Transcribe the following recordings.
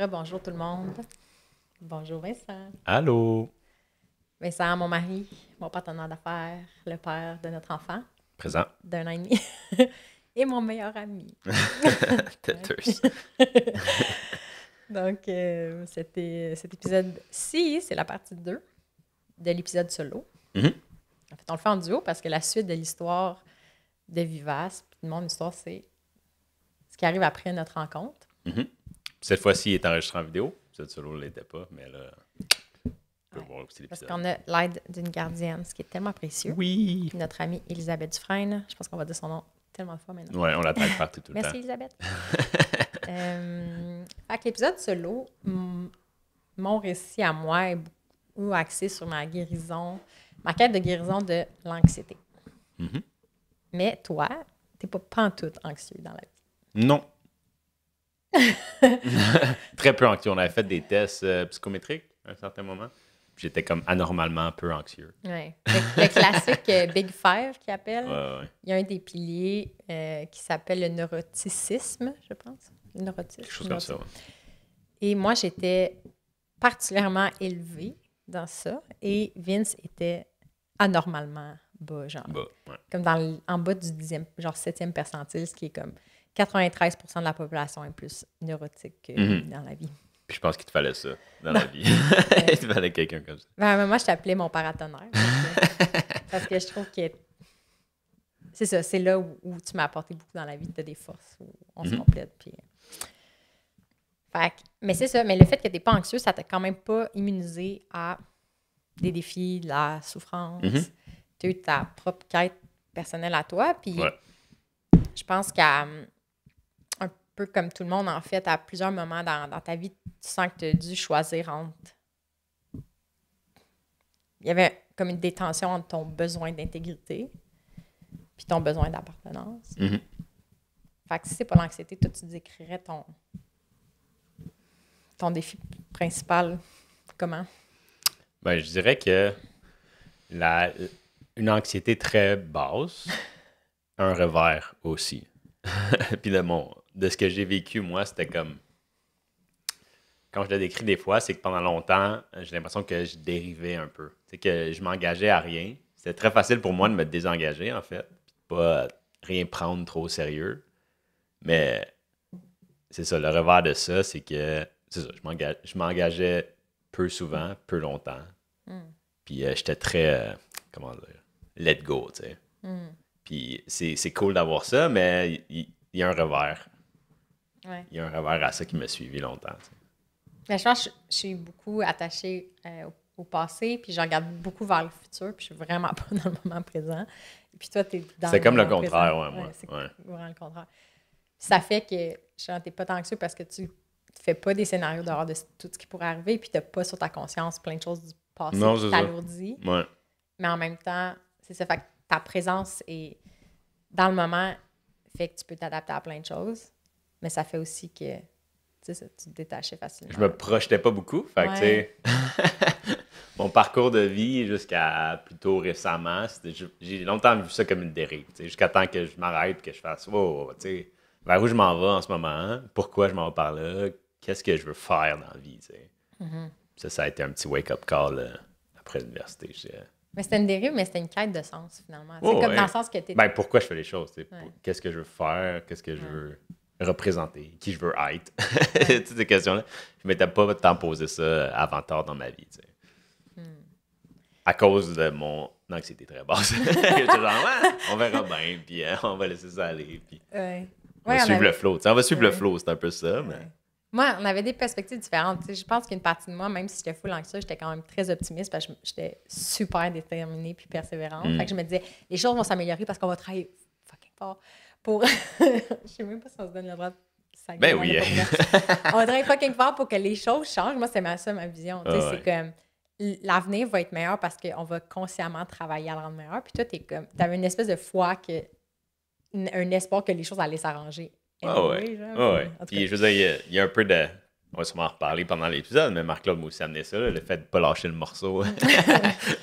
Rebonjour tout le monde. Bonjour Vincent. Allô? Vincent, mon mari, mon partenaire d'affaires, le père de notre enfant Présent. d'1 an et demi et mon meilleur ami. Têteuse. Donc, c'était cet épisode-ci, c'est la partie 2 de l'épisode solo. Mhm. En fait, on le fait en duo parce que la suite de l'histoire de Vivace, puis de mon histoire, c'est ce qui arrive après notre rencontre. Mhm. Cette fois-ci, il est enregistré en vidéo. Cette solo ne l'était pas, mais là, on peut voir aussi Parce l'épisode. qu'on a l'aide d'une gardienne, ce qui est tellement précieux. Oui! Puis notre amie Elisabeth Dufresne, je pense qu'on va dire son nom tellement de fois maintenant. Ouais, on l'appelle partout tout le Merci temps. Elisabeth. Fait que l'épisode solo, mon récit à moi est beaucoup axé sur ma guérison, ma quête de guérison de l'anxiété. Mhm. Mais toi, t'es pas pantoute anxieux dans la vie. Non. Très peu anxieux. On avait fait des tests psychométriques à un certain moment. J'étais comme anormalement peu anxieux. Ouais. Le classique Big Five qui appelle. Ouais. Il y a un des piliers qui s'appelle le neuroticisme, je pense. Le neurotisme. Quelque chose comme ça. Ouais. Et moi, j'étais particulièrement élevée dans ça. Et Vince était anormalement bas, genre. Bah, ouais. Comme en bas du 10e, genre 7e percentile, ce qui est comme 93% de la population est plus neurotique que lui dans la vie. Puis je pense qu'il te fallait ça dans la vie. Il te fallait quelqu'un comme ça. Ben, moi, je t'appelais mon paratonnerre. Parce que je trouve que c'est ça, c'est là où tu m'as apporté beaucoup dans la vie. Tu as des forces, où on se complète. Puis... mais c'est ça, mais le fait que tu n'es pas anxieux, ça t'a quand même pas immunisé à des défis, de la souffrance. Tu as eu ta propre quête personnelle à toi. Puis je pense qu'à un peu comme tout le monde, en fait, à plusieurs moments dans ta vie, tu sens que tu as dû choisir entre... Il y avait comme une détention entre ton besoin d'intégrité puis ton besoin d'appartenance. Fait que si c'est pas l'anxiété, toi, tu décrirais ton défi principal comment? Ben, je dirais que une anxiété très basse, un revers aussi. Puis de ce que j'ai vécu, moi, c'était comme... Quand je le décris des fois, c'est que pendant longtemps, j'ai l'impression que je dérivais un peu. C'est que je m'engageais à rien. C'était très facile pour moi de me désengager, en fait. Puis de pas rien prendre trop au sérieux. Mais c'est ça, le revers de ça, c'est que... C'est ça, je m'engageais peu souvent, peu longtemps. Puis j'étais très... comment dire? Let go, tu sais. Puis c'est cool d'avoir ça, mais il y a un revers. Ouais. Il y a un revers à ça qui m'a suivi longtemps. Tu sais. Mais je pense que je suis beaucoup attachée au passé, puis je regarde beaucoup vers le futur, puis je suis vraiment pas dans le moment présent. Et puis toi, tu es dans c'est comme le moment contraire, présent. ouais, moi. C'est Ouais. vraiment le contraire. Puis ça fait que tu n'es pas tant anxieux parce que tu fais pas des scénarios dehors de tout ce qui pourrait arriver, puis tu n'as pas sur ta conscience plein de choses du passé Non, qui c'est ça. t'alourdit. Ouais. Mais en même temps, c'est ça. Fait que ta présence est dans le moment fait que tu peux t'adapter à plein de choses, mais ça fait aussi que tu te détachais facilement. Je me projetais pas beaucoup. Fait que, tu sais, mon parcours de vie jusqu'à plutôt récemment, j'ai longtemps vu ça comme une dérive. Tu sais, jusqu'à temps que je m'arrête et que je fasse tu sais, vers où je m'en vais en ce moment, pourquoi je m'en vais par là, qu'est-ce que je veux faire dans la vie. Tu sais. Ça a été un petit wake-up call après l'université, je dirais. Mais c'était une dérive, mais c'était une quête de sens, finalement. C'est comme dans le sens que tu es... Ben, pourquoi je fais les choses? Tu sais, qu'est-ce que je veux faire? Qu'est-ce que je veux représenter? Qui je veux être? Toutes ces questions-là. Je m'étais pas tant posé ça avant tard dans ma vie. Tu sais. À cause de mon anxiété très basse. J'étais genre, on verra bien, puis on va laisser ça aller. Puis on va suivre le flow. Tu sais, on va suivre le flow, c'est un peu ça. Mais... Moi, on avait des perspectives différentes. Tu sais, je pense qu'une partie de moi, même si j'étais full anxieuse, j'étais quand même très optimiste parce que j'étais super déterminée puis persévérante. Fait que je me disais, les choses vont s'améliorer parce qu'on va travailler fucking fort pour... Je sais même pas si on se donne le droit de s'agir. Ben oui. On va travailler fucking fort pour que les choses changent. Moi, c'est ça ma vision. Tu sais, c'est comme... L'avenir va être meilleur parce qu'on va consciemment travailler à le rendre meilleur. Puis toi, t'avais une espèce de foi un espoir que les choses allaient s'arranger. Puis je veux dire, il y a un peu de... On va sûrement en reparler pendant l'épisode, mais Marc-Claude m'a aussi amené ça, là, le fait de ne pas lâcher le morceau.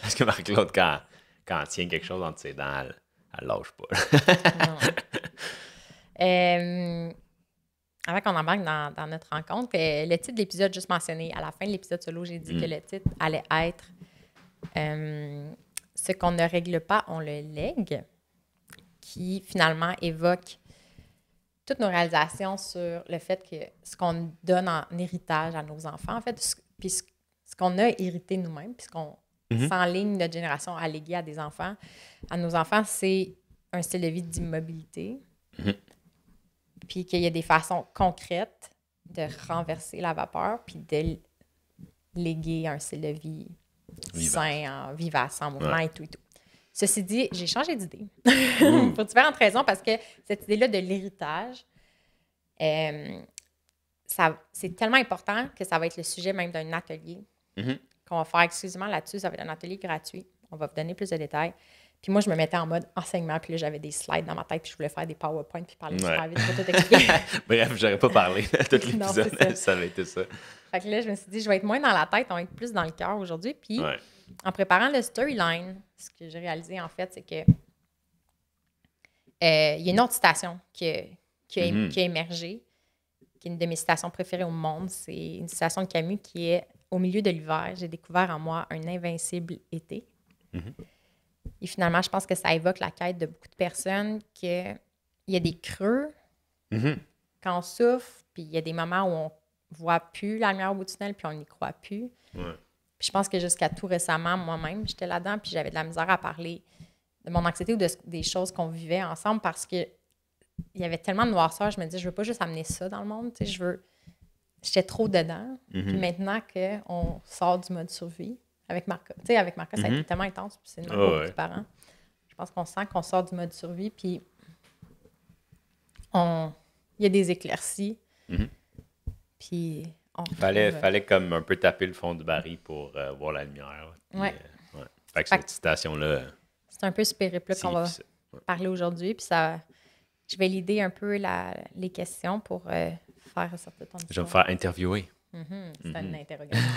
Parce que Marc-Claude, quand elle tient quelque chose entre ses dents, elle lâche pas. avant qu'on embarque dans notre rencontre, le titre de l'épisode juste mentionné, à la fin de l'épisode solo, j'ai dit que le titre allait être ce qu'on ne règle pas, on le lègue, qui finalement évoque toutes nos réalisations sur le fait que ce qu'on donne en héritage à nos enfants, en fait, puis ce qu'on a hérité nous-mêmes, puis ce qu'on s'enligne notre génération à léguer à des enfants, à nos enfants, c'est un style de vie d'immobilité. Puis qu'il y a des façons concrètes de renverser la vapeur, puis de léguer un style de vie sain, vivace, en mouvement et tout et tout. Ceci dit, j'ai changé d'idée pour différentes raisons, parce que cette idée-là de l'héritage, c'est tellement important que ça va être le sujet même d'un atelier qu'on va faire exclusivement là-dessus. Ça va être un atelier gratuit. On va vous donner plus de détails. Puis moi, je me mettais en mode enseignement, puis là, j'avais des slides dans ma tête, puis je voulais faire des PowerPoint, puis parler super vite pour tout expliquer. Bref, j'aurais pas parlé tout l'épisode, ça avait été ça. Fait que là, je me suis dit, je vais être moins dans la tête, on va être plus dans le cœur aujourd'hui. Puis, en préparant le storyline, ce que j'ai réalisé, en fait, c'est que il y a une autre citation qui a émergé, qui est une de mes citations préférées au monde. C'est une citation de Camus qui est « Au milieu de l'hiver, j'ai découvert en moi un invincible été. Et finalement, je pense que ça évoque la quête de beaucoup de personnes, qu'il y a des creux quand on souffre, puis il y a des moments où on voit plus la lumière au bout du tunnel, puis on n'y croit plus. Puis je pense que jusqu'à tout récemment, moi-même, j'étais là-dedans, puis j'avais de la misère à parler de mon anxiété ou des choses qu'on vivait ensemble, parce que il y avait tellement de noirceur, je me disais, je veux pas juste amener ça dans le monde, tu sais, j'étais trop dedans. Puis maintenant qu'on sort du mode survie, avec Marca, tu sais, avec Marca, ça a été tellement intense, puis c'est notre beaucoup de parents. Je pense qu'on sent qu'on sort du mode survie, puis il y a des éclaircies, puis on fallait comme un peu taper le fond du baril pour voir la lumière. Puis, Fait que cette citation-là... C'est un peu ce périple qu'on va parler aujourd'hui, puis ça... Je vais l'aider un peu les questions pour faire sortir ton histoire. Je vais me faire interviewer. C'est une interrogation.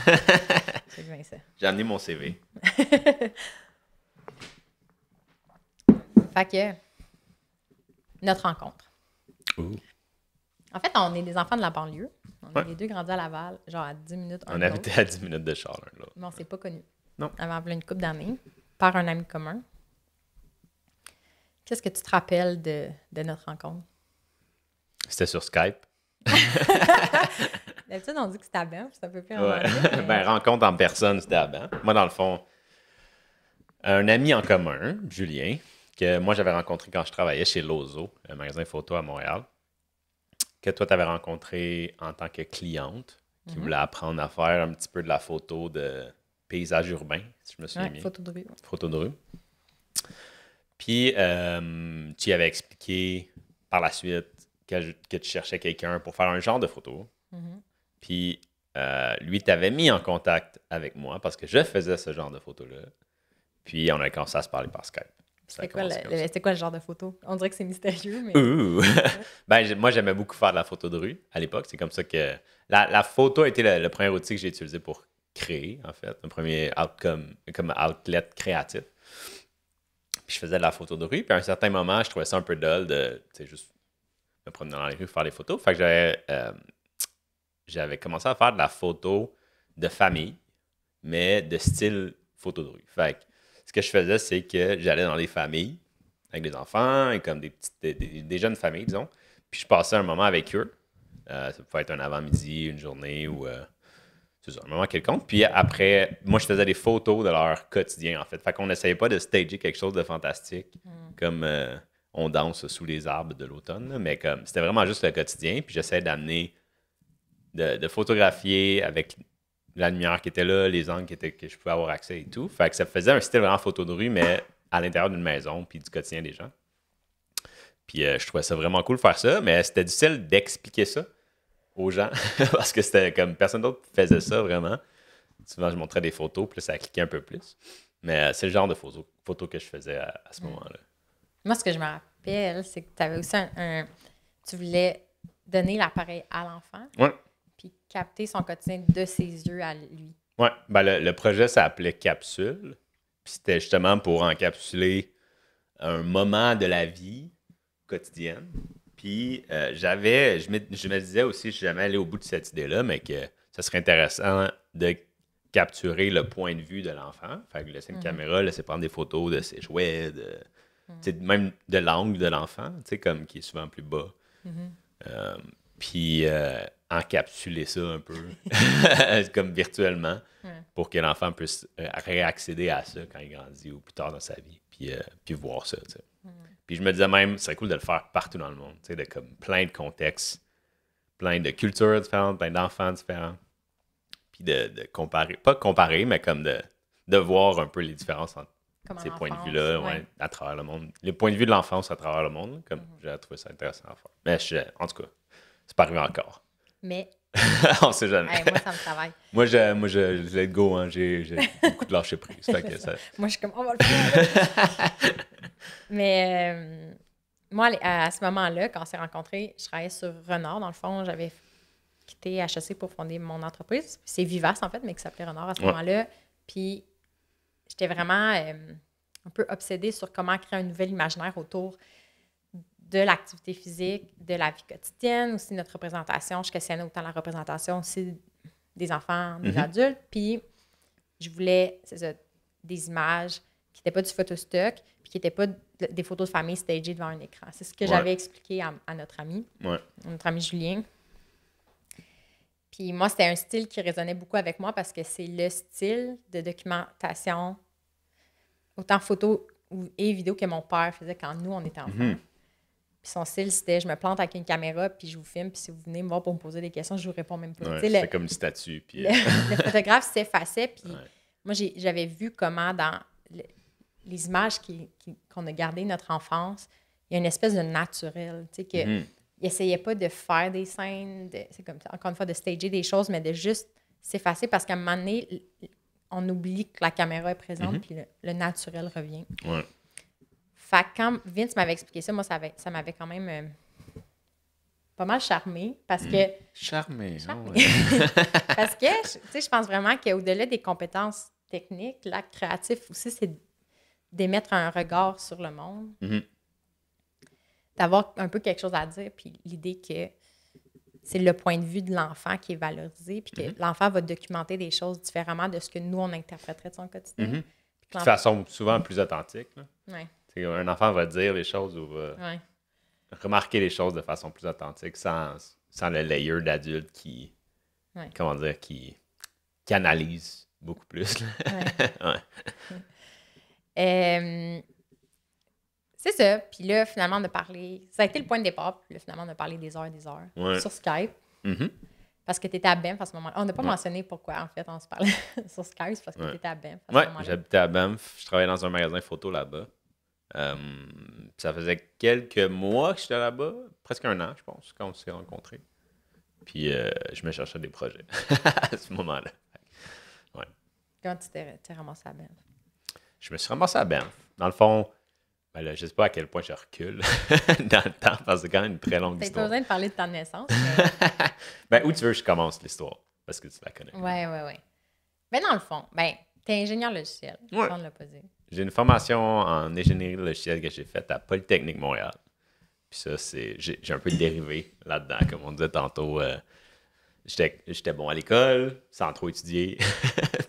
C'est bien ça. J'ai amené mon CV. Fait que, notre rencontre. En fait, on est des enfants de la banlieue. On est les deux grandis à Laval, genre à 10 minutes. On habitait à 10 minutes de Charles, là. Mais on ne s'est pas connus. Non. Avant une couple d'années, par un ami commun. Qu'est-ce que tu te rappelles de notre rencontre? C'était sur Skype. D'habitude, on dit que c'était à Banff, c'est un peu plus Ben, rencontre en personne, c'était à Banff. Moi, dans le fond, un ami en commun, Julien, que moi, j'avais rencontré quand je travaillais chez Lozo, un magasin photo à Montréal, que toi, tu avais rencontré en tant que cliente, qui voulait apprendre à faire un petit peu de la photo de paysage urbain, si je me souviens bien. Photo de rue. Photo de rue. Puis, tu y avais expliqué par la suite que tu cherchais quelqu'un pour faire un genre de photo. Puis, lui t'avait mis en contact avec moi parce que je faisais ce genre de photo-là. Puis, on a commencé à se parler par Skype. C'était quoi le genre de photo? On dirait que c'est mystérieux, mais... Ben, moi, j'aimais beaucoup faire de la photo de rue à l'époque. C'est comme ça que... La photo a été le premier outil que j'ai utilisé pour créer, en fait. Le premier comme outlet créatif. Puis je faisais de la photo de rue. Puis à un certain moment, je trouvais ça un peu dull de juste me promener dans les rues, faire des photos. Fait que j'avais commencé à faire de la photo de famille, mais de style photo de rue. Fait que ce que je faisais, c'est que j'allais dans les familles avec des enfants, et comme des jeunes familles, disons. Puis je passais un moment avec eux. Ça pouvait être un avant-midi, une journée ou... c'est ça, un moment quelconque. Puis après, moi, je faisais des photos de leur quotidien, en fait. Fait qu'on n'essayait pas de stager quelque chose de fantastique, comme on danse sous les arbres de l'automne, là, mais comme c'était vraiment juste le quotidien. Puis j'essayais d'amener, de photographier avec la lumière qui était là, les angles que je pouvais avoir accès et tout. Fait que ça faisait un style vraiment photo de rue, mais à l'intérieur d'une maison, puis du quotidien des gens. Puis je trouvais ça vraiment cool de faire ça, mais c'était difficile d'expliquer ça aux gens, parce que c'était comme personne d'autre faisait ça vraiment. Souvent, je montrais des photos, puis là, ça cliquait un peu plus. Mais c'est le genre de photos que je faisais à ce moment-là. Moi, ce que je me rappelle, c'est que tu avais aussi tu voulais donner l'appareil à l'enfant, puis capter son quotidien de ses yeux à lui. Oui, ben le projet s'appelait Capsule, puis c'était justement pour encapsuler un moment de la vie quotidienne, Puis je me disais aussi, je suis jamais allé au bout de cette idée-là, mais que ça serait intéressant de capturer le point de vue de l'enfant. Fait que laisser une caméra, laisser prendre des photos de ses jouets, même de l'angle de l'enfant, comme qui est souvent plus bas. Puis encapsuler ça un peu, comme virtuellement, pour que l'enfant puisse réaccéder à ça quand il grandit ou plus tard dans sa vie, puis voir ça. Puis je me disais même, ce serait cool de le faire partout dans le monde, de comme plein de contextes, plein de cultures différentes, plein d'enfants différents. Puis de comparer, pas comparer, mais comme de voir un peu les différences entre ces points de vue-là à travers le monde. Les points de vue de l'enfance à travers le monde, comme j'ai trouvé ça intéressant à faire. Mais en tout cas, c'est pas arrivé encore. Mais. On sait jamais. Moi, ça me travaille. moi, je let go, hein. J'ai beaucoup de lâcher prise. Fait que ça... Moi, je suis comme, on va le faire. Mais moi, à ce moment-là, quand on s'est rencontrés, je travaillais sur Renard. Dans le fond, j'avais quitté HEC pour fonder mon entreprise. C'est Vivace, en fait, mais qui s'appelait Renard à ce moment-là. Puis, j'étais vraiment un peu obsédée sur comment créer un nouvel imaginaire autour de l'activité physique, de la vie quotidienne, aussi notre représentation. Je questionnais autant la représentation aussi des enfants, des adultes. Puis, je voulais, c'est ça, des images qui n'étaient pas du photostock, puis qui n'étaient pas des photos de famille stagées devant un écran. C'est ce que j'avais expliqué à notre ami, notre ami Julien. Puis moi, c'était un style qui résonnait beaucoup avec moi parce que c'est le style de documentation, autant photo et vidéo que mon père faisait quand nous, on était enfants. Puis son style, c'était je me plante avec une caméra, puis je vous filme, puis si vous venez me voir pour me poser des questions, je vous réponds même pas. C'est comme une statue. Puis... le photographe s'effaçait, puis moi, j'avais vu comment dans les images qu'on a gardées de notre enfance, il y a une espèce de naturel, tu sais, qu'il essayait pas de faire des scènes, c'est comme ça, encore une fois, de stager des choses, mais de juste s'effacer, parce qu'à un moment donné, on oublie que la caméra est présente, puis le naturel revient. Fait que quand Vince m'avait expliqué ça, moi, ça m'avait quand même pas mal charmé parce que... Charmé. Parce que, tu sais, je pense vraiment qu'au-delà des compétences techniques, l'acte créatif aussi, c'est d'émettre un regard sur le monde, d'avoir un peu quelque chose à dire, puis l'idée que c'est le point de vue de l'enfant qui est valorisé, puis que l'enfant va documenter des choses différemment de ce que nous, on interpréterait de son quotidien. De façon souvent plus authentique. Ouais. Un enfant va dire les choses ou va remarquer les choses de façon plus authentique sans le layer d'adulte qui, comment dire, qui analyse beaucoup plus. C'est ça. Puis là, finalement, on a parlé... Ça a été le point de départ. Puis là, finalement, on a parlé des heures et des heures sur Skype. Parce que tu étais à Banff à ce moment-là. On n'a pas mentionné pourquoi, en fait, on se parlait sur Skype. C'est parce que tu étais à Banff à ce moment-là. J'habitais à Banff. Je travaillais dans un magasin photo là-bas. Ça faisait quelques mois que j'étais là-bas. Presque un an, je pense, quand on s'est rencontrés. Puis je me cherchais des projets à ce moment-là. Comment tu t'es ramassé à Banff? Je me suis ramassé à Banff. Dans le fond... Ben là, je ne sais pas à quel point je recule dans le temps, parce que c'est quand même une très longue histoire. Tu pas besoin de parler de ta naissance. Ben, où tu veux que je commence l'histoire? Parce que tu la connais. Oui. Mais dans le fond, tu es ingénieur logiciel. Ça, on ne l'a pas dit. J'ai une formation en ingénierie logicielle que j'ai faite à Polytechnique Montréal. Puis ça, j'ai un peu dérivé là-dedans, comme on disait tantôt. J'étais bon à l'école, sans trop étudier.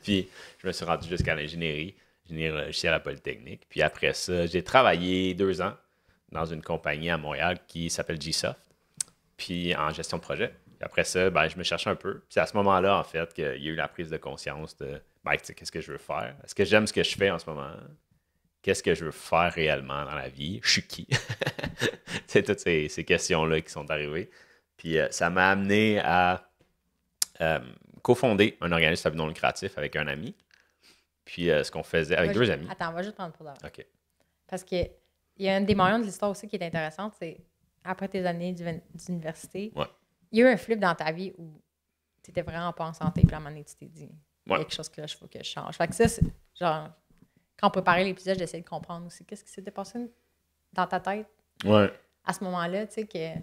Puis je me suis rendu jusqu'à l'ingénierie. Logiciel à Polytechnique. Puis après ça, j'ai travaillé 2 ans dans une compagnie à Montréal qui s'appelle Gsoft, puis en gestion de projet. Puis après ça, je me cherchais un peu. Puis c'est à ce moment-là, en fait, qu'il y a eu la prise de conscience de qu'est-ce que je veux faire? Est-ce que j'aime ce que je fais en ce moment? Qu'est-ce que je veux faire réellement dans la vie? Je suis qui? C'est toutes ces questions-là qui sont arrivées. Puis ça m'a amené à cofonder un organisme à but non lucratif avec un ami. Puis ce qu'on faisait avec 2 amis. Attends, on va juste prendre pour d'heure. OK. Parce qu'il y a un des moyens de l'histoire aussi qui est intéressante, c'est après tes années d'université, il y a eu un flip dans ta vie où tu n'étais vraiment pas en santé, puis à un moment donné, tu t'es dit, il y a quelque chose que là, il faut que je change. Fait que ça, c'est genre, quand on préparait l'épisode, j'essayais de comprendre aussi qu'est-ce qui s'était passé dans ta tête à ce moment-là, tu sais, que...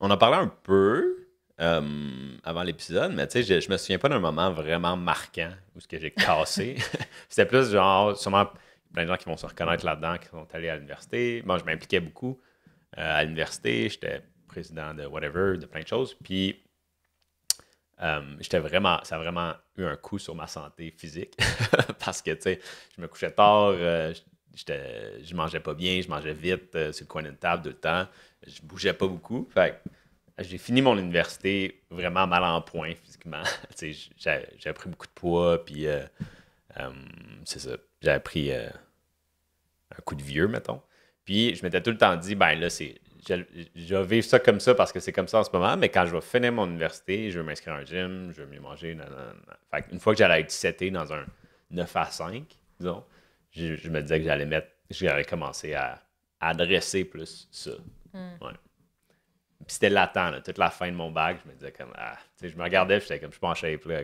On en parlait un peu avant l'épisode, mais tu sais, je me souviens pas d'un moment vraiment marquant où ce que j'ai cassé. C'était plus genre, sûrement plein de gens qui vont se reconnaître là-dedans, qui sont allés à l'université. Moi, je m'impliquais beaucoup. à l'université, j'étais président de whatever, de plein de choses. Puis, ça a vraiment eu un coup sur ma santé physique parce que, tu sais, je me couchais tard, je mangeais pas bien, je mangeais vite sur le coin d'une table tout le temps, je bougeais pas beaucoup. Fait que j'ai fini mon université vraiment mal en point physiquement. Tu sais, j'ai pris beaucoup de poids, puis c'est ça, j'avais pris un coup de vieux, mettons. Puis je m'étais tout le temps dit, ben là, je vais vivre ça comme ça parce que c'est comme ça en ce moment, mais quand je vais finir mon université, je vais m'inscrire à un gym, je vais mieux manger. Nanana. Fait une fois que j'allais être seté dans un 9 à 5, disons, je me disais que j'allais commencer à adresser plus ça. Ouais. Puis c'était latent, là, toute la fin de mon bac, je me disais comme, tu sais, je me regardais, j'étais comme, je suis pas en shape, là.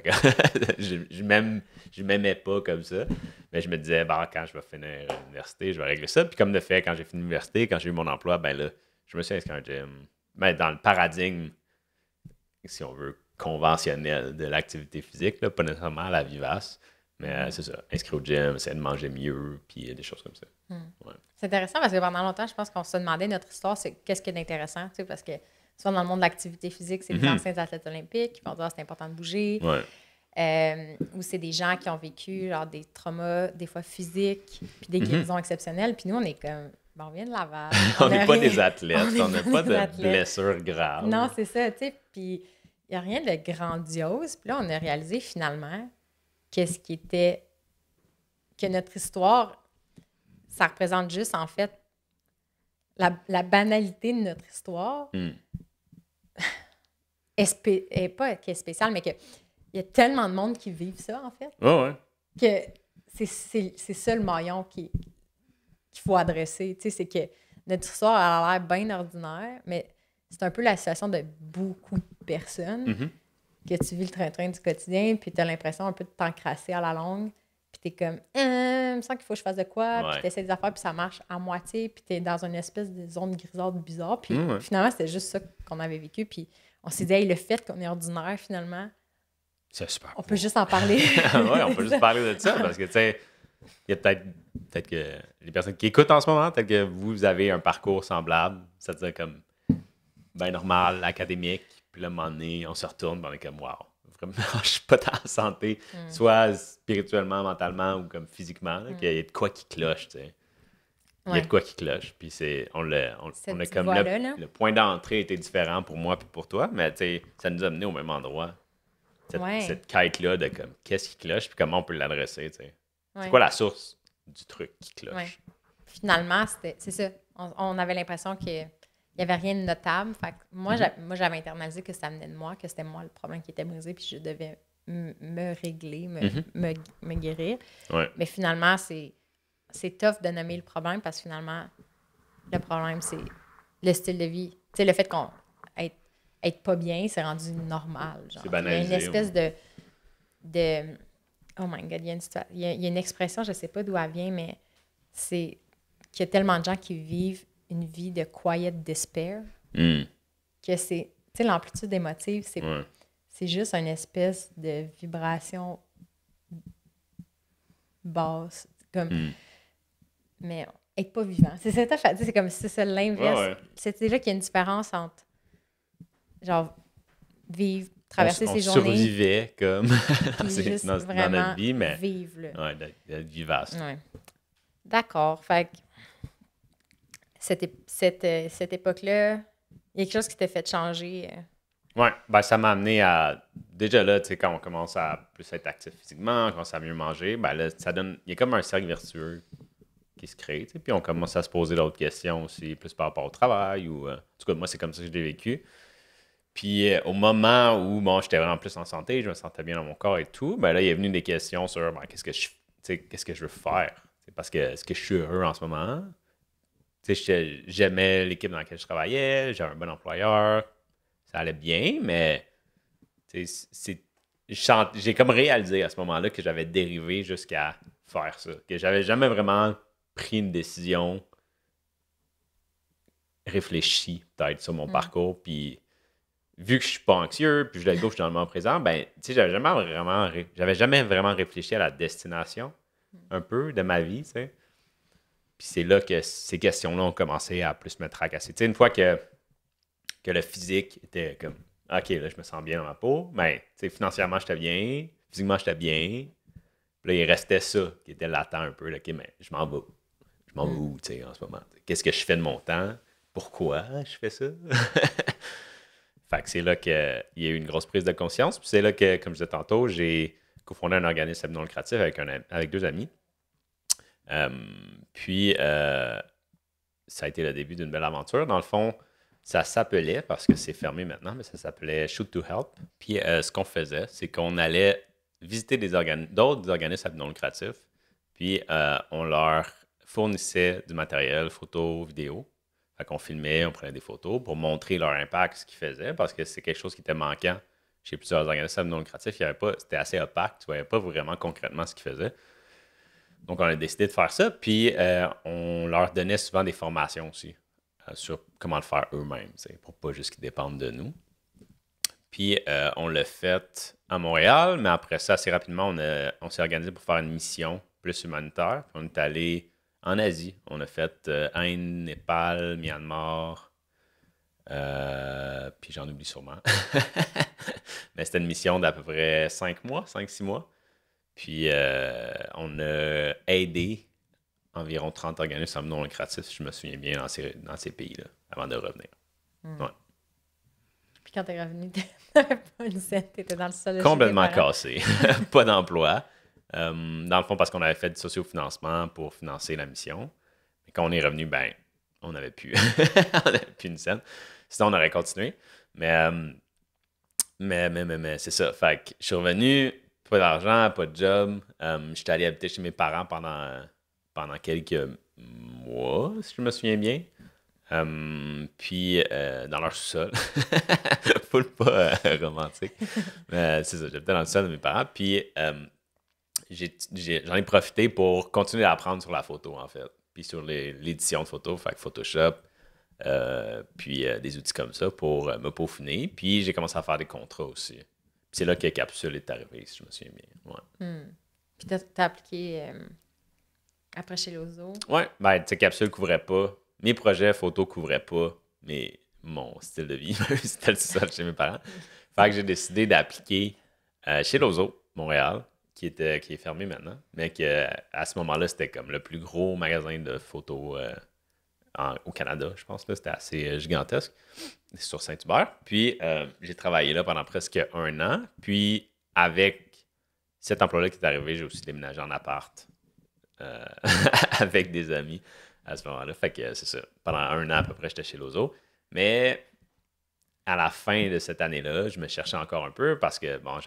Je m'aimais pas comme ça. Mais je me disais, ben, quand je vais finir l'université, je vais régler ça. Puis comme de fait, quand j'ai fini l'université, quand j'ai eu mon emploi, ben là, je me suis inscrit à un gym. Mais dans le paradigme, si on veut, conventionnel de l'activité physique, là, pas nécessairement à la vivace. Mais c'est ça, inscrit au gym, essayer de manger mieux, puis des choses comme ça. Ouais. C'est intéressant parce que pendant longtemps, je pense qu'on se demandait notre histoire, c'est qu'est-ce qui est intéressant, tu sais, parce que souvent dans le monde de l'activité physique, c'est les anciens athlètes olympiques qui vont dire c'est important de bouger. Ouais. Ou c'est des gens qui ont vécu genre, des traumas, des fois physiques, puis des guérisons exceptionnelles. Puis nous, on est comme, on vient de Laval. On n'est pas des athlètes, on n'a pas de blessures graves. Non, c'est ça, tu sais. Puis il n'y a rien de grandiose. Puis là, on a réalisé finalement qu'est-ce qui était. Que notre histoire, ça représente juste, en fait, la banalité de notre histoire. Est pas qui est spéciale, mais qu'il y a tellement de monde qui vivent ça, en fait. Ouais. Que c'est ça le maillon qu'il faut adresser. Tu sais, c'est que notre histoire elle a l'air bien ordinaire, mais c'est un peu la situation de beaucoup de personnes que tu vis le train-train du quotidien, puis tu as l'impression un peu de t'encrasser à la longue, puis tu es comme, il me semble qu'il faut que je fasse de quoi, puis tu essaies des affaires, puis ça marche à moitié, puis tu es dans une espèce de zone grisâtre bizarre, puis finalement, c'était juste ça qu'on avait vécu, puis on s'est dit, hey, le fait qu'on est ordinaire, finalement, c'est super. On peut juste en parler. Oui, on peut juste parler de ça, parce que, tu sais, il y a peut-être que les personnes qui écoutent en ce moment, peut-être que vous avez un parcours semblable, c'est-à-dire comme bien normal, académique, puis là, à un moment donné, on se retourne, puis on est comme, wow, vraiment, je suis pas en santé, soit spirituellement, mentalement ou comme physiquement, là, qu'il y a de quoi qui cloche, tu sais. Il y a de quoi qui cloche, puis on a comme le point d'entrée était différent pour moi puis pour toi, mais tu sais, ça nous a mené au même endroit. Cette quête-là de comme qu'est-ce qui cloche, puis comment on peut l'adresser, tu sais. C'est quoi la source du truc qui cloche? Ouais. Finalement, c'est ça. On avait l'impression qu'il n'y avait rien de notable. Fait que moi, j'avais internalisé que ça venait de moi, que c'était moi le problème qui était brisé, puis je devais me régler, me guérir. Ouais. Mais finalement, c'est tough de nommer le problème parce que finalement, le problème, c'est le style de vie. Tu sais, le fait qu'on être pas bien, c'est rendu normal. Genre. C'est banalisé. Il y a une espèce de oh my God, il y a une expression, je sais pas d'où elle vient, mais c'est qu'il y a tellement de gens qui vivent une vie de quiet despair que c'est, tu sais, l'amplitude émotive, c'est juste une espèce de vibration basse, comme, mais être pas vivant. C'est ça, c'est comme si c'est l'inverse. Ouais. C'est déjà qu'il y a une différence entre genre vivre, traverser ses journées. On survivait comme juste dans notre vie, mais vivre. Là. Ouais, d'être vivace. Ouais. D'accord. Fait que cette époque-là, il y a quelque chose qui t'a fait changer. Ouais, ben ça m'a amené à. Déjà là, tu sais, quand on commence à plus être actif physiquement, on commence à mieux manger, ben là, ça donne. Il y a comme un cercle vertueux qui se crée, tu sais, puis on commence à se poser d'autres questions aussi, plus par rapport au travail ou. En tout cas, moi, c'est comme ça que je l'ai vécu. Puis au moment où bon, j'étais vraiment plus en santé, je me sentais bien dans mon corps et tout, ben là, il est venu des questions sur ben, qu'est-ce que je veux faire. T'sais, parce que est-ce que je suis heureux en ce moment? J'aimais l'équipe dans laquelle je travaillais, j'avais un bon employeur, ça allait bien, mais j'ai comme réalisé à ce moment-là que j'avais dérivé jusqu'à faire ça. Que j'avais jamais vraiment pris une décision réfléchie peut-être sur mon parcours, puis vu que je suis pas anxieux, puis je le go, je suis dans le moment présent, ben, tu sais, j'avais jamais vraiment réfléchi à la destination, un peu, de ma vie, tu sais. Puis c'est là que ces questions-là ont commencé à plus me tracasser. Tu sais, une fois que le physique était comme, OK, là, je me sens bien dans ma peau, mais tu sais, financièrement, j'étais bien, physiquement, j'étais bien. Puis là, il restait ça qui était latent un peu. Là, OK, mais je m'en vais. Je m'en vais où, tu sais, en ce moment? Qu'est-ce que je fais de mon temps? Pourquoi je fais ça? Fait que c'est là qu'il y a eu une grosse prise de conscience. Puis c'est là que, comme je disais tantôt, j'ai cofondé un organisme non lucratif avec 2 amis. Puis, ça a été le début d'une belle aventure. Dans le fond, ça s'appelait, parce que c'est fermé maintenant, mais ça s'appelait Shoot to Help. Puis, ce qu'on faisait, c'est qu'on allait visiter d'autres organismes non lucratifs. Puis, on leur fournissait du matériel, photos, vidéos. Fait qu'on filmait, on prenait des photos pour montrer leur impact, ce qu'ils faisaient, parce que c'est quelque chose qui était manquant chez plusieurs organismes non lucratifs. C'était assez opaque, tu ne voyais pas vraiment concrètement ce qu'ils faisaient. Donc, on a décidé de faire ça, puis on leur donnait souvent des formations aussi sur comment le faire eux-mêmes, pour pas juste qu'ils dépendent de nous. Puis, on l'a fait à Montréal, mais après ça, assez rapidement, on s'est organisé pour faire une mission plus humanitaire. Puis on est allé en Asie. On a fait Inde, Népal, Myanmar, puis j'en oublie sûrement. Mais c'était une mission d'à peu près 5-6 mois. Puis on a aidé environ 30 organismes non lucratifs, si je me souviens bien, dans ces pays-là, avant de revenir. Ouais. Puis quand t'es revenu, t'avais pas une scène, t'étais dans le sol. Complètement cassé. Pas d'emploi. Dans le fond, parce qu'on avait fait du sociofinancement pour financer la mission. Mais quand on est revenu, ben, on n'avait plus. On n'avait plus une scène. Sinon, on aurait continué. Mais c'est ça. Fait que je suis revenu, pas d'argent, pas de job. J'étais allé habiter chez mes parents pendant quelques mois, si je me souviens bien. Puis dans leur sous-sol. Full pas romantique. Mais c'est ça, j'habitais dans le sous-sol de mes parents. Puis j'en ai profité pour continuer à apprendre sur la photo, en fait. Puis sur l'édition de photos, fait que Photoshop, puis des outils comme ça pour me peaufiner. Puis j'ai commencé à faire des contrats aussi. Puis c'est là que Capsule est arrivé, si je me souviens bien. Ouais. Puis t'as appliqué après chez Lozo? Ouais, ben, tu sais, Capsule couvrait pas. Mes projets photos couvraient pas mon style de vie, même si c'était le sol chez mes parents. Fait que j'ai décidé d'appliquer chez Lozo, Montréal, qui est fermé maintenant, mais à ce moment-là, c'était comme le plus gros magasin de photos au Canada, je pense. Là, c'était assez gigantesque. C'est sur Saint-Hubert. Puis, j'ai travaillé là pendant presque 1 an. Puis, avec cet emploi-là qui est arrivé, j'ai aussi déménagé en appart avec des amis à ce moment-là. Fait que c'est ça. Pendant 1 an à peu près, j'étais chez Lozo. Mais à la fin de cette année-là, je me cherchais encore un peu parce que, bon,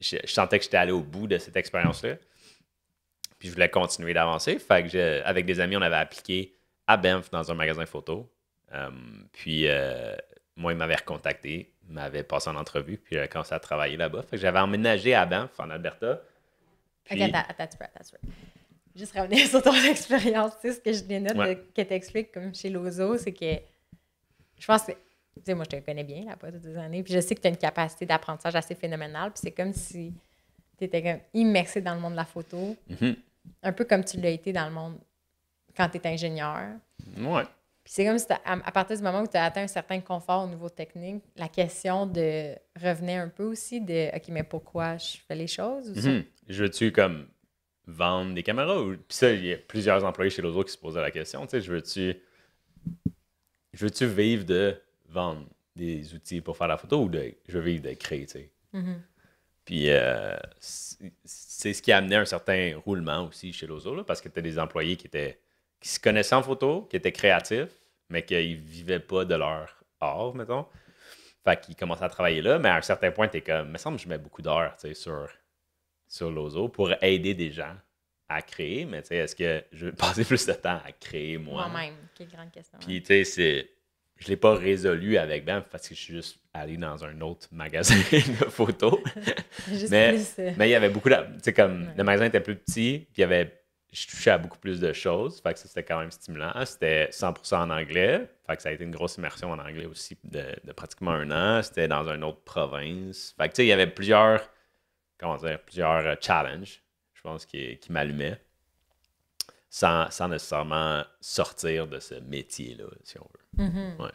je sentais que j'étais allé au bout de cette expérience-là. Puis je voulais continuer d'avancer. Fait que avec des amis, on avait appliqué à Banff dans un magasin photo. Puis moi, ils m'avaient recontacté, m'avaient passé en entrevue, puis j'avais commencé à travailler là-bas. Fait que j'avais emménagé à Banff, en Alberta. Puis... OK, attends. Juste revenir sur ton expérience. Tu sais, ce que je dénote que tu expliques comme chez Lozo, c'est que je pense que, tu sais, moi, je te connais bien, là, pas toutes les années, puis je sais que tu as une capacité d'apprentissage assez phénoménale, puis c'est comme si tu étais comme immersé dans le monde de la photo, un peu comme tu l'as été dans le monde quand tu es ingénieur. Ouais. Puis c'est comme si, à partir du moment où tu as atteint un certain confort au niveau technique, la question de revenait un peu aussi de « OK, mais pourquoi je fais les choses? » ou ça? Je veux-tu, comme, vendre des caméras? Puis ça, il y a plusieurs employés chez Lozo qui se posaient la question. Tu sais, je veux-tu vivre de vendre des outils pour faire la photo ou je veux vivre de créer, tu sais? Puis c'est ce qui a amené un certain roulement aussi chez Lozo, là, parce que tu as des employés qui se connaissaient en photo, qui étaient créatifs, mais qui vivaient pas de leur art, mettons. Fait qu'ils commençaient à travailler là, mais à un certain point, t'es comme, il me semble que je mets beaucoup d'heures, tu sais, sur Lozo pour aider des gens à créer, mais tu sais, est-ce que je veux passer plus de temps à créer moi-même? Quelle grande question. Puis tu sais, je l'ai pas résolu avec Banff parce que je suis juste allé dans un autre magasin de photos. mais il y avait beaucoup de... Tu sais, comme le magasin était plus petit, puis je touchais à beaucoup plus de choses. Fait que ça, c'était quand même stimulant. C'était 100% en anglais. Fait que ça a été une grosse immersion en anglais aussi de pratiquement 1 an. C'était dans une autre province. Fait que tu sais, il y avait plusieurs challenges, je pense, qui m'allumaient. sans nécessairement sortir de ce métier-là, si on veut. Mm-hmm. Ouais.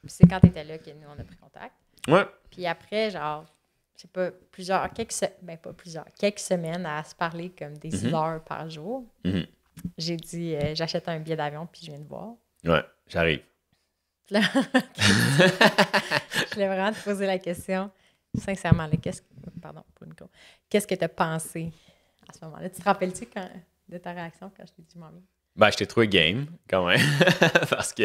Puis c'est quand tu étais là que nous, on a pris contact. Ouais. Puis après, genre, je sais pas, quelques semaines à se parler comme des heures par jour, j'ai dit, j'achète un billet d'avion, puis je viens te voir. Ouais, j'arrive. Puis là, je voulais vraiment te poser la question, sincèrement, là, qu'est-ce que tu as pensé à ce moment-là? Tu te rappelles-tu de ta réaction quand je t'ai dit je m'en viens? Ben, je t'ai trouvé game, quand même, parce que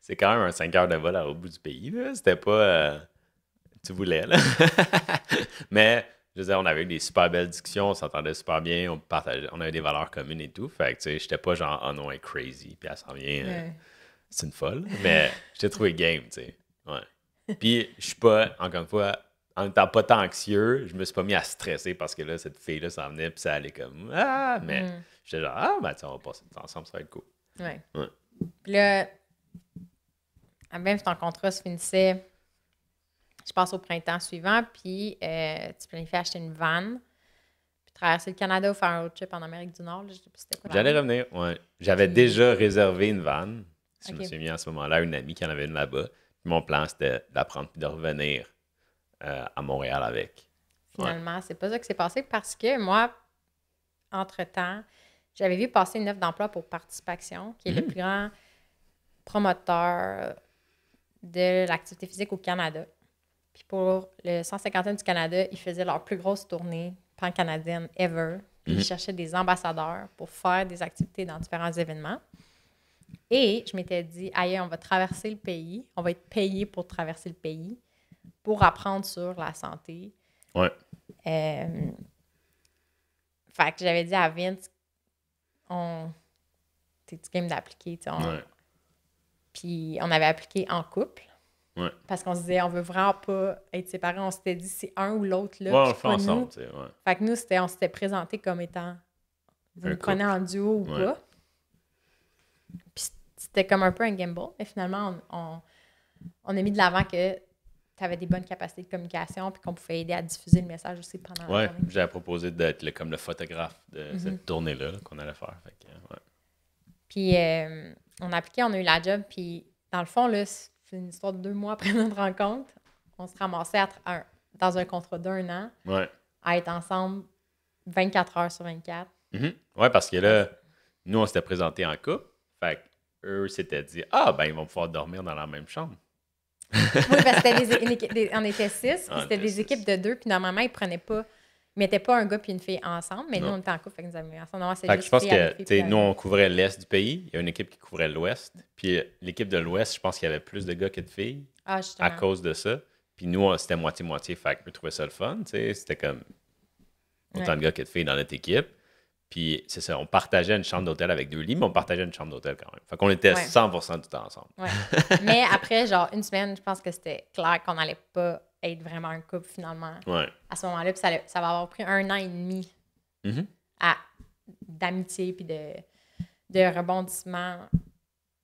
c'est quand même un 5 heures de vol au bout du pays, là. C'était pas... tu voulais, là. Mais, je veux dire, on avait eu des super belles discussions, on s'entendait super bien, on avait des valeurs communes et tout. Fait que, tu sais, j'étais pas genre, oh non, elle est crazy, puis elle s'en vient, c'est une folle. Mais je t'ai trouvé game, tu sais. Ouais. Puis, je suis pas, encore une fois, en étant pas tant anxieux, je me suis pas mis à stresser parce que là, cette fille-là s'en venait, puis ça allait comme, mais j'étais genre, ben, tu sais, on va passer du temps ensemble, ça va être cool. Ouais. Ouais. Puis là, même si ton contrat se finissait, je passe au printemps suivant, puis tu planifies acheter une van, puis traverser le Canada ou faire un road trip en Amérique du Nord. Là, je sais pas c'était quoi. J'allais revenir, ouais. J'avais déjà réservé une van. Je me suis mis à ce moment-là, une amie qui en avait une là-bas. Puis mon plan, c'était de la prendre puis de revenir à Montréal avec. Finalement, c'est pas ça qui s'est passé parce que moi, entre-temps, j'avais vu passer une offre d'emploi pour Participation, qui est le plus grand promoteur de l'activité physique au Canada. Puis pour le 150e du Canada, ils faisaient leur plus grosse tournée pan-canadienne ever. Puis ils cherchaient des ambassadeurs pour faire des activités dans différents événements. Et je m'étais dit, aïe, on va traverser le pays, on va être payé pour traverser le pays, pour apprendre sur la santé. Ouais. Fait que j'avais dit à Vince, t'es-tu game d'appliquer? Ouais. Puis on avait appliqué en couple. Ouais. Parce qu'on se disait, on veut vraiment pas être séparés. On s'était dit, c'est un ou l'autre là. Ouais, on le fait ensemble, tu sais, ouais. Fait que nous, on s'était présenté comme étant, vous nous prenez en duo ou pas. Puis c'était comme un peu un gamble. Mais finalement, on a mis de l'avant que tu avais des bonnes capacités de communication puis qu'on pouvait aider à diffuser le message aussi pendant la journée. J'avais proposé d'être comme le photographe de cette tournée-là qu'on allait faire. Fait que, Puis on a appliqué, on a eu la job. Puis dans le fond, là, c'est une histoire de 2 mois après notre rencontre. On se ramassait dans un contrat d'1 an à être ensemble 24 heures sur 24. Ouais, parce que là, nous, on s'était présentés en couple. Fait qu'eux s'étaient dit, ben, ils vont pouvoir dormir dans la même chambre. Oui, parce que c'était on était 6, puis c'était des équipes de 2, puis normalement, ils mettaient pas un gars puis une fille ensemble, mais nous, on était en couple, fait que nous avions mis ensemble. Non, fait que je pense que, nous, on couvrait l'Est du pays, il y a une équipe qui couvrait l'Ouest, puis l'équipe de l'Ouest, je pense qu'il y avait plus de gars que de filles à cause de ça. Puis nous, c'était moitié-moitié, fait que je trouvais ça le fun, tu sais, c'était comme autant de gars que de filles dans notre équipe. Puis c'est ça, on partageait une chambre d'hôtel avec 2 lits, mais on partageait une chambre d'hôtel quand même. Fait qu'on était 100% du temps ensemble. Ouais. Mais après, genre, une semaine, je pense que c'était clair qu'on n'allait pas être vraiment un couple finalement. Ouais. À ce moment-là, puis ça va avoir pris 1 an et demi d'amitié puis de rebondissement.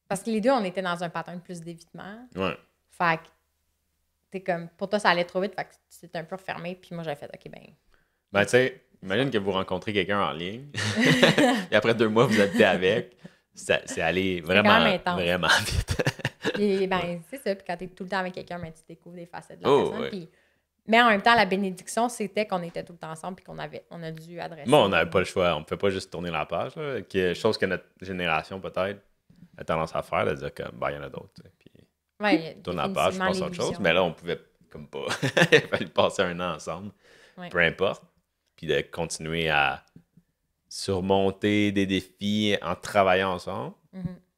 Parce que les deux, on était dans un pattern plus d'évitement. Ouais. Fait que t'es comme, pour toi, ça allait trop vite, fait que tu t'es un peu refermé, puis moi, j'avais fait, OK, ben... Ben, tu sais, imagine que vous rencontrez quelqu'un en ligne, et après 2 mois, vous habitez avec. C'est allé vraiment vite. Et ben, c'est ça. Puis quand t'es tout le temps avec quelqu'un, ben, tu découvres des facettes de la personne. Ouais. Puis... Mais en même temps, la bénédiction, c'était qu'on était tout le temps ensemble puis qu'on a dû adresser. Bon, on n'avait pas le choix. On ne peut pas juste tourner la page. Là, chose que notre génération, peut-être, a tendance à faire, de dire que, ben, il y en a d'autres. Puis, tourne la page, je pense à autre chose. Mais là, on pouvait comme pas. Il fallait passer 1 an ensemble. Ouais. Peu importe. Puis de continuer à surmonter des défis en travaillant ensemble.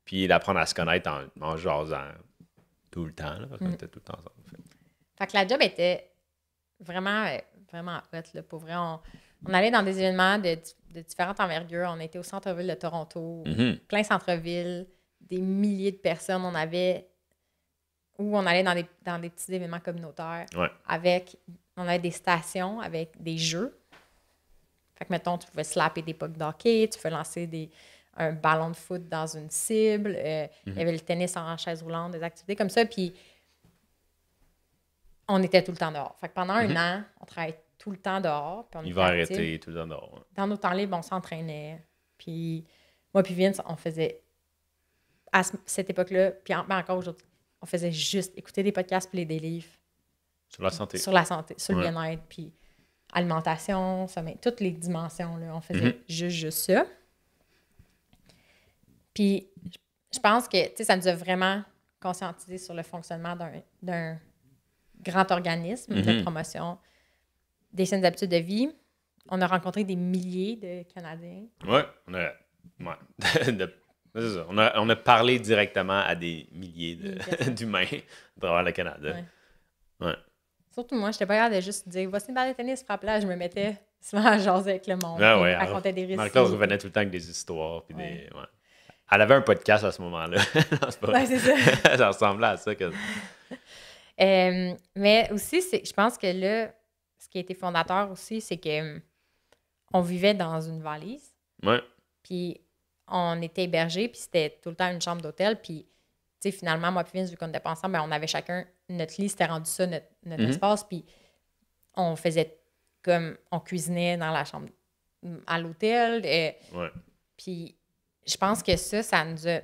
Puis d'apprendre à se connaître en jasant tout le temps. Là, parce qu'on était tout le temps ensemble. Fait que la job était vraiment, vraiment hot. Là, pour vrai, on allait dans des événements de différentes envergures. On était au centre-ville de Toronto, plein centre-ville, des milliers de personnes. On allait dans des petits événements communautaires. On avait des stations avec des jeux. Fait que, mettons, tu pouvais slapper des pucks d'hockey, tu pouvais lancer un ballon de foot dans une cible. Il y avait le tennis en chaise roulante, des activités comme ça. Puis, on était tout le temps dehors. Fait que pendant 1 an, on travaillait tout le temps dehors. Hiver, été, tout le temps dehors. Dans nos temps libres, on s'entraînait. Puis, moi puis Vince, on faisait, à cette époque-là, puis encore aujourd'hui, on faisait juste écouter des podcasts puis lire des livres. Sur la santé. Sur la santé, sur le bien-être, puis alimentation, sommeil, toutes les dimensions, là, on faisait juste ça. Puis, je pense que, tu sais, ça nous a vraiment conscientisé sur le fonctionnement d'un grand organisme de promotion des saines habitudes de vie. On a rencontré des milliers de Canadiens. Oui, c'est ça. On a parlé directement à des milliers d'humains à travers le Canada. Ouais. Surtout moi, je n'étais pas capable de juste dire « Voici une balle de tennis, frappe-là ». Je me mettais souvent à jaser avec le monde. Ouais, racontais des récits. Marc-Claude revenait tout le temps avec des histoires. Puis Elle avait un podcast à ce moment-là. C'est ça. Ça ressemblait à ça. Mais aussi, je pense que là, ce qui a été fondateur aussi, c'est que on vivait dans une valise. Ouais. Puis on était hébergés, puis c'était tout le temps une chambre d'hôtel. Puis, tu sais, finalement, moi et Vince, vu qu'on n'était pas ensemble, on avait chacun notre lit, c'était rendu ça, notre espace. Puis on faisait comme, on cuisinait dans la chambre à l'hôtel. Puis je pense que ça nous a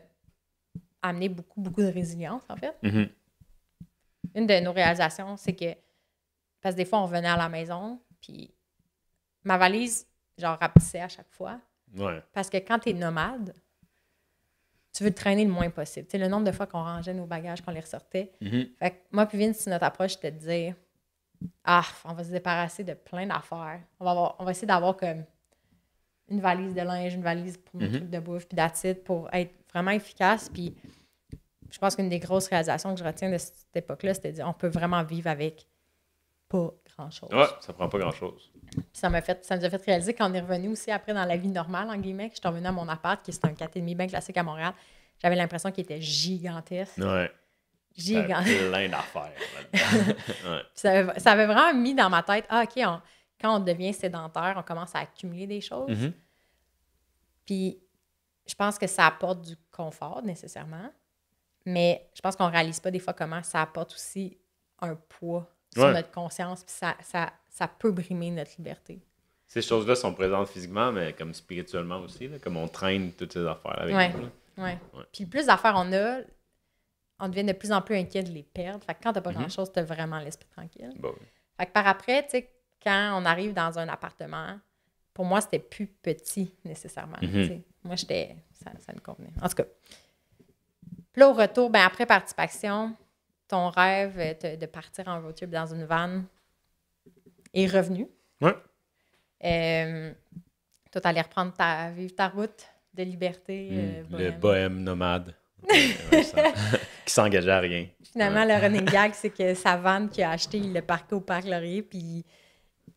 amené beaucoup, beaucoup de résilience, en fait. Une de nos réalisations, c'est que, parce que des fois, on revenait à la maison, puis ma valise, genre, rapetissait à chaque fois. Ouais. Parce que quand tu es nomade, tu veux te traîner le moins possible. Tu sais, le nombre de fois qu'on rangeait nos bagages, qu'on les ressortait. Fait que moi puis Vince, notre approche, c'était de dire on va se débarrasser de plein d'affaires. On va essayer d'avoir comme une valise de linge, une valise pour nos trucs de bouffe, puis that's it, pour être vraiment efficace. Puis je pense qu'une des grosses réalisations que je retiens de cette époque-là, c'était de dire on peut vraiment vivre avec pas grand-chose. Ouais, ça prend pas grand-chose. Puis ça nous a fait réaliser quand on est revenu aussi après dans la vie normale, en guillemets, que je suis revenue à mon appart, qui est un 4,5 bien classique à Montréal. J'avais l'impression qu'il était gigantesque. Ouais. Gigantesque. Plein d'affaires là-dedans. Ça avait vraiment mis dans ma tête, OK, quand on devient sédentaire, on commence à accumuler des choses. Puis je pense que ça apporte du confort, nécessairement. Mais je pense qu'on réalise pas des fois comment ça apporte aussi un poids sur notre conscience, puis ça peut brimer notre liberté. Ces choses-là sont présentes physiquement, mais comme spirituellement aussi, là, comme on traîne toutes ces affaires avec nous. Oui. Puis plus d'affaires on devient de plus en plus inquiet de les perdre. Fait que quand t'as pas grand-chose, t'as vraiment l'esprit tranquille. Bon, oui. Fait que par après, tu sais, quand on arrive dans un appartement, pour moi, c'était plus petit, nécessairement. Moi, ça me convenait. En tout cas. Puis là, au retour, après Participation, ton rêve de partir en road trip dans une van est revenu. Ouais. Toi, t'allais reprendre vivre ta route de liberté. Le bohème nomade. Qui s'engageait à rien. Finalement, le running gag, c'est que sa van qu'il a acheté, il l'a parqué au Parc Laurier, puis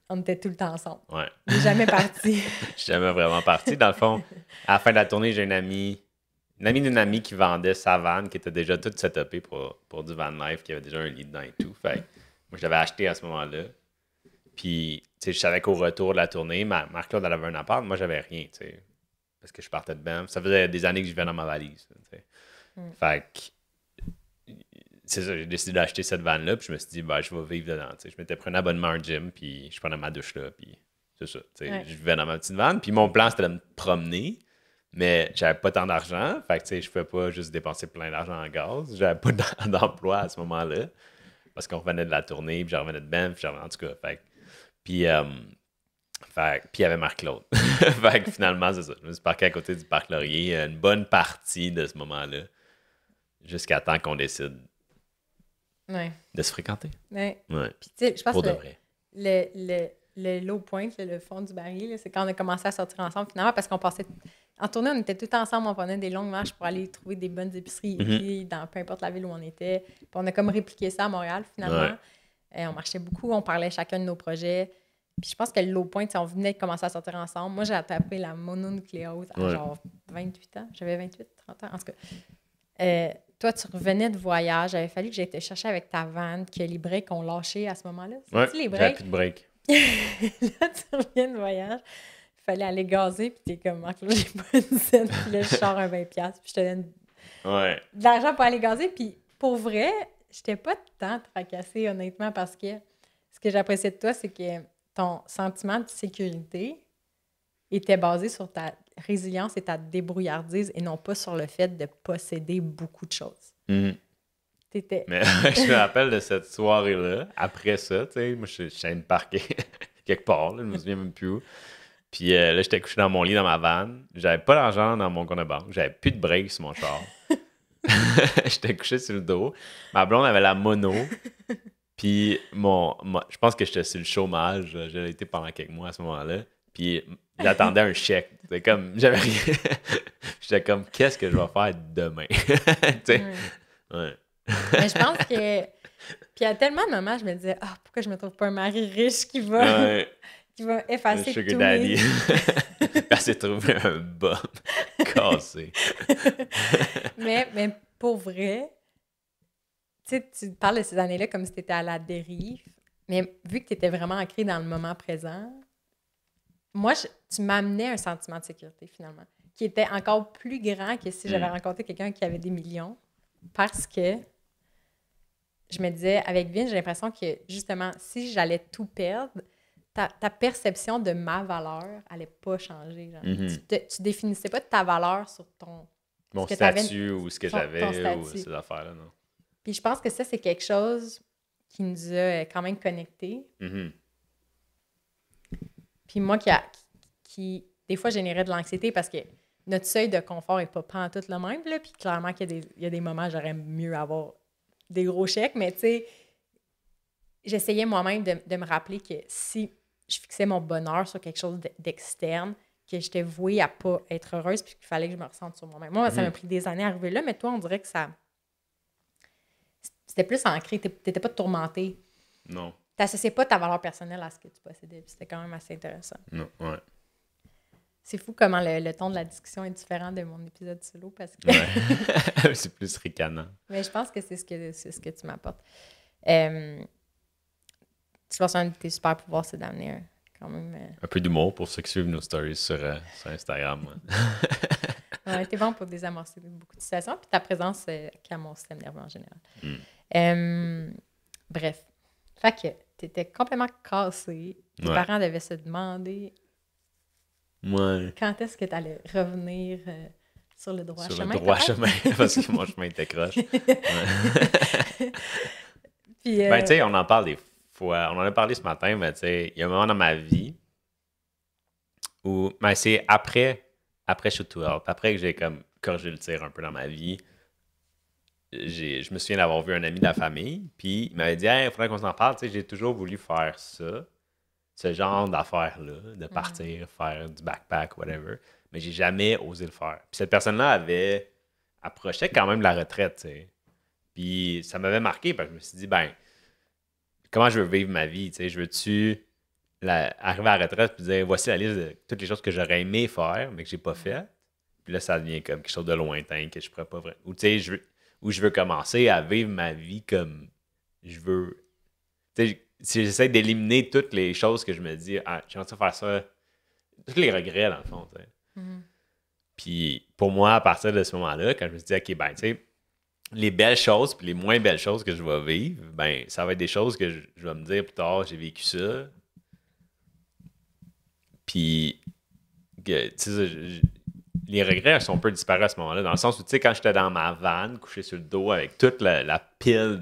on était tout le temps ensemble. Ouais. Il n'est jamais parti. Je suis jamais vraiment parti. Dans le fond, à la fin de la tournée, j'ai une amie d'une amie qui vendait sa van, qui était déjà toute setupée pour du van life, qui avait déjà un lit dedans et tout. Fait moi, je l'avais acheté à ce moment-là. Puis, tu sais, je savais qu'au retour de la tournée, Marc-Claude, elle avait un appart. Moi, j'avais rien, tu sais. Parce que je partais de Banff. Ça faisait des années que je vivais dans ma valise, tu sais. Fait que, c'est ça, j'ai décidé d'acheter cette van-là, puis je me suis dit, je vais vivre dedans, tu sais. Je m'étais pris un abonnement à un gym, puis je prenais ma douche là, puis c'est ça, tu sais. Je vivais dans ma petite van, puis mon plan, c'était de me promener, mais j'avais pas tant d'argent, fait que, tu sais, je pouvais pas juste dépenser plein d'argent en gaz. J'avais pas d'emploi à ce moment-là, parce qu'on revenait de la tournée, puis je revenais de Banff, puis en tout cas, fait que, puis il y avait Marc-Claude. Fait que finalement, c'est ça. Je me suis parqué à côté du Parc Laurier une bonne partie de ce moment-là, jusqu'à temps qu'on décide de se fréquenter. Ouais. Ouais. Puis, tu sais, je pense pour que de vrai. le low point, le fond du baril, c'est quand on a commencé à sortir ensemble, finalement, parce qu'on passait... En tournée, on était tout ensemble, on prenait des longues marches pour aller trouver des bonnes épiceries ici, dans peu importe la ville où on était. Puis on a comme répliqué ça à Montréal, finalement. On marchait beaucoup, on parlait chacun de nos projets. Puis je pense que le low point, on venait de commencer à sortir ensemble. Moi, j'ai attrapé la mononucléose à genre 28 ans. J'avais 28, 30 ans. En tout cas, toi, tu revenais de voyage. Il avait fallu que j'aille te chercher avec ta van, que les breaks ont lâché à ce moment-là. C'est les j'avais breaks? plus de break. Là, tu reviens de voyage. Il fallait aller gazer, puis t'es comme, Marc, là, j'ai pas une scène. Puis là, je sors un 20$, puis je te donne de l'argent pour aller gazer. Puis pour vrai, j'étais pas tant tracassée, honnêtement, parce que ce que j'appréciais de toi, c'est que ton sentiment de sécurité était basé sur résilience et ta débrouillardise et non pas sur le fait de posséder beaucoup de choses. T'étais... Mais je me rappelle de cette soirée-là. Après ça, tu sais, moi, je suis allé me parquer quelque part, là, je me souviens même plus où. Puis là, j'étais couché dans mon lit, dans ma van. J'avais pas d'argent dans mon compte de banque. J'avais plus de break sur mon char. J'étais couché sur le dos. Ma blonde avait la mono. Puis je pense que j'étais sur le chômage. J'avais été pendant quelques mois à ce moment-là. Puis j'attendais un chèque. C'était comme, j'avais rien. J'étais comme, qu'est-ce que je vais faire demain? Tu sais? Ouais. Mais je pense que... Puis à tellement de moments, je me disais, pourquoi je me trouve pas un mari riche qui va... qui va effacer sugar tout daddy. Elle s'est trouvé un bum cassé. mais pour vrai, tu sais, tu parles de ces années-là comme si tu étais à la dérive, mais vu que tu étais vraiment ancré dans le moment présent, moi, tu m'amenais un sentiment de sécurité, finalement, qui était encore plus grand que si j'avais rencontré quelqu'un qui avait des millions, parce que je me disais, avec Vin, j'ai l'impression que, justement, si j'allais tout perdre, ta perception de ma valeur allait pas changer. Genre. Tu définissais pas ta valeur sur ton... Mon statut ou ce que j'avais ou ces affaires-là, non? Puis je pense que ça, c'est quelque chose qui nous a quand même connectés. Puis moi, qui des fois, générait de l'anxiété parce que notre seuil de confort n'est pas pantoute le même. Là, puis clairement qu'il y a des moments où j'aurais mieux avoir des gros chèques. Mais tu sais, j'essayais moi-même de me rappeler que si je fixais mon bonheur sur quelque chose d'externe, que j'étais vouée à pas être heureuse puis qu'il fallait que je me ressente sur moi-même. Moi, ça m'a pris des années à arriver là, mais toi, on dirait que ça... C'était plus ancré. T'étais pas tourmenté. Non. T'associais pas ta valeur personnelle à ce que tu possédais. Puis c'était quand même assez intéressant. Non, ouais. C'est fou comment le ton de la discussion est différent de mon épisode solo parce que... Ouais. C'est plus ricanant. Mais je pense que c'est ce que tu m'apportes. Je pense qu'un de tes super pouvoirs, c'est d'amener quand même... Un peu d'humour pour ceux qui suivent nos stories sur Instagram. Ouais, t'es bon pour désamorcer beaucoup de situations. Puis ta présence calme mon système nerveux en général. Bref. Fait que t'étais complètement cassé. Tes parents devaient se demander quand est-ce que t'allais revenir sur le droit chemin. Sur le droit chemin, parce que mon chemin était croche. Puis, ben, tu sais, on en parle des fois. On en a parlé ce matin, mais tu sais, il y a un moment dans ma vie où... Ben, c'est après Shoot to Help, après que j'ai comme corrigé le tir un peu dans ma vie, je me souviens d'avoir vu un ami de la famille, puis il m'avait dit « Hey, il faudrait qu'on s'en parle, tu sais, j'ai toujours voulu faire ça, ce genre d'affaires-là, de partir, faire du backpack, whatever, mais j'ai jamais osé le faire. » Puis cette personne-là approchait quand même de la retraite, tu sais. Puis ça m'avait marqué, parce que je me suis dit « Ben, comment je veux vivre ma vie, tu sais, je veux-tu... arriver à la retraite et dire voici la liste de toutes les choses que j'aurais aimé faire mais que j'ai pas fait, puis là ça devient comme quelque chose de lointain que je pourrais pas vraiment, ou tu sais je veux commencer à vivre ma vie comme je veux, tu sais, si j'essaie d'éliminer toutes les choses que je me dis j'aimerais faire ça, tous les regrets dans le fond, tu sais. Puis pour moi à partir de ce moment-là, quand je me suis dit ok ben tu sais les belles choses puis les moins belles choses que je vais vivre, ben ça va être des choses que je vais me dire plus tard j'ai vécu ça. Puis, tu sais, les regrets sont un peu disparus à ce moment-là, dans le sens où, tu sais, quand j'étais dans ma van, couché sur le dos, avec toute la pile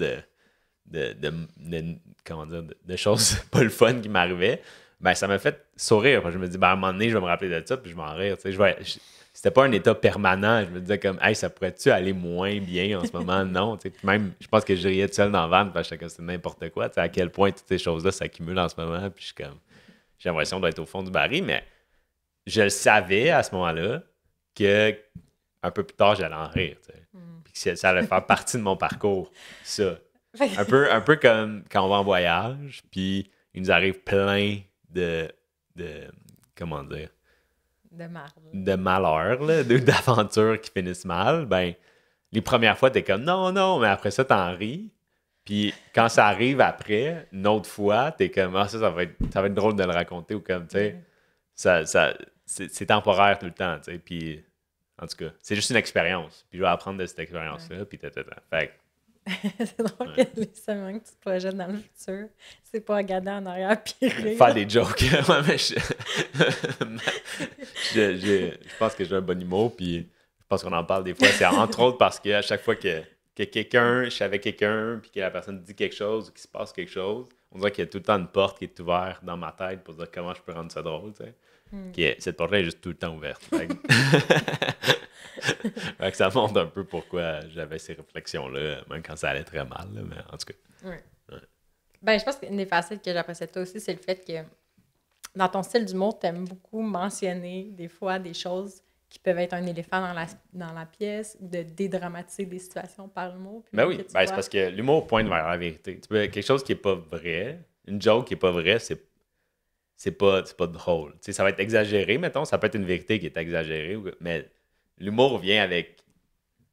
de choses pas le fun qui m'arrivaient, ben ça m'a fait sourire. Je me dis, ben à un moment donné, je vais me rappeler de ça, puis je vais en rire. Tu sais, c'était pas un état permanent. Je me disais comme, hey, ça pourrait-tu aller moins bien en ce moment? Non. Tu sais, puis même, je pense que je riais tout seul dans la van, parce que j'étais comme, c'est n'importe quoi. Tu sais, à quel point toutes ces choses-là s'accumulent en ce moment, puis je suis comme... J'ai l'impression d'être au fond du baril, mais je le savais à ce moment-là que un peu plus tard, j'allais en rire. Puis que ça allait faire partie de mon parcours, ça. Un peu comme quand on va en voyage, puis il nous arrive plein de comment dire? De malheurs, là, d'aventures qui finissent mal. Ben, les premières fois, t'es comme non, mais après ça, t'en ris. Puis quand ça arrive après, une autre fois, t'es comme ça va être drôle de le raconter ou comme, tu sais, c'est temporaire tout le temps, tu sais. Puis en tout cas, c'est juste une expérience. Puis je vais apprendre de cette expérience-là, puis Fait c'est drôle que les semaines que tu te projettes dans le futur, c'est pas regarder en arrière puis rire. Faire des jokes. Ouais, mais je Je pense que j'ai un bon humour, puis je pense qu'on en parle des fois. C'est entre autres parce qu'à chaque fois que je suis avec quelqu'un, puis que la personne dit quelque chose ou qu'il se passe quelque chose, on dirait qu'il y a tout le temps une porte qui est ouverte dans ma tête pour dire comment je peux rendre ça drôle, tu sais. Cette porte-là est juste tout le temps ouverte. Fait que ça montre un peu pourquoi j'avais ces réflexions-là, même quand ça allait très mal, là, mais en tout cas. Ouais. Ben, je pense qu'une des facettes que j'apprécie de toi aussi, c'est le fait que dans ton style d'humour, tu aimes beaucoup mentionner des fois des choses qui peuvent être un éléphant dans la pièce ou de dédramatiser des situations par l'humour. Ben oui, c'est parce que l'humour pointe vers la vérité. Quelque chose qui n'est pas vrai, une joke qui n'est pas vraie, c'est pas drôle. Tu sais, ça va être exagéré, mettons, ça peut être une vérité qui est exagérée, mais l'humour vient avec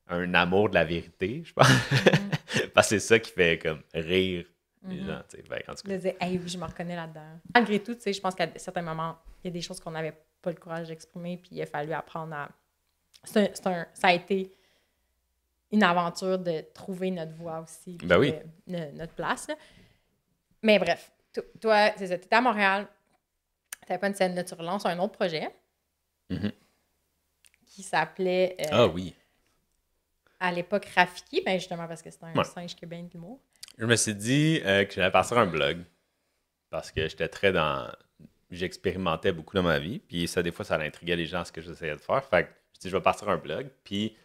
un amour de la vérité, je pense. Parce que c'est ça qui fait comme rire les gens, tu sais. En tout cas. De dire, hey, je me reconnais là-dedans. Malgré tout, tu sais, je pense qu'à certains moments, il y a des choses qu'on n'avait pas le courage d'exprimer, puis il a fallu apprendre à. Ça a été une aventure de trouver notre voie aussi, Ben oui. notre place. Là. Mais bref, toi, c'est ça, tu étais à Montréal, tu n'avais pas une scène, là, tu relances un autre projet qui s'appelait. Ah oui. À l'époque, Rafiki, ben justement parce que c'était un singe qui a bien de l'humour. Je me suis dit que j'allais partir un blog parce que j'étais très dans. J'expérimentais beaucoup dans ma vie, puis ça, des fois, ça intriguait les gens ce que j'essayais de faire. Fait que je me suis dit, je vais partir un blog, puis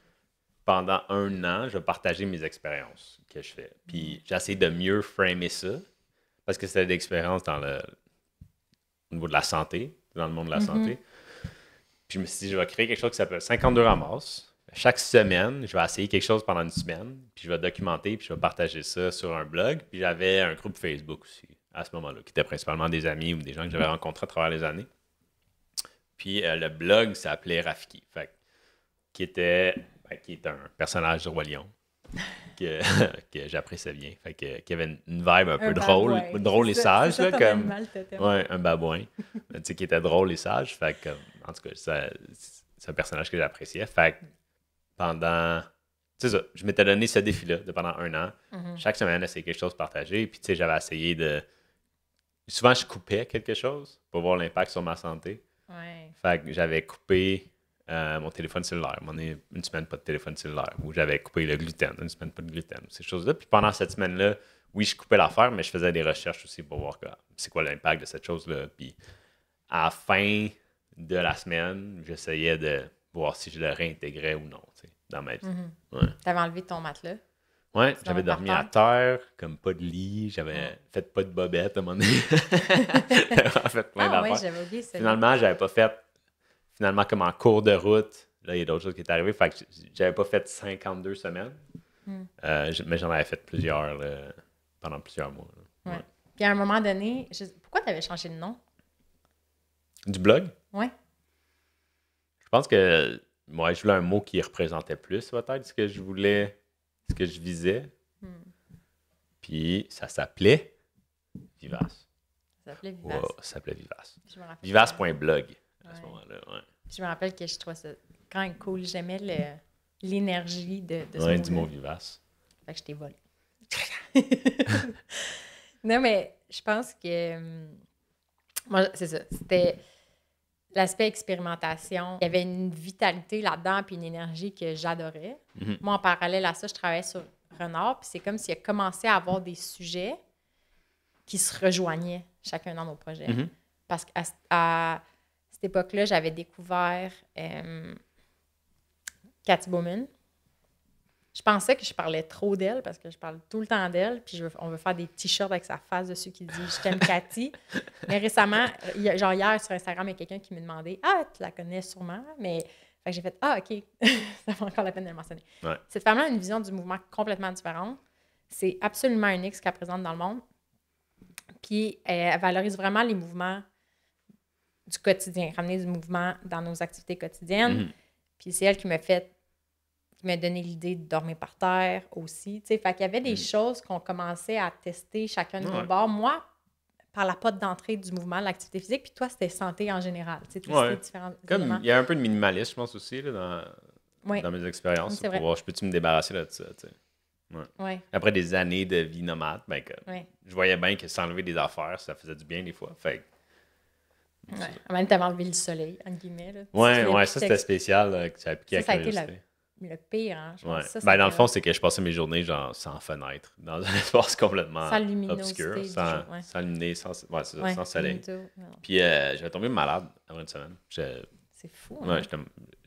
pendant 1 an, je vais partager mes expériences que je fais. Puis j'ai essayé de mieux framer ça parce que c'était des expériences au niveau de la santé, dans le monde de la santé. Puis je me suis dit, je vais créer quelque chose qui s'appelle 52 ramasses. Chaque semaine, je vais essayer quelque chose pendant une semaine, puis je vais documenter, puis je vais partager ça sur un blog. Puis j'avais un groupe Facebook aussi, à ce moment-là, qui était principalement des amis ou des gens que j'avais rencontrés à travers les années. Puis le blog s'appelait Rafiki, qui est un personnage du Roi Lion que j'appréciais bien. Fait qui avait une vibe un peu drôle et sage, là, comme un babouin, tu sais, qui était drôle et sage. Fait que, en tout cas, c'est un personnage que j'appréciais. Fait que pendant... C'est ça, je m'étais donné ce défi-là de pendant 1 an. Chaque semaine, essayer quelque chose partagé. Puis, tu sais, j'avais essayé de... Souvent, je coupais quelque chose pour voir l'impact sur ma santé. Ouais. Fait que j'avais coupé mon téléphone cellulaire. Une semaine, pas de téléphone cellulaire. Ou j'avais coupé le gluten. Une semaine, pas de gluten. Ces choses-là. Puis pendant cette semaine-là, oui, je coupais l'affaire, mais je faisais des recherches aussi pour voir c'est quoi l'impact de cette chose-là. Puis à la fin de la semaine, j'essayais de voir si je le réintégrais ou non, tu sais, dans ma vie. Ouais. T'avais enlevé ton matelas? Ouais, j'avais dormi à terre, comme pas de lit, j'avais fait pas de bobette à un moment donné. J'avais fait plein d'affaires. Ouais, j'avais oublié ça. Finalement, j'avais pas fait, comme en cours de route, là, il y a d'autres choses qui sont arrivées, fait que j'avais pas fait 52 semaines, mais j'en avais fait plusieurs là, pendant plusieurs mois. Là. Ouais. Puis à un moment donné, pourquoi t'avais changé de nom? Du blog? Ouais. Je pense que moi, je voulais un mot qui représentait plus peut-être ce que je voulais, ce que je visais. Puis ça s'appelait Vivace. Ça s'appelait Vivace. Wow, ça s'appelait Vivace. Vivace.blog Vivace.blog à ce moment-là. Ouais. Je me rappelle que je trouvais ça quand même cool. J'aimais l'énergie de ce ouais, mot-là. du mot Vivace. Fait que je t'ai volé. Non, mais je pense que... moi, c'est ça. C'était... L'aspect expérimentation, il y avait une vitalité là-dedans puis une énergie que j'adorais. Moi, en parallèle à ça, je travaillais sur Renard, puis c'est comme s'il a commencé à avoir des sujets qui se rejoignaient chacun dans nos projets. Parce qu'à cette époque-là, j'avais découvert Cathy Bowman. Je pensais que je parlais trop d'elle parce que je parle tout le temps d'elle. Puis on veut faire des t-shirts avec sa face dessus qui dit « Je t'aime, Cathy ». Mais récemment, genre hier sur Instagram, il y a quelqu'un qui me demandait « Ah, tu la connais sûrement ». Mais fait que j'ai fait « Ah, OK, ça vaut encore la peine de le mentionner ouais. ». Cette femme-là a une vision du mouvement complètement différente. C'est absolument unique ce qu'elle présente dans le monde. Puis elle valorise vraiment les mouvements du quotidien, ramener du mouvement dans nos activités quotidiennes. Puis c'est elle qui m'a donné l'idée de dormir par terre aussi. Fait qu'il y avait des choses qu'on commençait à tester chacun de nos bords. Moi, par la porte d'entrée du mouvement, de l'activité physique, puis toi, c'était santé en général. Différents comme il y a un peu de minimalisme, je pense aussi, là, dans mes expériences. Pour voir, je peux-tu me débarrasser là, de ça, tu sais. Ouais. Après des années de vie nomade, je voyais bien que s'enlever des affaires, ça faisait du bien des fois. Fait Ouais. Même t'avais enlevé le soleil, entre guillemets. Là. Ouais, ça c'était spécial, que ça a piqué à ça a été curiosité. le pire, hein, je pense. Ouais. Dans le fond, c'est que je passais mes journées genre sans fenêtre, dans un espace complètement sans luminosité obscur, du sans, jour, ouais. sans luminosité, sans, Ouais, sans soleil. non. Puis j'avais tombé malade après une semaine. C'est fou, Ouais, hein? j'étais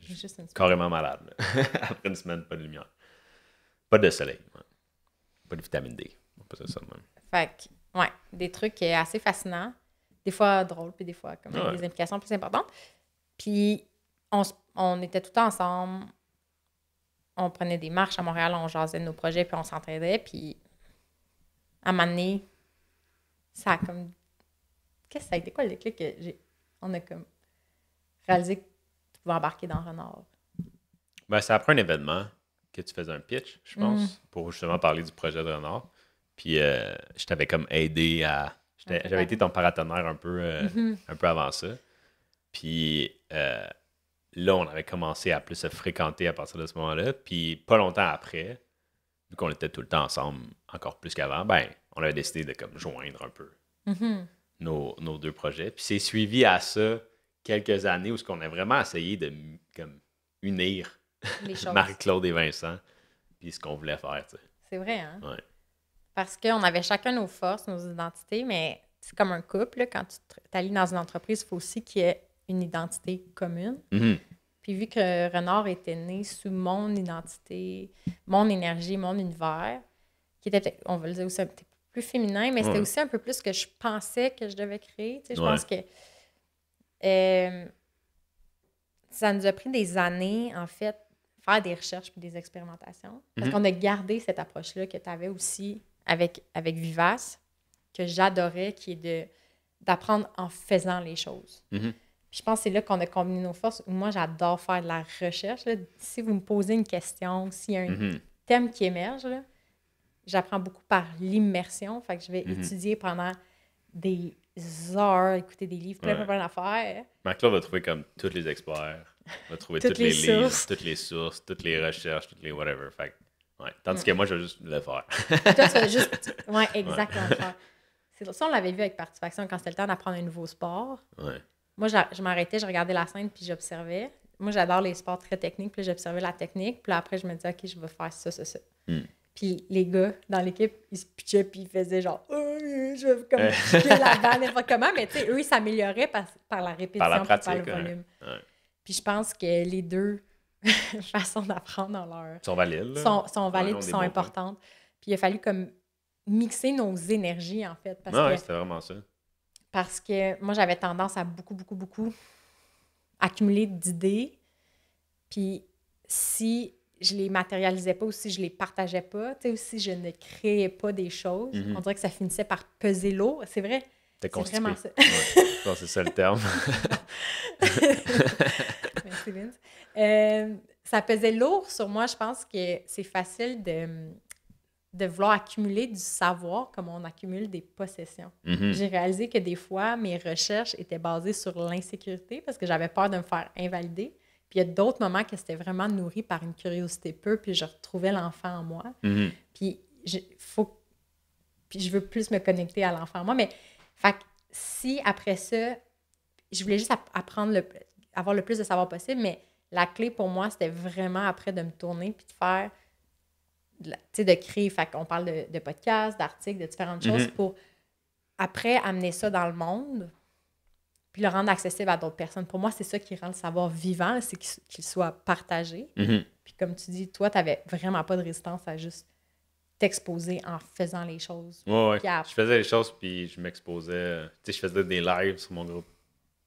Juste une semaine. carrément malade. Là. Après une semaine, pas de lumière. Pas de soleil. Ouais. Pas de vitamine D. On peut dire ça de même. Fait que, ouais, des trucs assez fascinants. Des fois drôles, puis des fois comme avec des implications plus importantes. Puis on était tout le temps ensemble. On prenait des marches à Montréal, on jasait de nos projets, puis on s'entraidait. Puis à un moment donné, ça a comme... Qu'est-ce que ça a été quoi le déclic que on a comme réalisé que tu pouvais embarquer dans Renard? Ben, c'est après un événement que tu faisais un pitch, je pense, pour justement parler du projet de Renard. Puis je t'avais comme aidé à... J'avais été ton paratonnerre un peu avant ça. Puis là, on avait commencé à plus se fréquenter à partir de ce moment-là. Puis pas longtemps après, vu qu'on était tout le temps ensemble, encore plus qu'avant, ben, on avait décidé de comme joindre un peu nos deux projets. Puis c'est suivi à ça quelques années où on a vraiment essayé de comme unir Marie-Claude et Vincent puis ce qu'on voulait faire. Tu sais. C'est vrai, hein? Ouais. Parce qu'on avait chacun nos forces, nos identités, mais c'est comme un couple. Là, quand tu t'allies dans une entreprise, il faut aussi qu'il y ait une identité commune. Mm-hmm. Puis vu que Renard était né sous mon identité, mon énergie, mon univers, qui était, on va le dire aussi, un petit peu plus féminin, mais c'était aussi un peu plus ce que je pensais que je devais créer. Tu sais, je pense que ça nous a pris des années, en fait, faire des recherches et des expérimentations. Parce qu'on a gardé cette approche-là que tu avais aussi avec Vivace, que j'adorais, qui est d'apprendre en faisant les choses. Mm-hmm. Puis je pense que c'est là qu'on a combiné nos forces. Moi, j'adore faire de la recherche. Là. Si vous me posez une question, s'il y a un thème qui émerge, là, j'apprends beaucoup par l'immersion. Fait que je vais étudier pendant des heures, écouter des livres, plein d'affaires. Marie-Claude va trouver comme tous les experts, va trouver tous les livres, toutes les sources, toutes les recherches, toutes les whatever. Fait que, tandis que moi, je vais juste le faire. Toi, tu vas juste... Oui, exactement le faire. Ça, on l'avait vu avec Partifaction quand c'était le temps d'apprendre un nouveau sport. Ouais. Moi, je m'arrêtais, je regardais la scène, puis j'observais. Moi, j'adore les sports très techniques, puis j'observais la technique. Puis là, après, je me disais, OK, je vais faire ça. Puis les gars dans l'équipe, ils se pitchaient, puis ils faisaient genre, oh, je vais comme piquer la balle, n'importe comment. Mais tu sais, eux, ils s'amélioraient par la répétition, par la pratique, par le volume. Ouais. Puis je pense que les deux façons d'apprendre dans leur... sont valides. Sont valides, puis sont importantes. Puis il a fallu comme mixer nos énergies, en fait. Parce que c'était vraiment ça. Parce que moi, j'avais tendance à beaucoup accumuler d'idées. Puis si je les matérialisais pas ou si je les partageais pas, tu sais, ou si je ne créais pas des choses, on dirait que ça finissait par peser lourd. C'est vrai. C'est vraiment ça. Ouais, c'est ça le terme. Merci, Vince. Ça pesait lourd sur moi. Je pense que c'est facile de vouloir accumuler du savoir comme on accumule des possessions. J'ai réalisé que des fois, mes recherches étaient basées sur l'insécurité parce que j'avais peur de me faire invalider. Puis il y a d'autres moments que c'était vraiment nourri par une curiosité pure, puis je retrouvais l'enfant en moi. Puis je veux plus me connecter à l'enfant en moi. Mais fait que si après ça, je voulais juste avoir le plus de savoir possible, mais la clé pour moi, c'était vraiment après de me tourner puis de faire... de créer, fait qu'on parle de podcasts, d'articles, de différentes choses pour après amener ça dans le monde puis le rendre accessible à d'autres personnes. Pour moi, c'est ça qui rend le savoir vivant, c'est qu'il soit partagé. Puis comme tu dis, toi, tu n'avais vraiment pas de résistance à juste t'exposer en faisant les choses. Ouais. Je faisais les choses puis je m'exposais. Tu sais, je faisais des lives sur mon groupe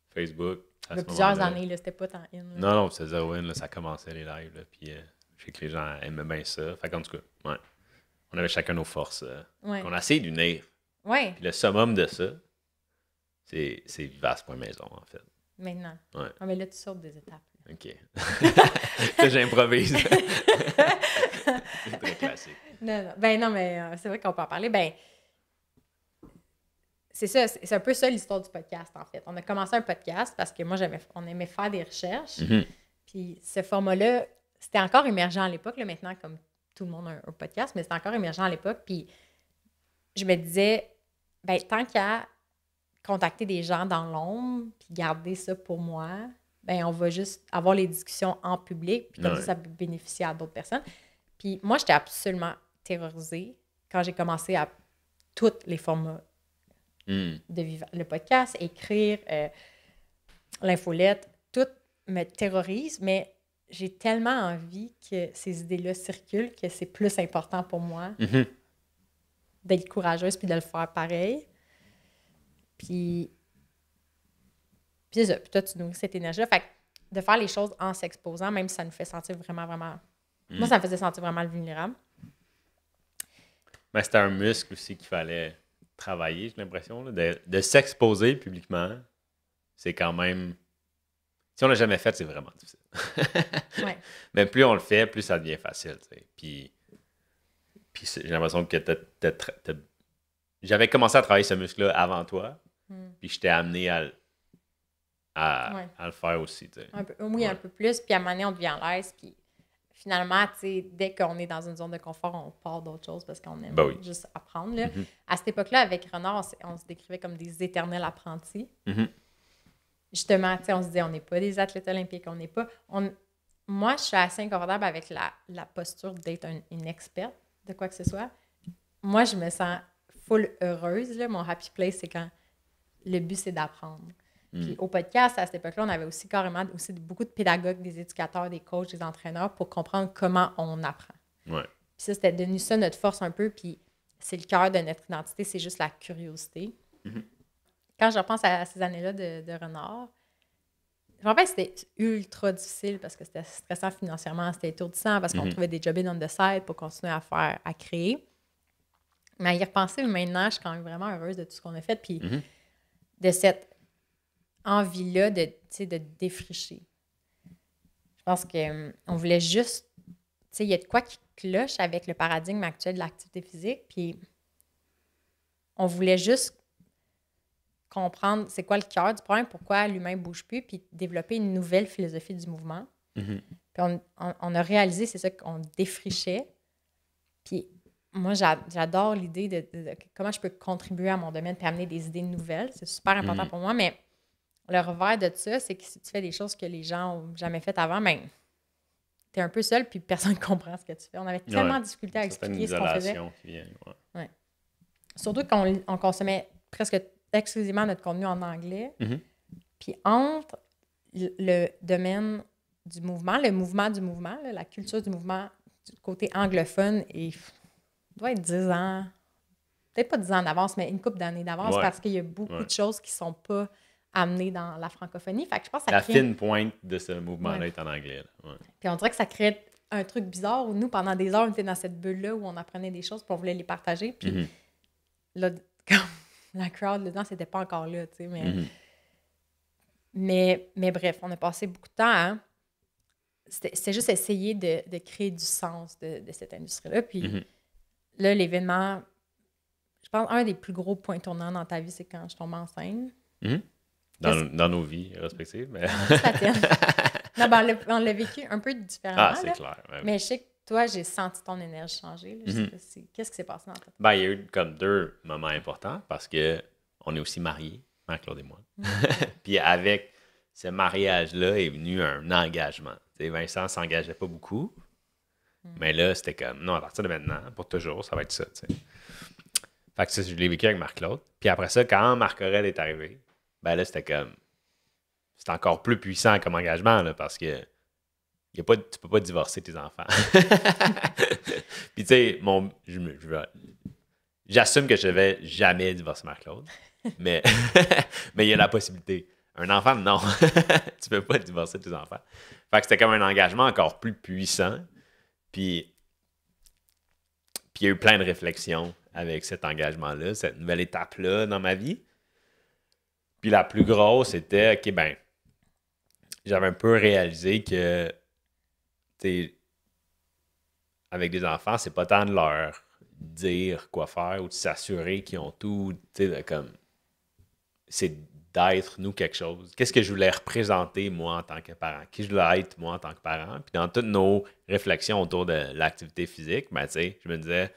Facebook. Il y a plusieurs années, là, c'était pas tant in. Là. Non, c'était zéro in, là, ça commençait les lives. Là, puis je sais que les gens aimaient bien ça. Fait qu'en tout cas, ouais. On avait chacun nos forces. On a essayé d'unir. Ouais. Puis le summum de ça, c'est Vivace.maison, en fait. Maintenant. Ouais. Ah, mais là, tu sautes des étapes. Là. OK. Là, j'improvise. C'est très classique. Non. Ben non, mais c'est vrai qu'on peut en parler. Ben, c'est ça, c'est un peu ça l'histoire du podcast, en fait. On a commencé un podcast parce que moi, on aimait faire des recherches. Puis ce format-là, c'était encore émergent à l'époque. Là, maintenant, comme tout le monde a un podcast, mais c'était encore émergent à l'époque. Puis je me disais, ben tant qu'à contacter des gens dans l'ombre, puis garder ça pour moi, ben on va juste avoir les discussions en public, puis comme ça peut bénéficier à d'autres personnes. Puis moi, j'étais absolument terrorisée quand j'ai commencé à tous les formats de vivre. Le podcast, écrire, l'infolette, tout me terrorise, mais j'ai tellement envie que ces idées-là circulent que c'est plus important pour moi d'être courageuse puis de le faire pareil. Puis c'est ça. Puis toi, tu nourris cette énergie-là. Fait que de faire les choses en s'exposant, même si ça nous fait sentir vraiment, vraiment... Moi, ça me faisait sentir vraiment vulnérable. Mais c'était un muscle aussi qu'il fallait travailler, j'ai l'impression. Là, de s'exposer publiquement, c'est quand même... Si on l'a jamais fait, c'est vraiment difficile. Ouais. Mais plus on le fait, plus ça devient facile. Puis j'ai l'impression que j'avais commencé à travailler ce muscle-là avant toi, puis je t'ai amené à le faire aussi. Un peu plus. Puis à un moment donné, on devient à l'aise. Puis finalement, dès qu'on est dans une zone de confort, on part d'autre chose parce qu'on aime juste apprendre. Là. À cette époque-là, avec Renard, on se décrivait comme des éternels apprentis. Justement, on se disait, on n'est pas des athlètes olympiques, on n'est pas... Moi, je suis assez inconfortable avec la posture d'être une experte de quoi que ce soit. Moi, je me sens full heureuse. Là. Mon happy place, c'est quand le but, c'est d'apprendre. Puis au podcast, à cette époque-là, on avait aussi carrément beaucoup de pédagogues, des éducateurs, des coachs, des entraîneurs pour comprendre comment on apprend. Ouais. Puis ça, c'était devenu ça notre force un peu. Puis c'est le cœur de notre identité, c'est juste la curiosité. Quand je repense à ces années-là de Renard, je me rappelle que c'était ultra difficile parce que c'était stressant financièrement, c'était étourdissant parce qu'on trouvait des jobs on the side pour continuer à créer. Mais à y repenser maintenant, je suis quand même vraiment heureuse de tout ce qu'on a fait. Puis de cette envie-là de défricher. Je pense qu'on voulait juste... Il y a de quoi qui cloche avec le paradigme actuel de l'activité physique. Puis on voulait juste comprendre c'est quoi le cœur du problème, pourquoi l'humain ne bouge plus, puis développer une nouvelle philosophie du mouvement. Puis on a réalisé, c'est ça qu'on défrichait. Puis moi, j'adore l'idée de comment je peux contribuer à mon domaine et amener des idées nouvelles. C'est super important pour moi, mais le revers de ça, c'est que si tu fais des choses que les gens n'ont jamais faites avant, ben, tu es un peu seul puis personne ne comprend ce que tu fais. On avait tellement de difficultés à expliquer ce qu'on faisait. Qui vient, ouais. Surtout qu'on consommait presque exclusivement notre contenu en anglais. Puis entre le domaine du mouvement, le mouvement du mouvement, là, la culture du mouvement du côté anglophone, doit être 10 ans, peut-être pas 10 ans d'avance, mais une couple d'années d'avance parce qu'il y a beaucoup de choses qui ne sont pas amenées dans la francophonie. Fait que je pense que ça fine pointe de ce mouvement-là est en anglais. Là. Ouais. Puis on dirait que ça crée un truc bizarre où nous, pendant des heures, on était dans cette bulle-là où on apprenait des choses puis on voulait les partager. Puis là, comme la crowd là-dedans, c'était pas encore là, tu sais, mais bref, on a passé beaucoup de temps à... C'était juste essayer de créer du sens de cette industrie-là. Puis là, l'événement... Je pense un des plus gros points tournants dans ta vie, c'est quand je tombe enceinte. Dans nos vies respectives. Mais... Non, ben, on l'a vécu un peu différemment. Ah, c'est clair. Ouais, mais je sais que toi, j'ai senti ton énergie changer. Là. Qu'est-ce qui s'est passé dans ta tête? Ben, il y a eu comme 2 moments importants parce qu'on est aussi mariés, Marc-Claude et moi. Puis avec ce mariage-là est venu un engagement. T'sais, Vincent s'engageait pas beaucoup. Mais là, c'était comme, non, à partir de maintenant, pour toujours, ça va être ça. T'sais. Fait que ça, je l'ai vécu avec Marc-Claude. Puis après ça, quand Marc-Aurèle est arrivé, ben là, c'était comme... C'est encore plus puissant comme engagement, là, parce que tu peux pas divorcer tes enfants. Puis tu sais, j'assume que je vais jamais divorcer Marc-Claude, mais il y a la possibilité. Un enfant, non. Tu peux pas divorcer tes enfants. Fait que c'était comme un engagement encore plus puissant. Puis il y a eu plein de réflexions avec cet engagement-là, cette nouvelle étape-là dans ma vie. Puis la plus grosse, c'était, OK, ben, j'avais un peu réalisé que, tu sais, avec des enfants, c'est pas tant de leur dire quoi faire ou de s'assurer qu'ils ont tout, tu sais, comme, c'est d'être, nous, quelque chose. Qu'est-ce que je voulais représenter, moi, en tant que parent? Qui je voulais être, moi, en tant que parent? Puis dans toutes nos réflexions autour de l'activité physique, ben, tu sais, je me disais,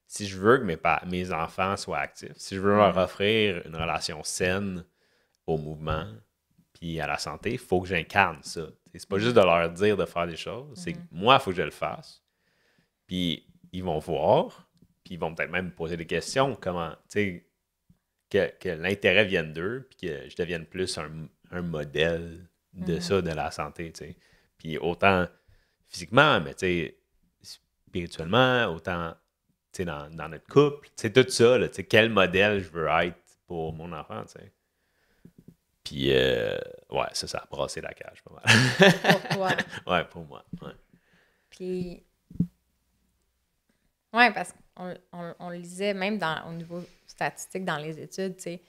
si je veux que mes enfants soient actifs, si je veux leur offrir une relation saine au mouvement puis à la santé, il faut que j'incarne ça. C'est pas juste de leur dire de faire des choses, c'est que moi, il faut que je le fasse. Puis ils vont voir, puis ils vont peut-être même me poser des questions, comment, tu sais, que l'intérêt vienne d'eux, puis que je devienne plus un modèle de ça, de la santé, tu sais. Puis autant physiquement, mais tu sais, spirituellement, autant, tu sais, dans notre couple, tu sais, tout ça, là, tu sais, quel modèle je veux être pour mon enfant, tu sais. Puis, ouais, ça a brassé la cage, pas mal. Pour toi. Ouais, pour moi, ouais. Puis, ouais, parce qu'on le lisait même au niveau statistique dans les études, tu sais,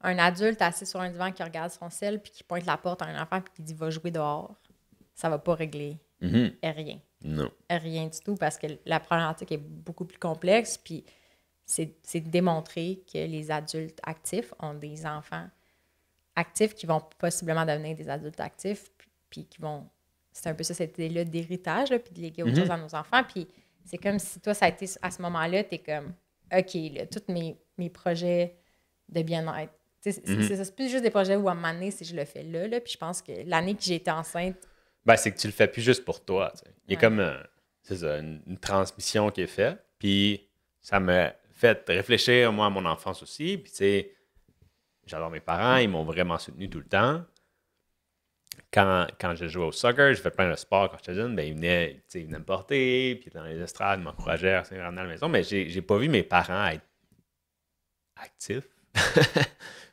un adulte assis sur un divan qui regarde son ciel puis qui pointe la porte à un enfant puis qui dit « va jouer dehors », ça va pas régler rien. Non. Rien du tout parce que la problématique est beaucoup plus complexe puis c'est démontré que les adultes actifs ont des enfants actifs qui vont possiblement devenir des adultes actifs puis qui vont... C'est un peu ça, cette idée-là d'héritage, là, puis de léguer autre chose à nos enfants. Puis c'est comme si toi, ça a été à ce moment-là, t'es comme, OK, là, tous mes projets de bien-être. C'est plus juste des projets où à un moment donné, si je le fais là, puis je pense que l'année que j'ai été enceinte... Ben, c'est que tu le fais plus juste pour toi. Tu sais. Il y a comme c'est ça, une transmission qui est faite. Puis ça m'a fait réfléchir, moi, à mon enfance aussi. Puis tu sais, j'adore mes parents, ils m'ont vraiment soutenu tout le temps. Quand je jouais au soccer, je fais plein de sports quand j'étais jeune, ben, ils venaient me porter, puis dans les estrades, ils m'encourageaient à rester à la maison. Mais j'ai pas vu mes parents être actifs.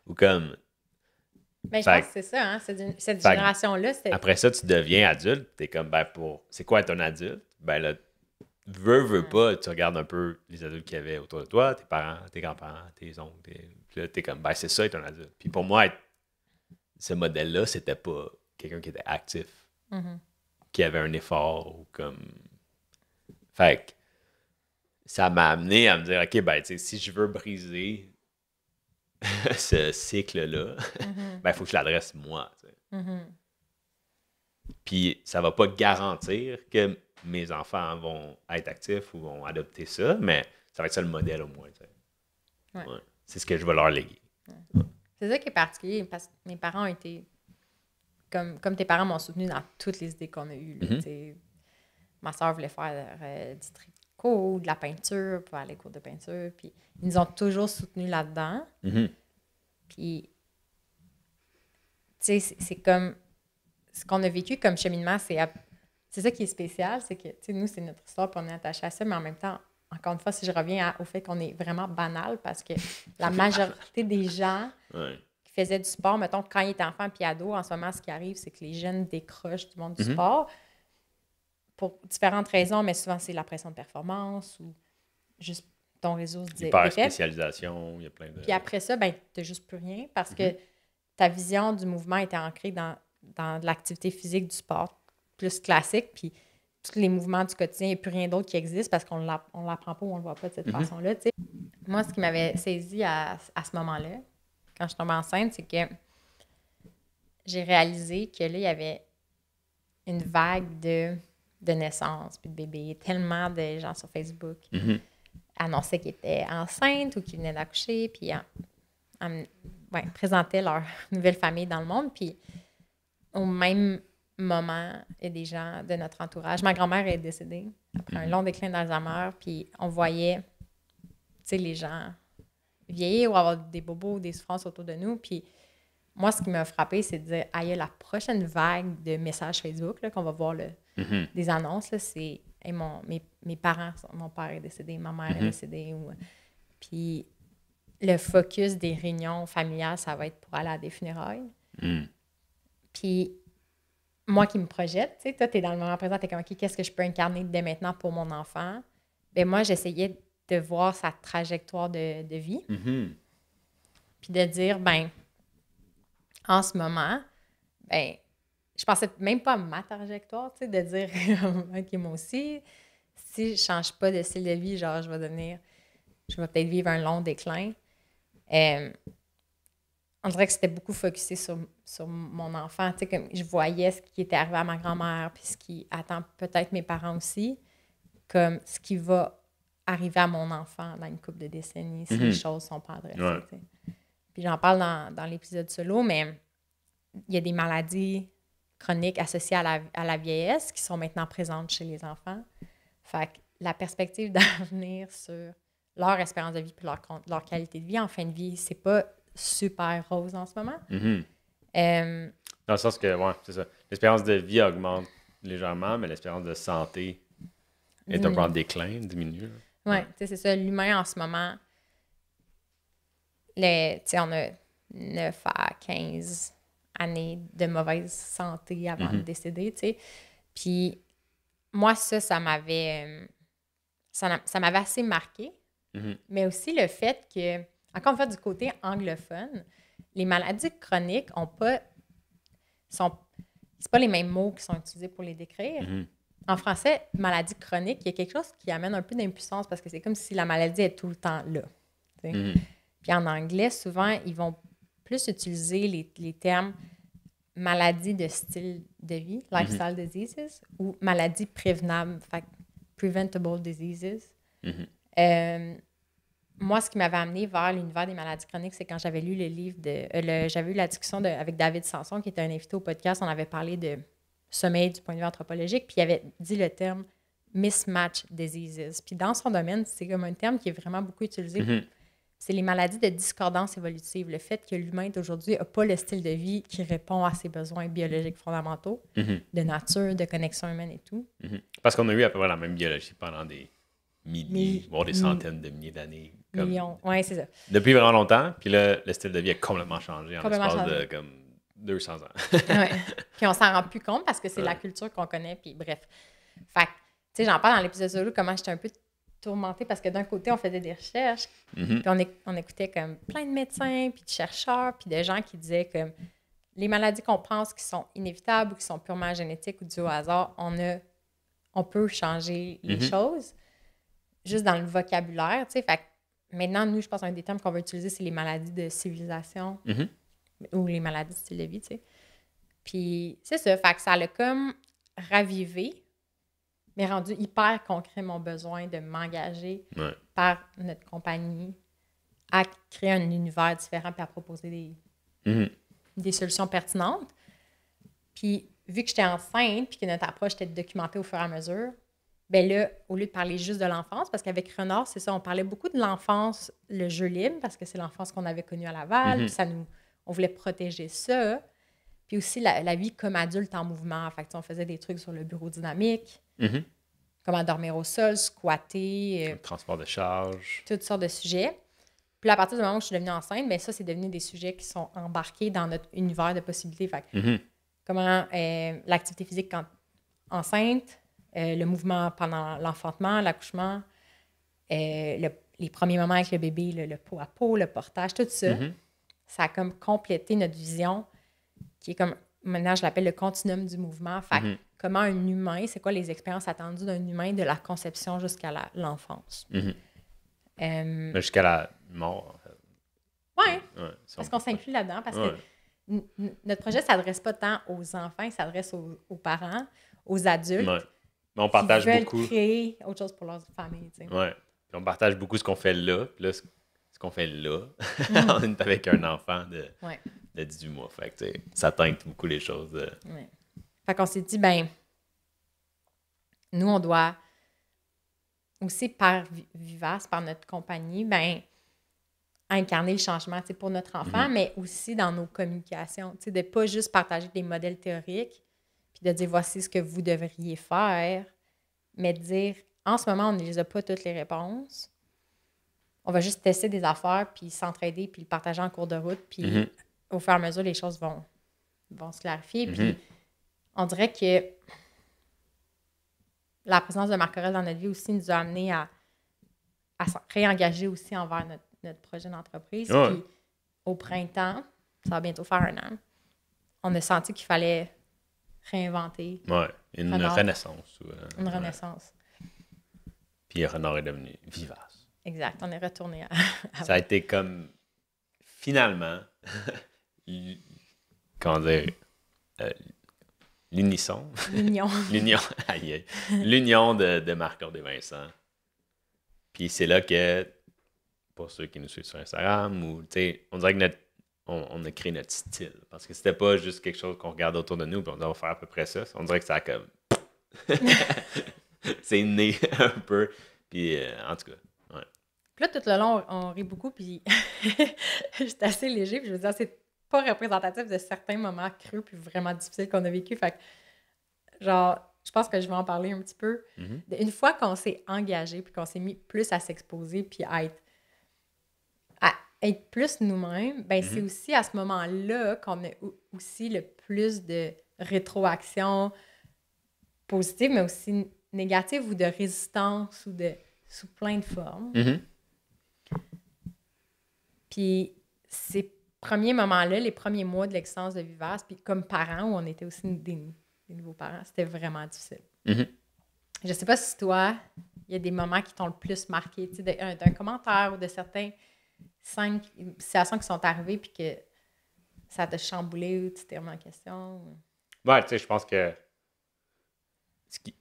Ou comme... Mais je pense que c'est ça, hein? Cette génération-là, c'était... Après ça, tu deviens adulte, t'es comme, ben, c'est quoi être un adulte? Ben là, veux pas, tu regardes un peu les adultes qu'il y avait autour de toi, tes parents, tes grands-parents, tes oncles, puis là, t'es comme, ben, c'est ça être un adulte. Puis pour moi, ce modèle-là, c'était pas quelqu'un qui était actif, qui avait un effort, ou comme... Fait que ça m'a amené à me dire, OK, ben, tu sais, si je veux briser ce cycle-là, ben, il faut que je l'adresse moi, tu sais. Puis ça va pas garantir que mes enfants vont être actifs ou vont adopter ça, mais ça va être ça le modèle au moins. Tu sais. Ouais. C'est ce que je vais leur léguer. Ouais. C'est ça qui est particulier parce que mes parents ont été... Comme tes parents m'ont soutenu dans toutes les idées qu'on a eues. Là, ma soeur voulait faire du tricot, de la peinture, pour aller aux cours de peinture. Puis ils nous ont toujours soutenus là-dedans. Puis, tu sais, c'est comme... Ce qu'on a vécu comme cheminement, c'est ça qui est spécial, c'est que, tu sais, nous, c'est notre histoire, puis on est attaché à ça, mais en même temps, encore une fois, si je reviens au fait qu'on est vraiment banal, parce que la majorité des gens qui faisaient du sport, mettons, quand ils étaient enfants puis ados, en ce moment, ce qui arrive, c'est que les jeunes décrochent du monde du sport pour différentes raisons, mais souvent, c'est la pression de performance ou juste ton réseau se dit. Hyper-spécialisation, il y a plein de... Puis après ça, ben, tu n'as juste plus rien parce que ta vision du mouvement était ancrée dans de l'activité physique, du sport plus classique, puis tous les mouvements du quotidien, il n'y a plus rien d'autre qui existe parce qu'on ne l'apprend pas ou on ne le voit pas de cette façon-là. T'sais. Moi, ce qui m'avait saisi à ce moment-là, quand je suis tombée enceinte, c'est que j'ai réalisé que là, il y avait une vague de naissances puis de bébés. Tellement de gens sur Facebook annonçaient qu'ils étaient enceintes ou qu'ils venaient d'accoucher, puis présentaient leur nouvelle famille dans le monde, puis au même moment, il y a des gens de notre entourage. Ma grand-mère est décédée après un long déclin d'Alzheimer, puis on voyait, tu sais, les gens vieillir ou avoir des bobos ou des souffrances autour de nous. Puis moi, ce qui m'a frappée, c'est de dire, il y a la prochaine vague de messages Facebook, là, qu'on va voir des annonces, là, c'est hey, mes parents, mon père est décédé, ma mère est décédée. Puis le focus des réunions familiales, ça va être pour aller à des funérailles. Puis, moi qui me projette, tu sais, toi, tu es dans le moment présent, tu es comme, OK, qu'est-ce que je peux incarner dès maintenant pour mon enfant? Bien, moi, j'essayais de voir sa trajectoire de vie. Puis de dire, ben en ce moment, ben je pensais même pas à ma trajectoire, tu sais, de dire, OK, moi aussi, si je change pas de style de vie, genre, je vais peut-être vivre un long déclin. On dirait que c'était beaucoup focusé sur mon enfant. Tu sais, comme je voyais ce qui était arrivé à ma grand-mère, puis ce qui attend peut-être mes parents aussi, comme ce qui va arriver à mon enfant dans une couple de décennies si les choses ne sont pas adressées. Ouais. Puis j'en parle dans l'épisode solo, mais il y a des maladies chroniques associées à la vieillesse qui sont maintenant présentes chez les enfants. Fait que la perspective d'avenir sur leur espérance de vie et leur qualité de vie en fin de vie, c'est pas super rose en ce moment. Dans le sens que, ouais, c'est ça. L'espérance de vie augmente légèrement, mais l'espérance de santé est un peu en déclin, diminue. Oui, c'est ça. L'humain, en ce moment, on a 9 à 15 années de mauvaise santé avant de décéder, tu sais. Puis moi, ça m'avait assez marqué. Mais aussi le fait que, encore une fois, du côté anglophone, les maladies chroniques c'est pas les mêmes mots qui sont utilisés pour les décrire. En français, maladie chronique, il y a quelque chose qui amène un peu d'impuissance parce que c'est comme si la maladie est tout le temps là. Puis en anglais, souvent, ils vont plus utiliser les termes maladie de style de vie, lifestyle diseases, ou maladie prévenable, fait preventable diseases. Moi, ce qui m'avait amené vers l'univers des maladies chroniques, c'est quand j'avais lu le livre j'avais eu la discussion avec David Sanson, qui était un invité au podcast. On avait parlé de sommeil du point de vue anthropologique, puis il avait dit le terme mismatch diseases. Puis dans son domaine, c'est comme un terme qui est vraiment beaucoup utilisé. C'est les maladies de discordance évolutive. Le fait que l'humain d'aujourd'hui n'a pas le style de vie qui répond à ses besoins biologiques fondamentaux, de nature, de connexion humaine et tout. Parce qu'on a eu à peu près la même biologie pendant des milliers, voire des centaines de milliers d'années. Millions, oui, c'est ça. Depuis vraiment longtemps, puis là, le style de vie a complètement changé en l'espace de comme 200 ans. Ouais. Puis on s'en rend plus compte parce que c'est la culture qu'on connaît, puis bref. Fait que, tu sais, j'en parle dans l'épisode solo, comment j'étais un peu tourmentée parce que d'un côté, on faisait des recherches, puis on écoutait comme plein de médecins, puis de chercheurs, puis de gens qui disaient que les maladies qu'on pense qui sont inévitables ou qui sont purement génétiques ou dues au hasard, on peut changer les choses juste dans le vocabulaire, tu sais. Fait que maintenant, nous, je pense qu'un des termes qu'on va utiliser, c'est les maladies de civilisation ou les maladies de style de vie, tu sais. Puis c'est ça, fait que ça l'a comme ravivé, mais rendu hyper concret mon besoin de m'engager par notre compagnie à créer un univers différent puis à proposer des solutions pertinentes. Puis vu que j'étais enceinte puis que notre approche était de documenter au fur et à mesure, bien là, au lieu de parler juste de l'enfance, parce qu'avec Renard, c'est ça, on parlait beaucoup de l'enfance, le jeu libre, parce que c'est l'enfance qu'on avait connue à Laval, puis on voulait protéger ça. Puis aussi la vie comme adulte en mouvement. Fait que, on faisait des trucs sur le bureau dynamique, comment dormir au sol, squatter. Transport de charge. Toutes sortes de sujets. Puis là, à partir du moment où je suis devenue enceinte, bien ça, c'est devenu des sujets qui sont embarqués dans notre univers de possibilités. Fait que, comment l'activité physique quand enceinte, le mouvement pendant l'enfantement, l'accouchement, les premiers moments avec le bébé, le pot à pot, le portage, tout ça, ça a comme complété notre vision qui est comme, maintenant je l'appelle le continuum du mouvement. Fait que, comment un humain, c'est quoi les expériences attendues d'un humain de la conception jusqu'à l'enfance. Jusqu'à la mort, en fait. Oui, parce qu'on s'inclut là-dedans, parce que notre projet ne s'adresse pas tant aux enfants, il s'adresse aux parents, aux adultes. Mais on partage qui veulent beaucoup. Créer autre chose pour leur famille. Tu sais. Oui. Puis on partage beaucoup ce qu'on fait là. Puis là, ce qu'on fait là, on est avec un enfant de 18 mois. Fait que, ça teinte beaucoup les choses. Fait qu'on s'est dit, ben, nous, on doit aussi, par Vivace, par notre compagnie, ben, incarner le changement pour notre enfant, mais aussi dans nos communications. De ne pas juste partager des modèles théoriques, puis de dire voici ce que vous devriez faire, mais de dire en ce moment, on ne les a pas toutes les réponses. On va juste tester des affaires, puis s'entraider, puis le partager en cours de route, puis au fur et à mesure, les choses vont se clarifier. Puis on dirait que la présence de Marc Aurèle dans notre vie aussi nous a amené à se réengager aussi envers notre projet d'entreprise. Puis au printemps, ça va bientôt faire 1 an, on a senti qu'il fallait réinventer. Une renaissance. Une renaissance. Puis Renard est devenu Vivace. Exact, on est retourné à ça a été comme, finalement, comment dire, l'unisson. L'union. L'union de Marc-Claude et Vincent. Puis c'est là que, pour ceux qui nous suivent sur Instagram, ou, tu sais, on dirait que on a créé notre style. Parce que c'était pas juste quelque chose qu'on regarde autour de nous, puis on va faire à peu près ça. On dirait que ça a comme... c'est né un peu. Puis, en tout cas, ouais. Puis là, tout le long, on rit beaucoup, puis j'étais assez léger, puis je veux dire, c'est pas représentatif de certains moments creux puis vraiment difficiles qu'on a vécu. Fait que, genre, je pense que je vais en parler un petit peu. Une fois qu'on s'est engagé, puis qu'on s'est mis plus à s'exposer, puis à être plus nous-mêmes, ben c'est aussi à ce moment-là qu'on a aussi le plus de rétroaction positive, mais aussi négative ou de résistance ou sous plein de formes. Puis ces premiers moments-là, les premiers mois de l'existence de Vivace, puis comme parents, où on était aussi des nouveaux parents, c'était vraiment difficile. Je sais pas si toi, il y a des moments qui t'ont le plus marqué, tu sais, d'un commentaire ou de certains 5 situations qui sont arrivées puis que ça t'a chamboulé ou tu t'es remis en question. Ouais, tu sais, je pense que,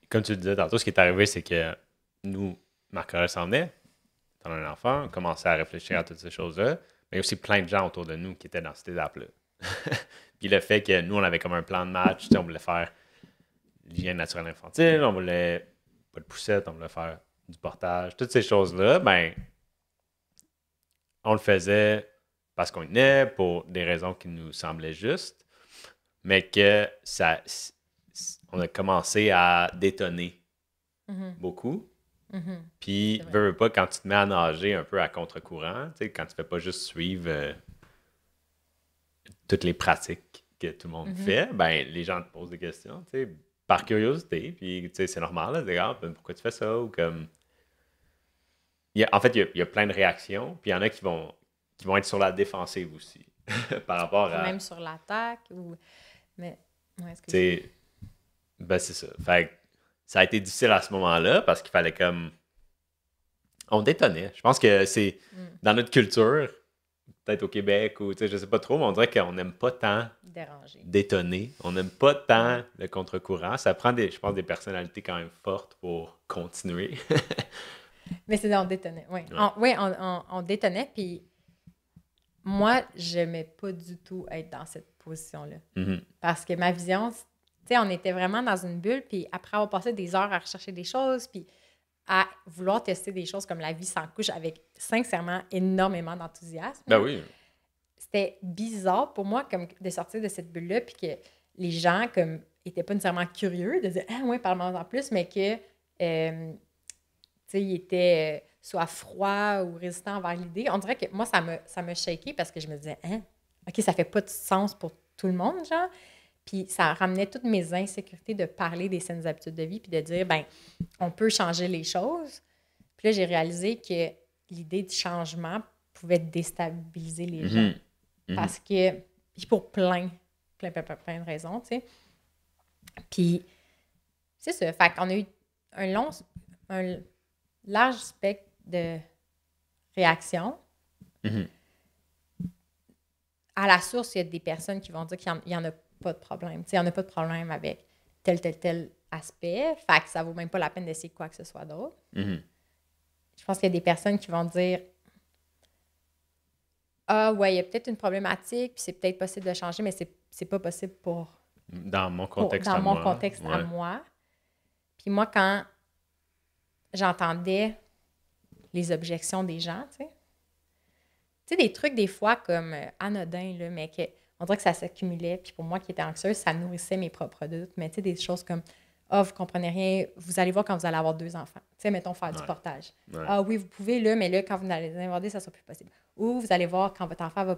comme tu le disais tantôt, ce qui est arrivé, c'est que nous, Marc-Aurèle s'en venait, t'en as un enfant, on commençait à réfléchir à toutes ces choses-là, mais il y a aussi plein de gens autour de nous qui étaient dans cette étape-là. Puis le fait que nous, on avait comme un plan de match, tu sais, on voulait faire l'hygiène naturelle infantile, on voulait pas de poussette, on voulait faire du portage, toutes ces choses-là, ben on le faisait parce qu'on tenait, pour des raisons qui nous semblaient justes, mais que on a commencé à détonner beaucoup. Puis, veux pas, quand tu te mets à nager un peu à contre-courant, tu sais, quand tu fais pas juste suivre toutes les pratiques que tout le monde fait, ben les gens te posent des questions, tu sais, par curiosité, puis tu sais, c'est normal, là, regarde, pourquoi tu fais ça, ou comme... En fait, il y a plein de réactions, puis il y en a qui vont être sur la défensive aussi, par rapport à... Même sur l'attaque, ou... Mais, ouais, tu sais, ben c'est ça. Fait que ça a été difficile à ce moment-là, parce qu'il fallait comme... On détonnait. Je pense que c'est dans notre culture, peut-être au Québec, ou tu sais, je sais pas trop, mais on dirait qu'on n'aime pas tant détonner. On n'aime pas tant le contre-courant. Ça prend, je pense, des personnalités quand même fortes pour continuer. Mais c'est on détonnait, oui. Oui, on détonnait, puis moi, j'aimais pas du tout être dans cette position-là. Parce que ma vision, tu sais, on était vraiment dans une bulle, puis après avoir passé des heures à rechercher des choses, puis à vouloir tester des choses comme la vie sans couche avec, sincèrement, énormément d'enthousiasme. Ben oui. C'était bizarre pour moi comme de sortir de cette bulle-là, puis que les gens comme étaient pas nécessairement curieux de dire « Ah ouais, parle-moi en plus », mais que, tu sais, ils étaient soit froids ou résistants envers l'idée. On dirait que moi, ça me shaké parce que je me disais « Hein? OK, ça fait pas de sens pour tout le monde, genre. » Puis ça ramenait toutes mes insécurités de parler des saines habitudes de vie puis de dire, ben on peut changer les choses. Puis là, j'ai réalisé que l'idée du changement pouvait déstabiliser les gens. Parce que, puis pour plein de raisons, tu sais. Puis, c'est ça. Fait qu'on a eu un large spectre de réactions. À la source, il y a des personnes qui vont dire qu'il y en a pas de problème. Tu sais, il n'y en a pas de problème avec tel aspect. Fait que ça vaut même pas la peine d'essayer quoi que ce soit d'autre. Je pense qu'il y a des personnes qui vont dire « Ah, ouais, il y a peut-être une problématique, puis c'est peut-être possible de changer, mais c'est pas possible pour... » Dans mon contexte à moi. Puis moi, quand j'entendais les objections des gens, tu sais, des trucs des fois comme anodins, là, mais on dirait que ça s'accumulait. Puis pour moi qui étais anxieuse, ça nourrissait mes propres doutes. Mais tu sais, des choses comme « Ah, vous comprenez rien, vous allez voir quand vous allez avoir 2 enfants. » Tu sais, mettons, faire du portage. « Ah oui, vous pouvez, là, mais là, quand vous allez les avoir, ça sera plus possible. » Ou vous allez voir quand votre enfant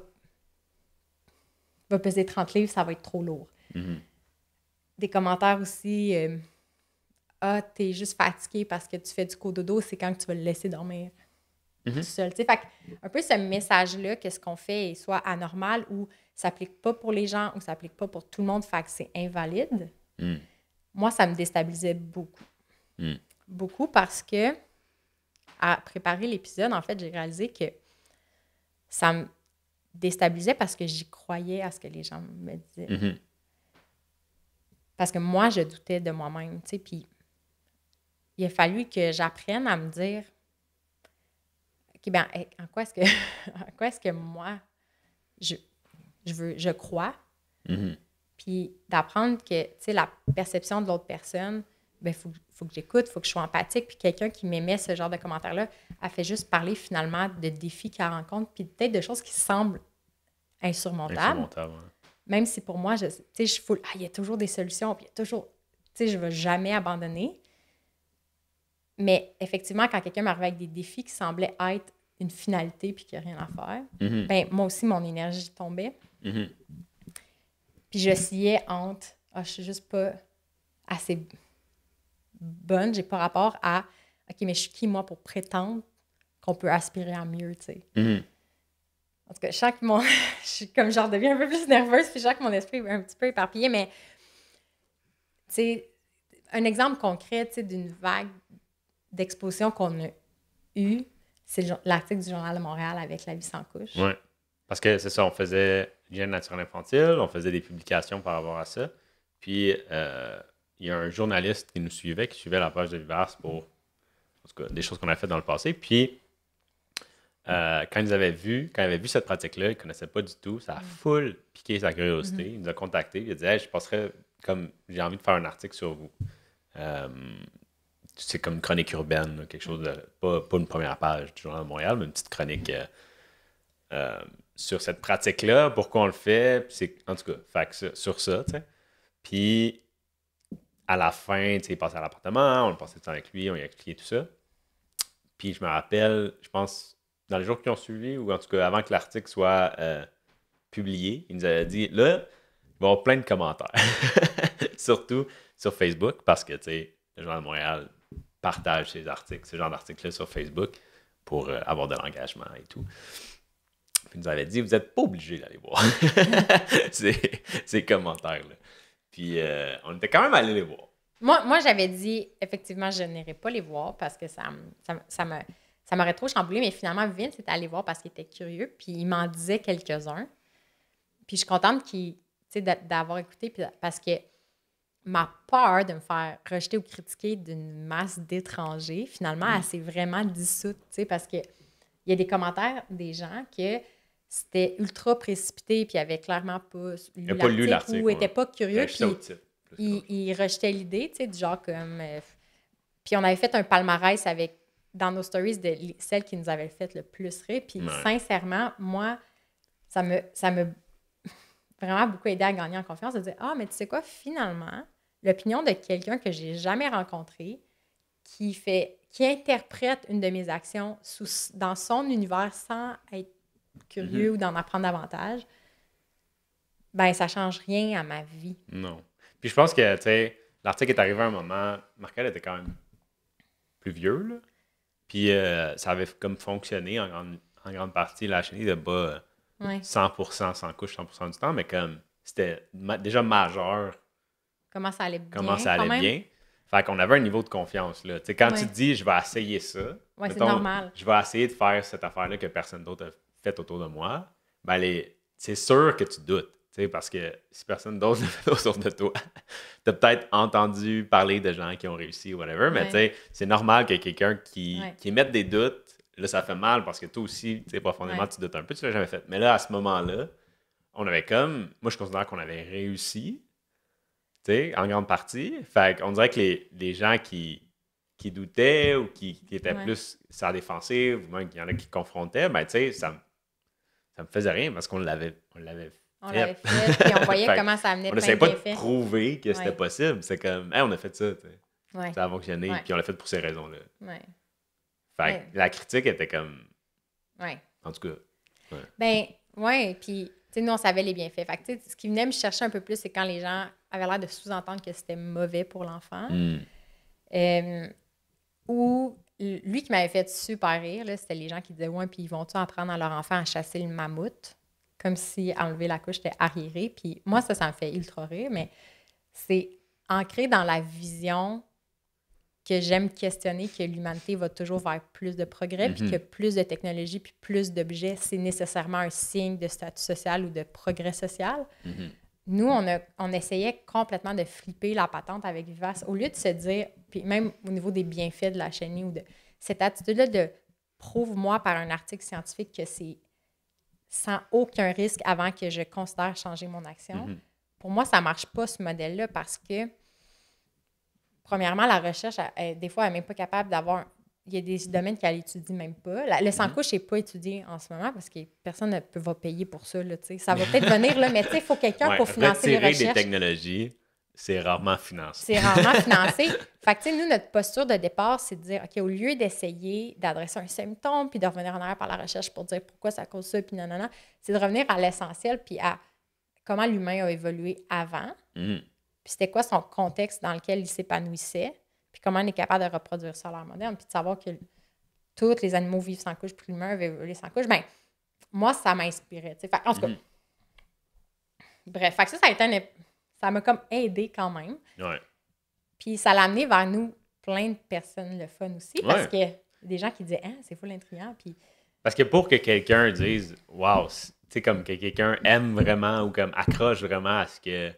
va peser 30 livres, ça va être trop lourd. Des commentaires aussi « Ah, t'es juste fatigué parce que tu fais du cododo, c'est quand que tu vas le laisser dormir. » Tout seul. Fait un peu ce message-là, que ce qu'on fait est soit anormal ou s'applique pas pour les gens ou s'applique pas pour tout le monde, fait que c'est invalide. Moi, ça me déstabilisait beaucoup. Beaucoup parce que, à préparer l'épisode, en fait, j'ai réalisé que ça me déstabilisait parce que j'y croyais à ce que les gens me disaient. Parce que moi, je doutais de moi-même, tu sais, puis il a fallu que j'apprenne à me dire OK, ben, en quoi est-ce que moi, je crois? Puis d'apprendre que, tu sais, la perception de l'autre personne, ben faut que j'écoute, il faut que je sois empathique. Puis quelqu'un qui m'émet ce genre de commentaires-là, elle fait juste parler finalement de défis qu'elle rencontre, puis peut-être de choses qui semblent insurmontables. Même si pour moi, tu sais, il y a toujours des solutions, puis il y a toujours, tu sais, je ne vais jamais abandonner. Mais effectivement, quand quelqu'un m'arrive avec des défis qui semblaient être une finalité puis qu'il n'y a rien à faire, ben moi aussi, mon énergie tombait. Puis j'oscillais entre « je suis juste pas assez bonne, j'ai pas rapport à « OK, mais je suis qui, moi, pour prétendre qu'on peut aspirer à mieux, tu sais. En tout cas, je suis comme genre deviens un peu plus nerveuse, puis mon esprit est un petit peu éparpillé, mais tu sais, un exemple concret, tu sais, d'une vague d'exposition qu'on a eue, c'est l'article du Journal de Montréal avec La vie sans couche. Oui. Parce que c'est ça, on faisait l'hygiène naturelle infantile, on faisait des publications par rapport à ça. Puis, il y a un journaliste qui nous suivait, qui suivait la page de Viverse pour, en tout cas, des choses qu'on a faites dans le passé. Puis, quand il avait vu cette pratique-là, il ne connaissait pas du tout, ça a full piqué sa curiosité. Il nous a contactés, il a dit « Hey, je passerais comme j'ai envie de faire un article sur vous. » C'est comme une chronique urbaine, quelque chose de. Pas une première page du Journal de Montréal, mais une petite chronique sur cette pratique-là, pourquoi on le fait. C'est, en tout cas, sur ça, tu sais. Puis, à la fin, tu sais, il passait à l'appartement, on a passé du temps avec lui, on lui a expliqué tout ça. Puis, je me rappelle, je pense, dans les jours qui ont suivi, ou en tout cas, avant que l'article soit publié, il nous avait dit, là, il va y avoir plein de commentaires. Surtout sur Facebook, parce que, tu sais, le Journal de Montréal partage ces articles, ce genre d'articles-là sur Facebook pour avoir de l'engagement et tout. Puis il nous avait dit, vous n'êtes pas obligé d'aller voir ces commentaires-là. Puis on était quand même allés les voir. Moi j'avais dit, effectivement, je n'irais pas les voir parce que ça m'aurait trop chamboulé, mais finalement, Vince était allé voir parce qu'il était curieux, puis il m'en disait quelques-uns. Puis je suis contente d'avoir écouté, parce que ma peur de me faire rejeter ou critiquer d'une masse d'étrangers, finalement, elle s'est vraiment dissoute, parce qu'il y a des commentaires des gens que c'était ultra précipité, puis ils n'avaient clairement pas lu l'article ou n'étaient pas curieux, puis ils rejetaient l'idée, du genre comme... puis on avait fait un palmarès dans nos stories de celles qui nous avaient fait le plus rire, puis sincèrement, moi, ça me vraiment beaucoup aidé à gagner en confiance, de dire « Ah, mais tu sais quoi, finalement... » L'opinion de quelqu'un que j'ai jamais rencontré, qui interprète une de mes actions dans son univers sans être curieux ou d'en apprendre davantage, ben ça change rien à ma vie. Non. Puis je pense que, tu sais, l'article est arrivé à un moment, Marc-Ève était quand même plus vieux, là. Puis ça avait comme fonctionné en grande partie, la chaîne de bas 100% sans couche 100% du temps, mais comme c'était déjà majeur. Comment ça allait bien. Comment ça allait bien. Fait qu'on avait un niveau de confiance, là. Tu sais, quand tu te dis, je vais essayer ça. Ouais, c'est normal. Je vais essayer de faire cette affaire-là que personne d'autre a fait autour de moi. Ben, c'est sûr que tu doutes. Tu sais, parce que si personne d'autre l'a fait autour de toi, tu as peut-être entendu parler de gens qui ont réussi ou whatever. Mais tu sais, c'est normal que quelqu'un qui émette des doutes, là, ça fait mal parce que toi aussi, tu sais, profondément, tu doutes un peu. Tu l'as jamais fait. Mais là, à ce moment-là, on avait comme... Moi, je considère qu'on avait réussi. En grande partie. Fait qu'on dirait que les gens qui doutaient ou qui étaient plus sur la défensive, ou même qu'il y en a qui confrontaient, ben tu sais, ça me faisait rien parce qu'on l'avait fait. On l'avait fait, puis on voyait comment ça amenait plein de bienfaits. On n'essayait pas de prouver que c'était possible. C'est comme, hey, on a fait ça, tu sais. Ça a fonctionné, puis on l'a fait pour ces raisons-là. Fait que la critique était comme... En tout cas... Ben, puis... Tu sais, nous, on savait les bienfaits. Fait que, tu sais, ce qui venait me chercher un peu plus, c'est quand les gens avaient l'air de sous-entendre que c'était mauvais pour l'enfant. Ou lui qui m'avait fait super rire, là, c'était les gens qui disaient « Ouais, puis ils vont-tu apprendre à leur enfant à chasser le mammouth? » Comme si enlever la couche était arriéré. Puis moi, ça me fait ultra rire, mais c'est ancré dans la vision que j'aime questionner, que l'humanité va toujours vers plus de progrès, puis que plus de technologie, puis plus d'objets, c'est nécessairement un signe de statut social ou de progrès social. Nous, on essayait complètement de flipper la patente avec Viverse, au lieu de se dire, puis même au niveau des bienfaits de la chenille, ou de cette attitude-là de prouve-moi par un article scientifique que c'est sans aucun risque avant que je considère changer mon action. Pour moi, ça ne marche pas, ce modèle-là, parce que, premièrement, la recherche, des fois, elle n'est même pas capable d'avoir... Il y a des domaines qu'elle étudie même pas. Le sans-couche n'est pas étudié en ce moment parce que personne ne va payer pour ça. Là, ça va peut-être venir, là, mais il faut quelqu'un pour financer les recherches. Retirer des technologies, c'est rarement financé. C'est rarement financé. Fait que, nous, notre posture de départ, c'est de dire, OK, au lieu d'essayer d'adresser un symptôme puis de revenir en arrière par la recherche pour dire pourquoi ça cause ça, puis non, c'est de revenir à l'essentiel puis à comment l'humain a évolué avant, puis c'était quoi son contexte dans lequel il s'épanouissait, puis comment on est capable de reproduire ça à l'ère moderne, puis de savoir que tous les animaux vivent sans couche, puis l'humain a évolué sans couche. Bien, moi, ça m'inspirait. En tout cas, bref, fait que ça a été ça m'a comme aidé quand même. Ouais. Puis ça l'a amené vers nous plein de personnes le fun aussi, parce que y a des gens qui disaient « Ah, c'est full intriguant. » Puis... Parce que pour que quelqu'un dise « Wow », tu sais, comme que quelqu'un aime vraiment ou comme accroche vraiment à ce que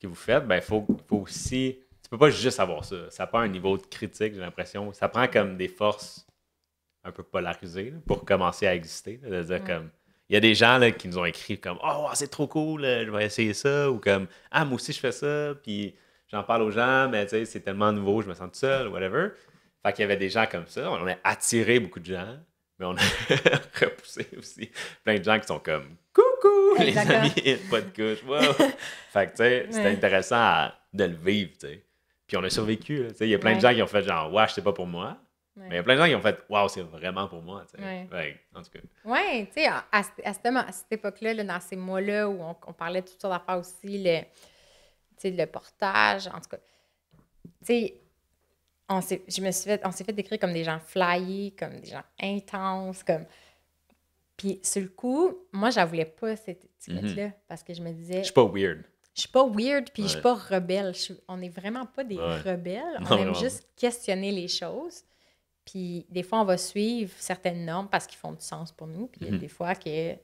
vous faites, ben faut aussi... Tu peux pas juste avoir ça. Ça prend un niveau de critique, j'ai l'impression. Ça prend comme des forces un peu polarisées là, pour commencer à exister. Là, de dire comme... Il y a des gens là, qui nous ont écrit comme « Oh, wow, c'est trop cool, je vais essayer ça. » Ou comme « Ah, moi aussi, je fais ça. » Puis j'en parle aux gens, mais tu sais, c'est tellement nouveau, je me sens tout seul, whatever. Fait qu'il y avait des gens comme ça. On a attiré beaucoup de gens, mais on a repoussé aussi plein de gens qui sont comme « Coucou, les amis, pas de couche. Wow. » Fait que tu sais, c'était intéressant de le vivre, tu sais. Puis on a survécu. Il y a plein de gens qui ont fait genre « Ouais, c'est pas pour moi. » Mais il y a plein de gens qui ont fait « Wow, c'est vraiment pour moi. » En tout cas. Oui, tu sais, à cette époque-là, là, dans ces mois-là où on parlait de toutes sortes d'affaires aussi, le portage, en tout cas, tu sais, on s'est fait décrire comme des gens flyés, comme des gens intenses, comme... Puis, sur le coup, moi, je voulais pas cette étiquette-là, parce que je me disais... Je suis pas weird. Je suis pas weird, puis je suis pas rebelle. On n'est vraiment pas des rebelles. On aime juste questionner les choses. Puis des fois, on va suivre certaines normes parce qu'ils font du sens pour nous. Puis il y a des fois il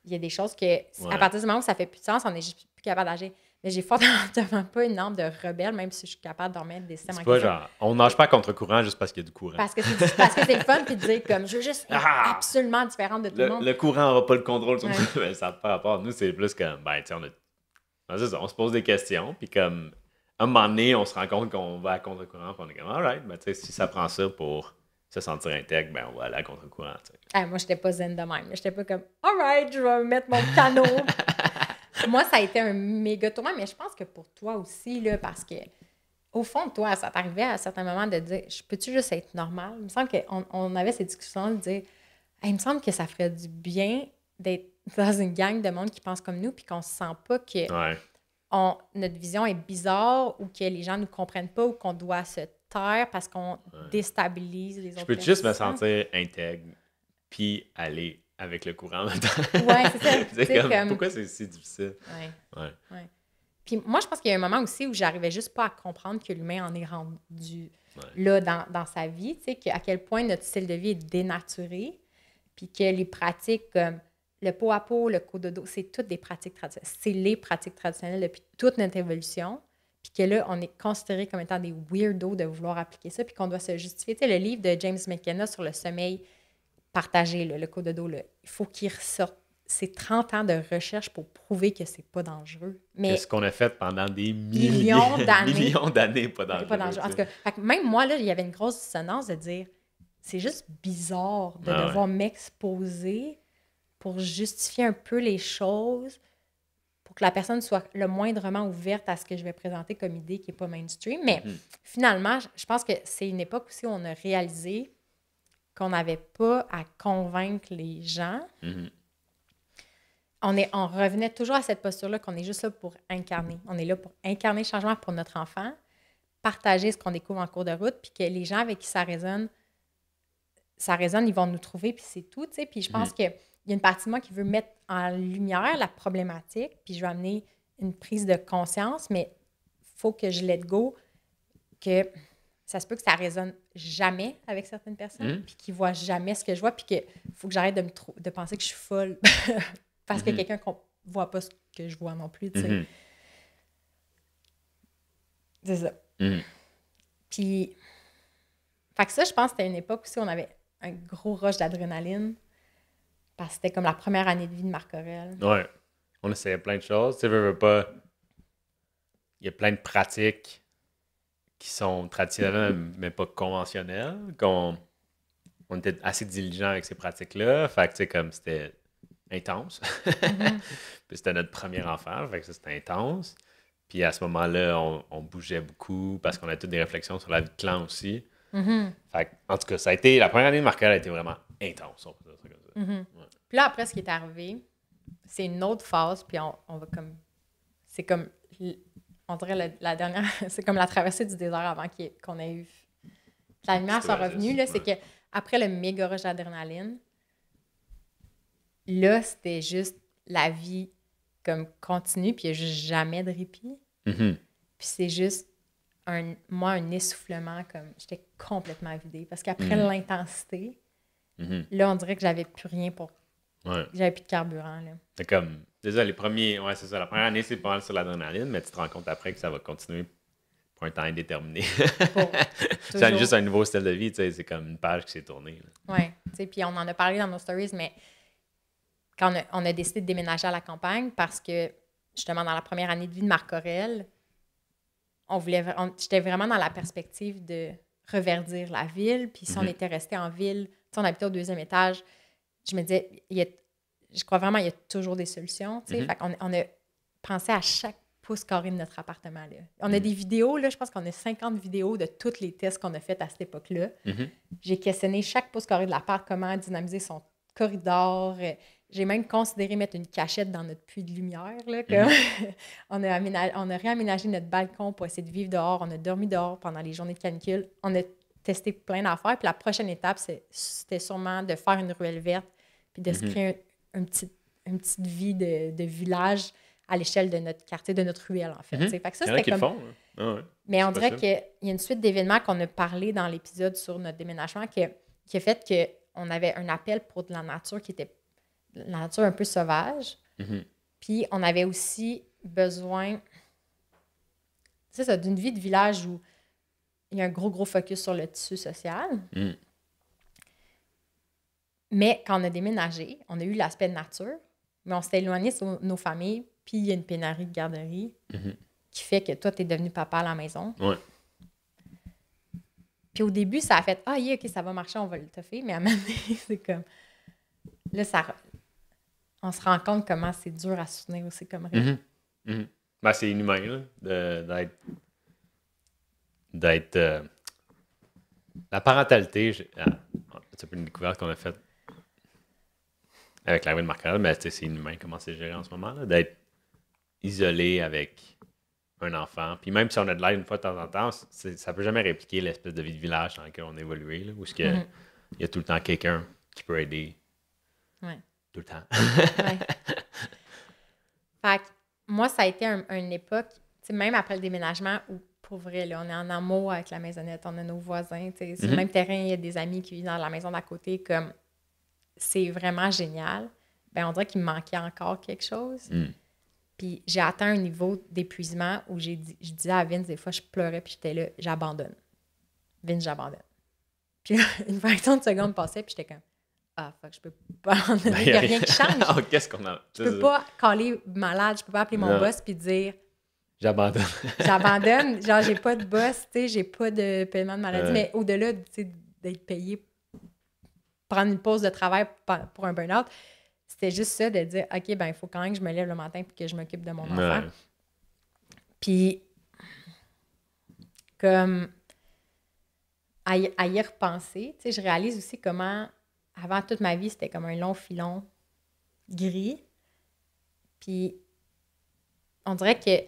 y a des choses que, à partir du moment où ça fait plus de sens, on n'est juste plus capable d'agir. Mais j'ai fortement pas une norme de rebelle, même si je suis capable d'en mettre des systèmes en question. Genre, on nage pas contre courant juste parce qu'il y a du courant. Parce que c'est le fun, puis de dire comme, je veux juste être absolument différente de tout le monde. Le courant n'aura pas le contrôle sur nous. Ça n'a pas rapport. Nous, c'est plus comme, ben, tu sais, on se pose des questions, puis comme... À un moment donné, on se rend compte qu'on va à contre-courant, puis on est comme, alright, ben, tu sais, si ça prend ça pour se sentir intègre, ben, on va aller à contre-courant. Moi, j'étais pas zen de même. J'étais pas comme, alright, je vais mettre mon canot. Moi, ça a été un méga tournant, mais je pense que pour toi aussi, là, parce que, au fond de toi, ça t'arrivait à certains moments de dire, peux-tu juste être normal? Il me semble qu'on avait ces discussions de dire, il me semble que ça ferait du bien d'être dans une gang de monde qui pense comme nous, puis qu'on se sent pas que. Notre vision est bizarre ou que les gens ne nous comprennent pas ou qu'on doit se taire parce qu'on déstabilise les autres personnes. Je peux juste me sentir intègre puis aller avec le courant en même temps. Oui, c'est ça. comme... Pourquoi c'est si difficile? Ouais. Puis moi, je pense qu'il y a un moment aussi où j'arrivais juste pas à comprendre que l'humain en est rendu là dans sa vie, tu sais, à quel point notre style de vie est dénaturé, puis que les pratiques comme le pot à pot, le cododo, c'est toutes des pratiques traditionnelles. C'est les pratiques traditionnelles depuis toute notre évolution. Puis que là, on est considérés comme étant des weirdos de vouloir appliquer ça, puis qu'on doit se justifier. Tu sais, le livre de James McKenna sur le sommeil partagé, le cododo, il faut qu'il ressorte. C'est 30 ans de recherche pour prouver que c'est pas dangereux. Mais c'est ce qu'on a fait pendant des millions d'années pas dangereux. Pas dangereux. En tout cas, même moi, là, il y avait une grosse dissonance de dire c'est juste bizarre de devoir m'exposer pour justifier un peu les choses, pour que la personne soit le moindrement ouverte à ce que je vais présenter comme idée qui n'est pas mainstream. Mais finalement, je pense que c'est une époque aussi où on a réalisé qu'on n'avait pas à convaincre les gens. On revenait toujours à cette posture-là qu'on est juste là pour incarner. On est là pour incarner le changement pour notre enfant, partager ce qu'on découvre en cours de route, puis que les gens avec qui ça résonne, ils vont nous trouver, puis c'est tout, tu sais. Puis je pense que il y a une partie de moi qui veut mettre en lumière la problématique, puis je veux amener une prise de conscience, mais il faut que je let go, que ça se peut que ça résonne jamais avec certaines personnes, puis qu'ils ne voient jamais ce que je vois, puis qu'il faut que j'arrête de penser que je suis folle parce qu'il y a quelqu'un qui ne voit pas ce que je vois non plus, tu sais. C'est ça. Puis, fait que ça, je pense que c'était une époque aussi où on avait un gros rush d'adrénaline parce que c'était comme la première année de vie de Marc Aurèle. Ouais. On essayait plein de choses. Tu sais, veux pas... Il y a plein de pratiques qui sont traditionnelles, mais pas conventionnelles. On était assez diligents avec ces pratiques-là. Fait que, tu sais, comme c'était intense. Puis c'était notre premier enfant. Fait que ça, c'était intense. Puis à ce moment-là, on bougeait beaucoup parce qu'on a toutes des réflexions sur la vie de clan aussi. Fait que, en tout cas, ça a été... La première année de Marc Aurèle a été vraiment intense. On peut dire ça comme ça. Ouais. Puis là, après, ce qui est arrivé, c'est une autre phase, puis on va comme... C'est comme... On dirait la dernière... C'est comme la traversée du désert avant qu'on ait eu... Que la lumière soit revenue, là, c'est que après le méga rush d'adrénaline, là, c'était juste la vie comme continue, puis il n'y a juste jamais de répit. Puis c'est juste, un essoufflement, comme j'étais complètement vidée. Parce qu'après l'intensité, là, on dirait que j'avais plus rien pour... J'avais plus de carburant, là. C'est comme... Déjà, les premiers... Ouais, c'est ça. La première année, c'est pas mal sur l'adrénaline, mais tu te rends compte après que ça va continuer pour un temps indéterminé. C'est juste un nouveau style de vie, tu sais. C'est comme une page qui s'est tournée. Oui, tu sais, puis on en a parlé dans nos stories, mais quand on a décidé de déménager à la campagne parce que, justement, dans la première année de vie de Marc Aurèle, j'étais vraiment dans la perspective de reverdir la ville. Puis si on était resté en ville, tu sais, on habitait au 2e étage, je me disais, je crois vraiment qu'il y a toujours des solutions. Tu sais. Fait qu'on on a pensé à chaque pouce carré de notre appartement. Là. On a des vidéos, là, je pense qu'on a 50 vidéos de tous les tests qu'on a fait à cette époque-là. J'ai questionné chaque pouce carré de l'appart, comment dynamiser son corridor. J'ai même considéré mettre une cachette dans notre puits de lumière. Là, on a réaménagé notre balcon pour essayer de vivre dehors. On a dormi dehors pendant les journées de canicule. On a testé plein d'affaires. Puis la prochaine étape, c'était sûrement de faire une ruelle verte puis de se créer une petite vie de village à l'échelle de notre quartier, de notre ruelle, en fait. Fait que ça, c'était comme... Font, hein? Mais on dirait qu'il y a une suite d'événements qu'on a parlé dans l'épisode sur notre déménagement qui a fait qu'on avait un appel pour de la nature qui était la nature un peu sauvage. Puis on avait aussi besoin, c'est ça, d'une vie de village où il y a un gros focus sur le tissu social. Mais quand on a déménagé, on a eu l'aspect de nature, mais on s'est éloigné de nos familles, puis il y a une pénurie de garderie qui fait que toi, tu es devenu papa à la maison. Ouais. Puis au début, ça a fait « Ah, yeah, OK, ça va marcher, on va le toffer. » Mais à un moment donné, c'est comme... Là, on se rend compte comment c'est dur à soutenir aussi comme rythme. Ben, c'est inhumain, là, d'être... La parentalité, c'est un peu une découverte qu'on a faite avec l'arrivée de Marc Aurèle, mais c'est inhumain comment c'est géré en ce moment, là, d'être isolé avec un enfant. Puis même si on a de l'aide une fois de temps en temps, ça peut jamais répliquer l'espèce de vie de village dans lequel on a évolué, là, où il y a tout le temps quelqu'un qui peut aider. Ouais. Tout le temps. Ouais. Fait que moi, ça a été une époque, même après le déménagement, où pour vrai, là, on est en amour avec la maisonnette, on a nos voisins, sur le même terrain, il y a des amis qui vivent dans la maison d'à côté, comme c'est vraiment génial. Ben, on dirait qu'il me manquait encore quelque chose. Puis j'ai atteint un niveau d'épuisement où je disais à Vince, des fois, je pleurais, puis j'étais là, j'abandonne. Vince, j'abandonne. Puis une fraction de seconde passait, puis j'étais comme, ah, fuck, je peux pas abandonner, il n'y a rien qui change. Oh, qu'est-ce qu'on a? Je peux pas caler malade, je peux pas appeler mon boss puis dire j'abandonne. J'abandonne, genre j'ai pas de boss, tu sais, j'ai pas de paiement de maladie, mais au-delà, tu sais, d'être payé, prendre une pause de travail pour un burn-out, c'était juste ça de dire, OK, ben il faut quand même que je me lève le matin puis que je m'occupe de mon enfant. Puis, comme à y repenser, tu sais, je réalise aussi comment, avant toute ma vie, c'était comme un long filon gris. Puis, on dirait que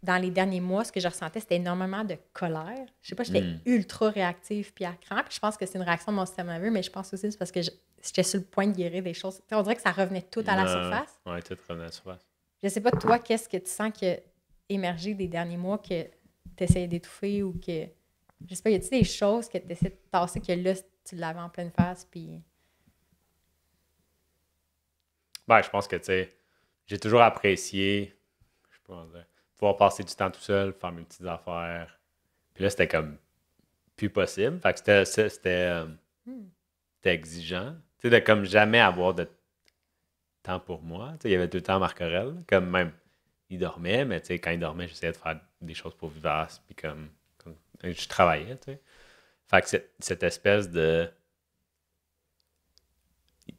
dans les derniers mois, ce que je ressentais, c'était énormément de colère. Je sais pas, j'étais ultra réactive puis à cran. Puis je pense que c'est une réaction de mon système nerveux, mais je pense aussi que c'est parce que j'étais sur le point de guérir des choses. T'sais, on dirait que ça revenait tout à la surface. Oui, tout revenait à la surface. Je sais pas, toi, qu'est-ce que tu sens qui a émergé des derniers mois que tu essayais d'étouffer ou que... Je sais pas, y a-t-il des choses que tu essaies de tasser que là, tu l'avais en pleine face puis... Ben, je pense que, tu sais, j'ai toujours apprécié, je sais pas, pouvoir passer du temps tout seul, faire mes petites affaires. Puis là, c'était comme plus possible. Fait que c'était c'était exigeant. Tu sais, de comme jamais avoir de temps pour moi. Tu sais, il y avait tout le temps Marc Aurèle. Comme même, il dormait, mais tu sais, quand il dormait, j'essayais de faire des choses pour Vivace, puis comme je travaillais, tu sais. Fait que cette espèce de...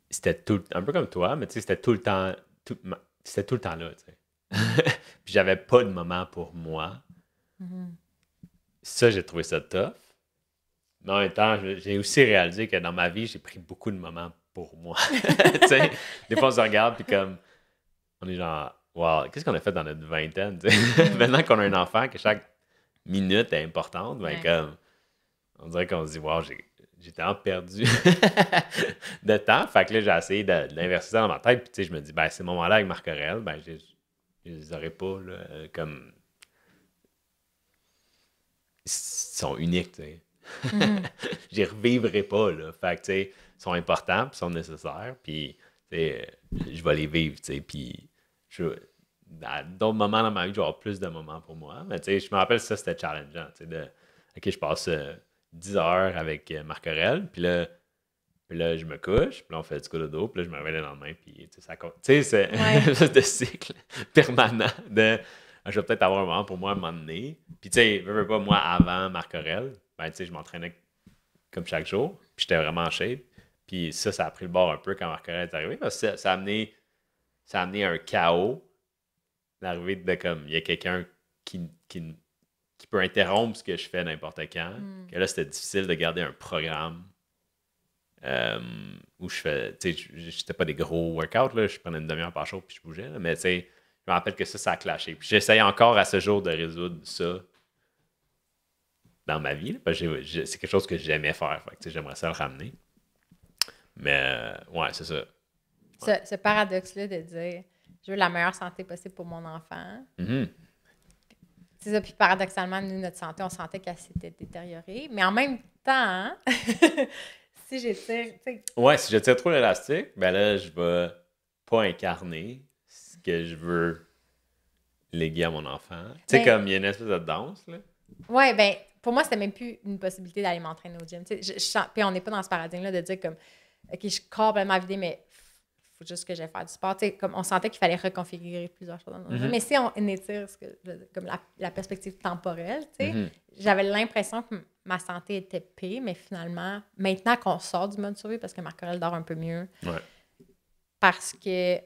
C'était tout... Un peu comme toi, mais tu sais, c'était tout le temps... C'était tout le temps là, tu sais. Puis j'avais pas de moment pour moi. Ça, j'ai trouvé ça tough. Mais en même temps, j'ai aussi réalisé que dans ma vie, j'ai pris beaucoup de moments pour moi. Tu sais, des fois, on se regarde, puis comme... On est genre, wow, qu'est-ce qu'on a fait dans notre vingtaine? Tu sais? Maintenant qu'on a un enfant, que chaque minute est importante, ben comme, on dirait qu'on se dit, wow, j'ai tellement perdu de temps. Fait que là, j'ai essayé d'inverser ça dans ma tête. Puis, tu sais, je me dis, ben, ces moments-là avec Marc Aurèle, ben, je les aurais pas, là, comme. Ils sont uniques, tu sais. Je les revivrai pas, là. Fait que, tu sais, ils sont importants, puis ils sont nécessaires. Puis, tu sais, je vais les vivre, tu sais. Puis, à d'autres moments dans ma vie, je vais avoir plus de moments pour moi. Mais, tu sais, je me rappelle, ça, c'était challengeant, tu sais, OK, je passe 10 heures avec Marc Aurèle, puis là, je me couche, puis là, on fait du coup de dos, puis là, je me réveille le lendemain, puis, tu sais, ça compte. Tu sais, c'est le cycle permanent de... Je vais peut-être avoir un moment pour moi à un moment donné. Puis, tu sais, veux pas, moi, avant Marc Aurèle, ben, tu sais, je m'entraînais comme chaque jour, puis j'étais vraiment en shape. Puis ça a pris le bord un peu quand Marc Aurèle est arrivé, parce que ça a amené un chaos, l'arrivée de comme, il y a quelqu'un qui peut interrompre ce que je fais n'importe quand. Que là, c'était difficile de garder un programme où je fais, tu sais, j'étais pas des gros workouts, là, je prenais une demi-heure par jour puis je bougeais, là, mais tu sais, je me rappelle que ça a clashé. Puis j'essaye encore à ce jour de résoudre ça dans ma vie, là, parce que c'est quelque chose que j'aimais faire, fait que, tu sais, j'aimerais ça le ramener. Mais, ouais, c'est ça. Ce paradoxe-là de dire, je veux la meilleure santé possible pour mon enfant. C'est ça, puis paradoxalement, nous, notre santé, on sentait qu'elle s'était détériorée. Mais en même temps, si j'étire, tu sais... Ouais, si je tire trop l'élastique, ben là, je vais pas incarner ce que je veux léguer à mon enfant. Tu sais, comme il y a une espèce de danse, là. Ouais, ben pour moi, c'était même plus une possibilité d'aller m'entraîner au gym. Tu sais, puis on n'est pas dans ce paradigme-là de dire comme, OK, je suis complètement vidée, mais faut juste que j'aille faire du sport. Tu sais, comme on sentait qu'il fallait reconfigurer plusieurs choses dans notre vie. Mais si on étire comme la perspective temporelle, tu sais, j'avais l'impression que ma santé était pire, mais finalement, maintenant qu'on sort du mode survie, parce que Marc Aurèle dort un peu mieux, parce que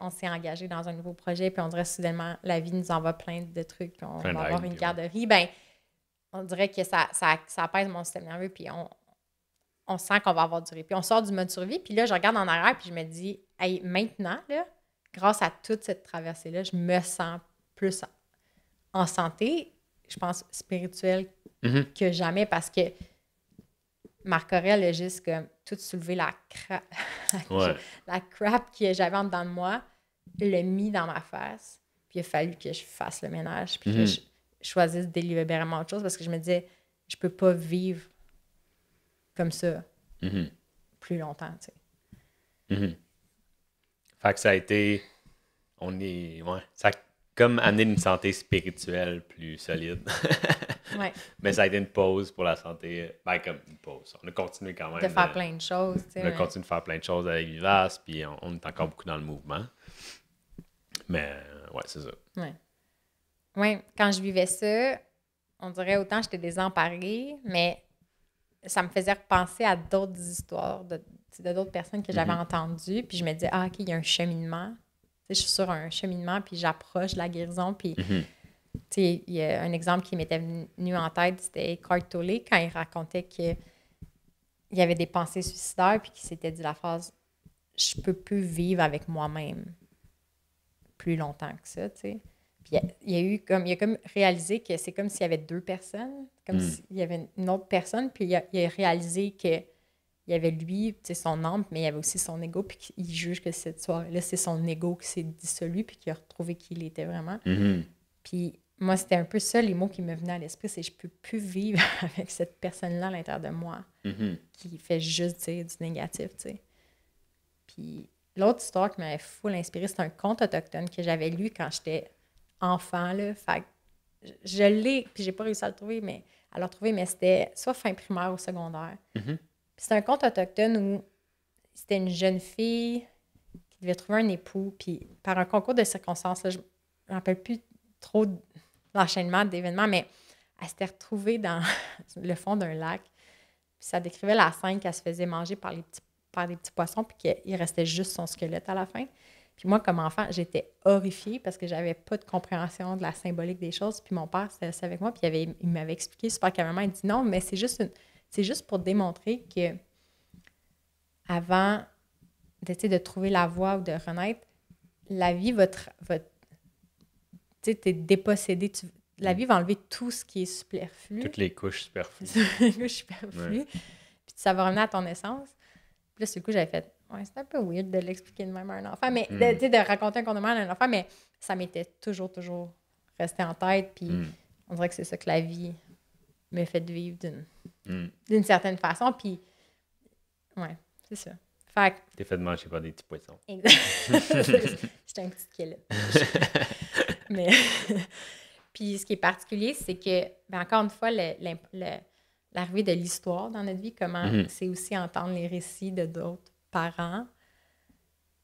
on s'est engagé dans un nouveau projet, puis on dirait soudainement, la vie nous envoie plein de trucs, puis on va avoir une garderie, ben on dirait que ça apaise mon système nerveux, puis on sent qu'on va avoir du répit. On sort du mode survie, puis là, je regarde en arrière, puis je me dis, hey, maintenant, là, grâce à toute cette traversée-là, je me sens plus en santé, je pense, spirituelle que jamais, parce que Marc Aurèle a juste comme tout soulevé la crap que j'avais en dedans de moi, l'a mis dans ma face, puis il a fallu que je fasse le ménage, puis que je choisisse délibérément autre chose, parce que je me disais, je peux pas vivre comme ça plus longtemps, tu sais. Fait que ça a été... ça a comme amené une santé spirituelle plus solide. Mais ça a été une pause pour la santé. Ben, comme une pause. On a continué quand même. De faire plein de choses, tu sais. On a continué de faire plein de choses avec Vivace, puis on est encore beaucoup dans le mouvement. Mais, ouais, c'est ça. Ouais, quand je vivais ça, on dirait autant j'étais désemparée, mais ça me faisait repenser à d'autres histoires de d'autres personnes que j'avais entendues. Puis je me disais, OK, il y a un cheminement. Tu sais, je suis sur un cheminement, puis j'approche de la guérison. Puis, tu sais, il y a un exemple qui m'était venu en tête, c'était Eckhart Tolle, quand il racontait qu'il y avait des pensées suicidaires, puis qu'il s'était dit la phrase, je peux plus vivre avec moi-même plus longtemps que ça, tu sais. Puis il a comme réalisé que c'est comme s'il y avait deux personnes, comme s'il y avait une autre personne, puis il a réalisé que il y avait lui, tu sais, son âme, mais il y avait aussi son ego, puis qu'il juge que cette soirée-là, c'est son ego qui s'est dissolu, puis qu'il a retrouvé qui il était vraiment. Puis moi, c'était un peu ça, les mots qui me venaient à l'esprit, c'est je peux plus vivre avec cette personne-là à l'intérieur de moi, qui fait juste dire du négatif, tu sais. Puis l'autre histoire qui m'avait full inspirée, c'est un conte autochtone que j'avais lu quand j'étais enfant, là. Fait que je l'ai, puis j'ai pas réussi à le trouver, mais c'était soit fin primaire ou secondaire. Puis c'est un conte autochtone où c'était une jeune fille qui devait trouver un époux, puis par un concours de circonstances, là, je ne me rappelle plus trop de l'enchaînement d'événements, mais elle s'était retrouvée dans le fond d'un lac. Puis ça décrivait la scène qu'elle se faisait manger par des petits poissons, puis qu'il restait juste son squelette à la fin. Puis moi, comme enfant, j'étais horrifiée parce que j'avais pas de compréhension de la symbolique des choses. Puis mon père, c'était assis avec moi, puis il m'avait expliqué super calmement. Il dit non, mais c'est juste pour démontrer que avant de trouver la voie ou de renaître, la vie va tu sais, t'es dépossédé. La vie va enlever tout ce qui est superflu. Toutes les couches superflues. Les couches superflues. Puis ça va revenir à ton essence. Puis là, sur le coup, j'avais fait, ouais, c'est un peu weird de l'expliquer de même à un enfant, mais de raconter un conte de à un enfant, mais ça m'était toujours resté en tête. Puis on dirait que c'est ça que la vie me fait vivre d'une certaine façon. Puis, ouais, c'est ça. Fait que... T'es fait manger par des petits poissons. Exact. J'étais un petit squelette. Mais... Puis ce qui est particulier, c'est que, ben, encore une fois, l'arrivée de l'histoire dans notre vie, comment c'est aussi entendre les récits de d'autres parents,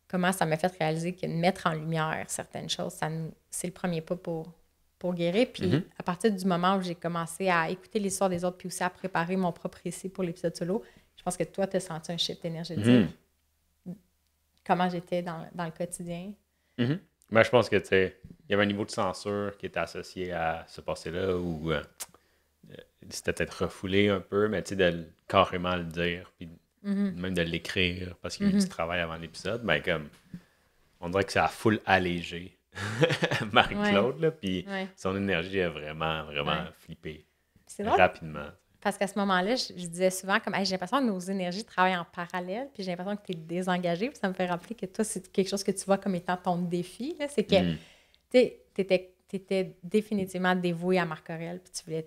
comment ça m'a fait réaliser que de mettre en lumière certaines choses, c'est le premier pas pour guérir. Puis à partir du moment où j'ai commencé à écouter l'histoire des autres, puis aussi à préparer mon propre récit pour l'épisode solo, je pense que toi, tu as senti un shift énergétique. Comment j'étais dans le quotidien. Ben, je pense que, tu sais, il y avait un niveau de censure qui était associé à ce passé-là où c'était peut-être refoulé un peu, mais tu sais, de carrément le dire, puis même de l'écrire, parce qu'il y a eu du travail avant l'épisode, ben comme, on dirait que ça a full allégé Marie-Claude, là, puis son énergie a vraiment flippé rapidement. Parce qu'à ce moment-là, je disais souvent comme hey, j'ai l'impression que nos énergies travaillent en parallèle, puis j'ai l'impression que tu es désengagé, puis ça me fait rappeler que toi, c'est quelque chose que tu vois comme étant ton défi. Là. C'est que tu étais définitivement dévouée à Marc Aurèle, puis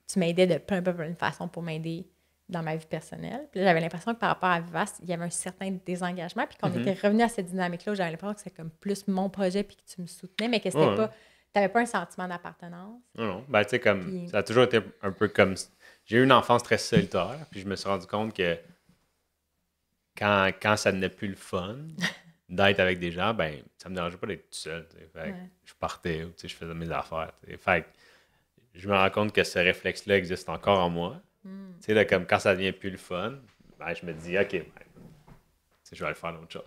tu m'aidais de plein de façons pour m'aider dans ma vie personnelle. Puis là, j'avais l'impression que par rapport à Vivas, il y avait un certain désengagement, puis qu'on était revenu à cette dynamique-là où j'avais l'impression que c'était comme plus mon projet, puis que tu me soutenais, mais que c'était pas... Tu n'avais pas un sentiment d'appartenance. Non. Ben, tu sais, comme... Puis... Ça a toujours été un peu comme... J'ai eu une enfance très solitaire, puis je me suis rendu compte que quand ça n'est plus le fun d'être avec des gens, ben ça me dérangeait pas d'être tout seul. Fait je partais, je faisais mes affaires. Fait je me rends compte que ce réflexe-là existe encore en moi. Tu sais, comme quand ça devient plus le fun, ben, je me dis, OK, je vais aller faire d'autres choses.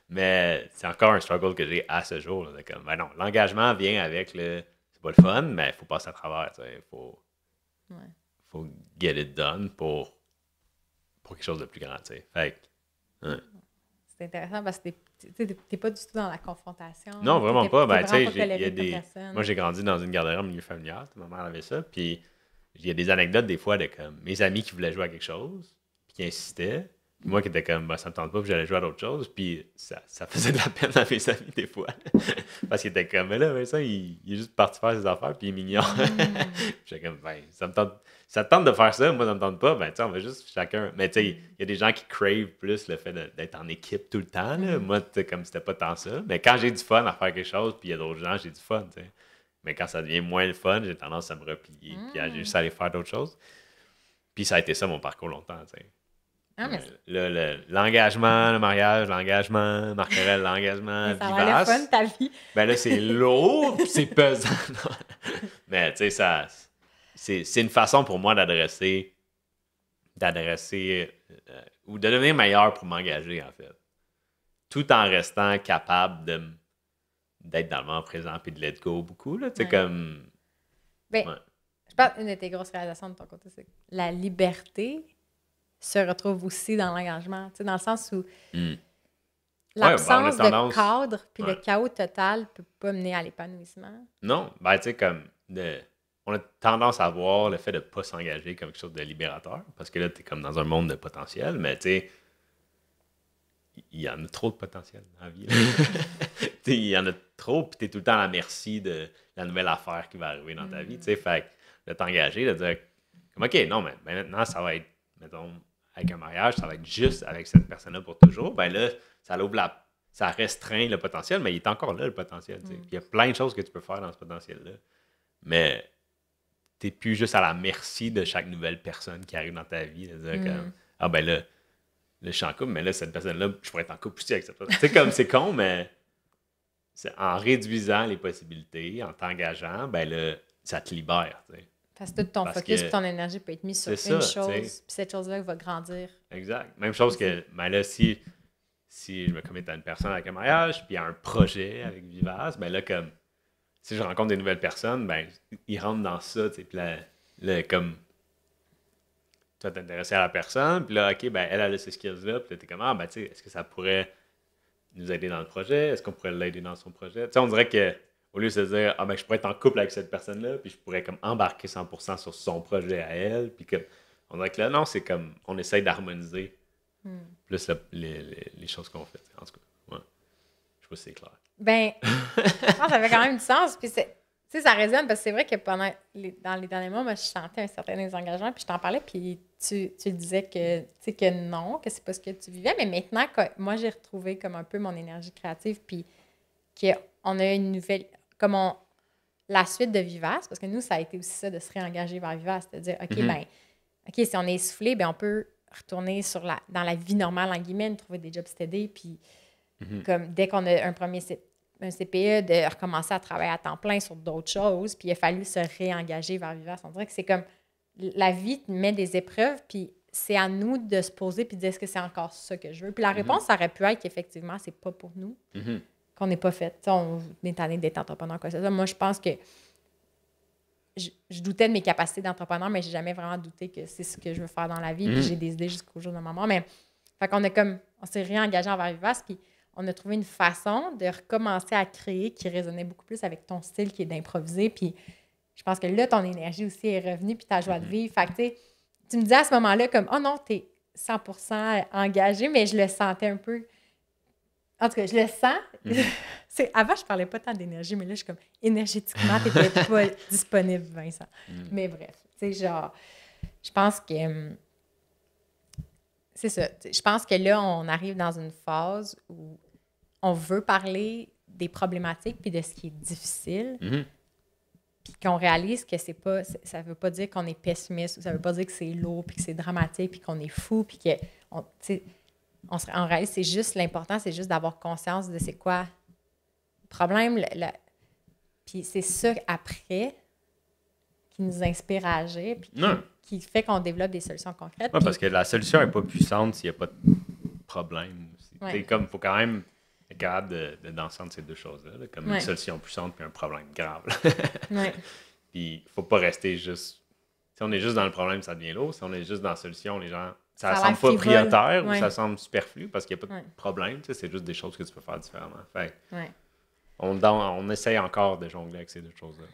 Mais c'est encore un struggle que j'ai à ce jour. Là, comme, ben non, l'engagement vient avec le... C'est pas le fun, mais il faut passer à travers. Il faut get it done pour quelque chose de plus grand. Fait c'est intéressant parce que t'es pas du tout dans la confrontation. Non, vraiment pas. Ben, moi, j'ai grandi dans une garderie en milieu familial. Ma mère avait ça. Puis il y a des anecdotes des fois de comme mes amis qui voulaient jouer à quelque chose, puis qui insistaient. Puis moi qui étais comme, ça me tente pas, puis j'allais jouer à d'autres choses. Puis ça faisait de la peine à mes amis des fois. Parce qu'ils étaient comme, mais là, Vincent, il est juste parti faire ses affaires, puis il m'ignore. J'étais comme, ça te tente de faire ça, moi ça me tente pas, ben tu sais, on va juste chacun. Mais tu sais, il y a des gens qui crave plus le fait d'être en équipe tout le temps. Là. Moi, tu sais, comme c'était pas tant ça. Mais quand j'ai du fun à faire quelque chose, puis il y a d'autres gens, j'ai du fun, tu sais. Mais quand ça devient moins le fun, j'ai tendance à me replier, puis à juste aller faire d'autres choses. Puis ça a été ça mon parcours longtemps, tu sais. L'engagement, le mariage, l'engagement, Marc Aurèle, l'engagement, ça va être fun ta vie. Ben là, c'est lourd, c'est pesant. Mais tu sais, c'est une façon pour moi d'adresser ou de devenir meilleur pour m'engager, en fait. Tout en restant capable d'être dans le moment présent et de let go beaucoup, là. Tu sais, comme... Ben, je pense qu'une de tes grosses réalisations de ton côté, c'est que la liberté se retrouve aussi dans l'engagement. Tu sais, dans le sens où l'absence de cadre puis le chaos total ne peut pas mener à l'épanouissement. Non, ben tu sais, comme... On a tendance à voir le fait de ne pas s'engager comme quelque chose de libérateur, parce que là, tu es comme dans un monde de potentiel, mais tu sais, il y en a trop de potentiel dans la vie. Il y en a trop, puis tu es tout le temps à la merci de la nouvelle affaire qui va arriver dans ta vie. Fait de t'engager, de dire, comme, OK, non, mais maintenant, ça va être, mettons, avec un mariage, ça va être juste avec cette personne-là pour toujours. Ben là, ça restreint le potentiel, mais il est encore là, le potentiel. Il y a plein de choses que tu peux faire dans ce potentiel-là. Mais t'es plus juste à la merci de chaque nouvelle personne qui arrive dans ta vie. De dire comme, ah ben là, je suis en couple, mais là, cette personne-là, je pourrais être en couple aussi avec cette personne. Tu sais, comme c'est con, mais en réduisant les possibilités, en t'engageant, ben là, ça te libère. Tu sais. Parce que tout ton focus et ton énergie peut être mis sur une chose, puis cette chose-là va grandir. Exact. Même chose que, ben là, si je me commette à une personne avec un mariage, puis à un projet avec Vivace, ben là, comme, si je rencontre des nouvelles personnes, ben, ils rentrent dans ça, tu sais, puis là, comme, toi, t'intéresser à la personne, puis là, OK, ben, elle a ces skills-là, puis là, t'es comme, ah, ben, tu sais, est-ce que ça pourrait nous aider dans le projet? Est-ce qu'on pourrait l'aider dans son projet? Tu sais, on dirait que, au lieu de se dire, ah, ben, je pourrais être en couple avec cette personne-là, puis je pourrais, comme, embarquer 100% sur son projet à elle, puis comme, on dirait que là, non, c'est comme, on essaye d'harmoniser plus les choses qu'on fait. En tout cas, ouais. Je sais pas si c'est clair. Ben, je pense que ça fait quand même du sens. Puis, tu sais, ça résonne parce que c'est vrai que dans les derniers mois, moi, je sentais un certain désengagement. Puis, je t'en parlais, puis tu disais que, tu sais, que non, que c'est pas ce que tu vivais. Mais maintenant, moi, j'ai retrouvé comme un peu mon énergie créative. Puis, qu'on a une nouvelle. La suite de Vivace, parce que nous, ça a été aussi ça de se réengager vers Vivace. C'est-à-dire, OK, si on est essoufflé, ben on peut retourner dans la vie normale, en guillemets, trouver des jobs steady, puis comme dès qu'on a un CPE, de recommencer à travailler à temps plein sur d'autres choses, puis il a fallu se réengager vers Vivace. On dirait que c'est comme la vie te met des épreuves, puis c'est à nous de se poser puis de dire est-ce que c'est encore ça que je veux. Puis la réponse, ça aurait pu être qu'effectivement, c'est pas pour nous, qu'on n'est pas fait. T'sais, on est tanné d'être entrepreneur, quoi. Ça. Moi, je pense que je doutais de mes capacités d'entrepreneur, mais j'ai jamais vraiment douté que c'est ce que je veux faire dans la vie. Puis j'ai des idées jusqu'au jour de ma mort. Mais fait qu'on on s'est réengagé envers Vivace, puis on a trouvé une façon de recommencer à créer qui résonnait beaucoup plus avec ton style qui est d'improviser. Puis je pense que là, ton énergie aussi est revenue, puis ta joie de vivre. Fait que tu me disais à ce moment-là comme « Oh non, t'es 100% engagé », mais je le sentais un peu. En tout cas, je le sens. Avant, je parlais pas tant d'énergie, mais là, je suis comme énergétiquement, tu n'étais pas disponible, Vincent. Mais bref, tu sais, genre, je pense que c'est ça. Je pense que là, on arrive dans une phase où on veut parler des problématiques puis de ce qui est difficile. Puis qu'on réalise que c'est pas, ça veut pas dire qu'on est pessimiste, ou ça veut pas dire que c'est lourd, puis que c'est dramatique, puis qu'on est fou, puis que, en réalité, c'est juste l'important, c'est juste d'avoir conscience de c'est quoi le problème. Puis c'est ça, après, qui nous inspire à agir, puis qui fait qu'on développe des solutions concrètes. Oui, parce que la solution n'est pas puissante s'il n'y a pas de problème. Il faut quand même être capable de danser entre ces deux choses-là, comme une solution puissante puis un problème grave. Puis il ne faut pas rester juste... Si on est juste dans le problème, ça devient lourd. Si on est juste dans la solution, les gens... Ça semble pas prioritaire ou ça semble superflu parce qu'il n'y a pas de problème. C'est juste des choses que tu peux faire différemment. Fait, on essaye encore de jongler avec ces deux choses-là.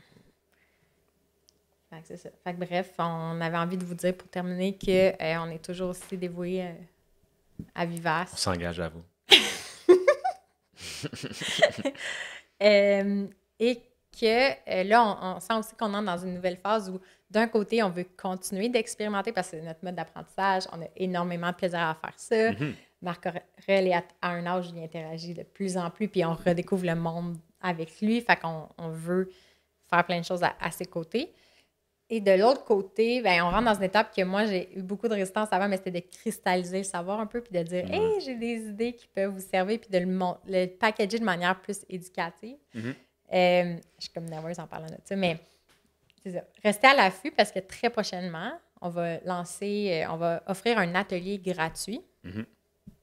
Fait que c'est ça. Fait que bref, on avait envie de vous dire pour terminer qu'on est toujours aussi dévoués à Vivace. On s'engage à vous. Et que là, on sent aussi qu'on entre dans une nouvelle phase où, d'un côté, on veut continuer d'expérimenter parce que c'est notre mode d'apprentissage. On a énormément de plaisir à faire ça. Marc-Aurèle est à un âge où il interagit de plus en plus, puis on redécouvre le monde avec lui. Fait qu'on veut faire plein de choses à ses côtés. Et de l'autre côté, ben, on rentre dans une étape que moi, j'ai eu beaucoup de résistance avant, mais c'était de cristalliser le savoir un peu, puis de dire « Hey, j'ai des idées qui peuvent vous servir », puis de le packager de manière plus éducative. Je suis comme nerveuse en parlant de ça, mais c'est ça. Restez à l'affût parce que très prochainement, on va offrir un atelier gratuit.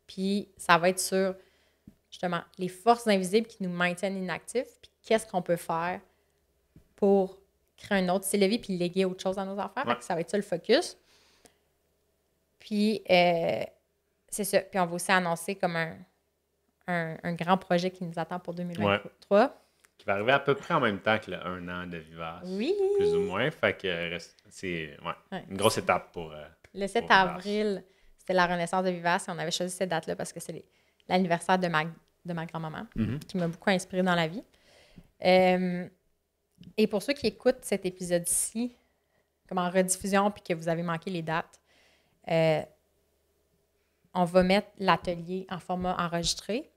Puis ça va être sur, justement, les forces invisibles qui nous maintiennent inactifs, puis qu'est-ce qu'on peut faire pour créer un autre style de vie puis léguer autre chose à nos enfants. Ça va être ça le focus. Puis, c'est ça. Puis on va aussi annoncer comme un grand projet qui nous attend pour 2023. Qui va arriver à peu près en même temps que le 1 an de Vivace. Oui! Plus ou moins. Fait que c'est une grosse étape pour le 7 avril, c'était la renaissance de Vivace. Et on avait choisi cette date-là parce que c'est l'anniversaire de ma grand-maman qui m'a beaucoup inspirée dans la vie. Et pour ceux qui écoutent cet épisode-ci, comme en rediffusion, puis que vous avez manqué les dates, on va mettre l'atelier en format enregistré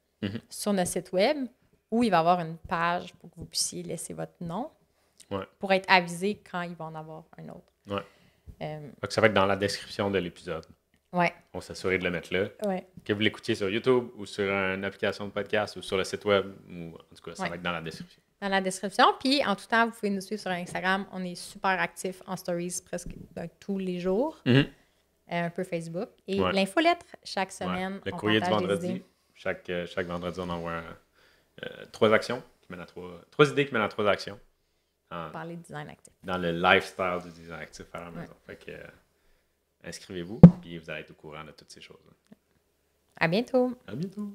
sur notre site web où il va y avoir une page pour que vous puissiez laisser votre nom. pour être avisé quand il va en avoir un autre. Ouais. Donc, ça va être dans la description de l'épisode. Ouais. On s'assurer de le mettre là. Ouais. Que vous l'écoutiez sur YouTube ou sur une application de podcast ou sur le site web, ou en tout cas, ça va être dans la description. Dans la description. Puis, en tout temps, vous pouvez nous suivre sur Instagram. On est super actifs en stories presque tous les jours. Un peu Facebook. Et l'infolettre, chaque semaine, le courrier du vendredi. Chaque vendredi, on envoie 3 actions qui mènent à 3 idées qui mènent à 3 actions. Parler de design actif. Dans le lifestyle du design actif à la maison. Fait que inscrivez-vous, puis vous allez être au courant de toutes ces choses-là. À bientôt. À bientôt.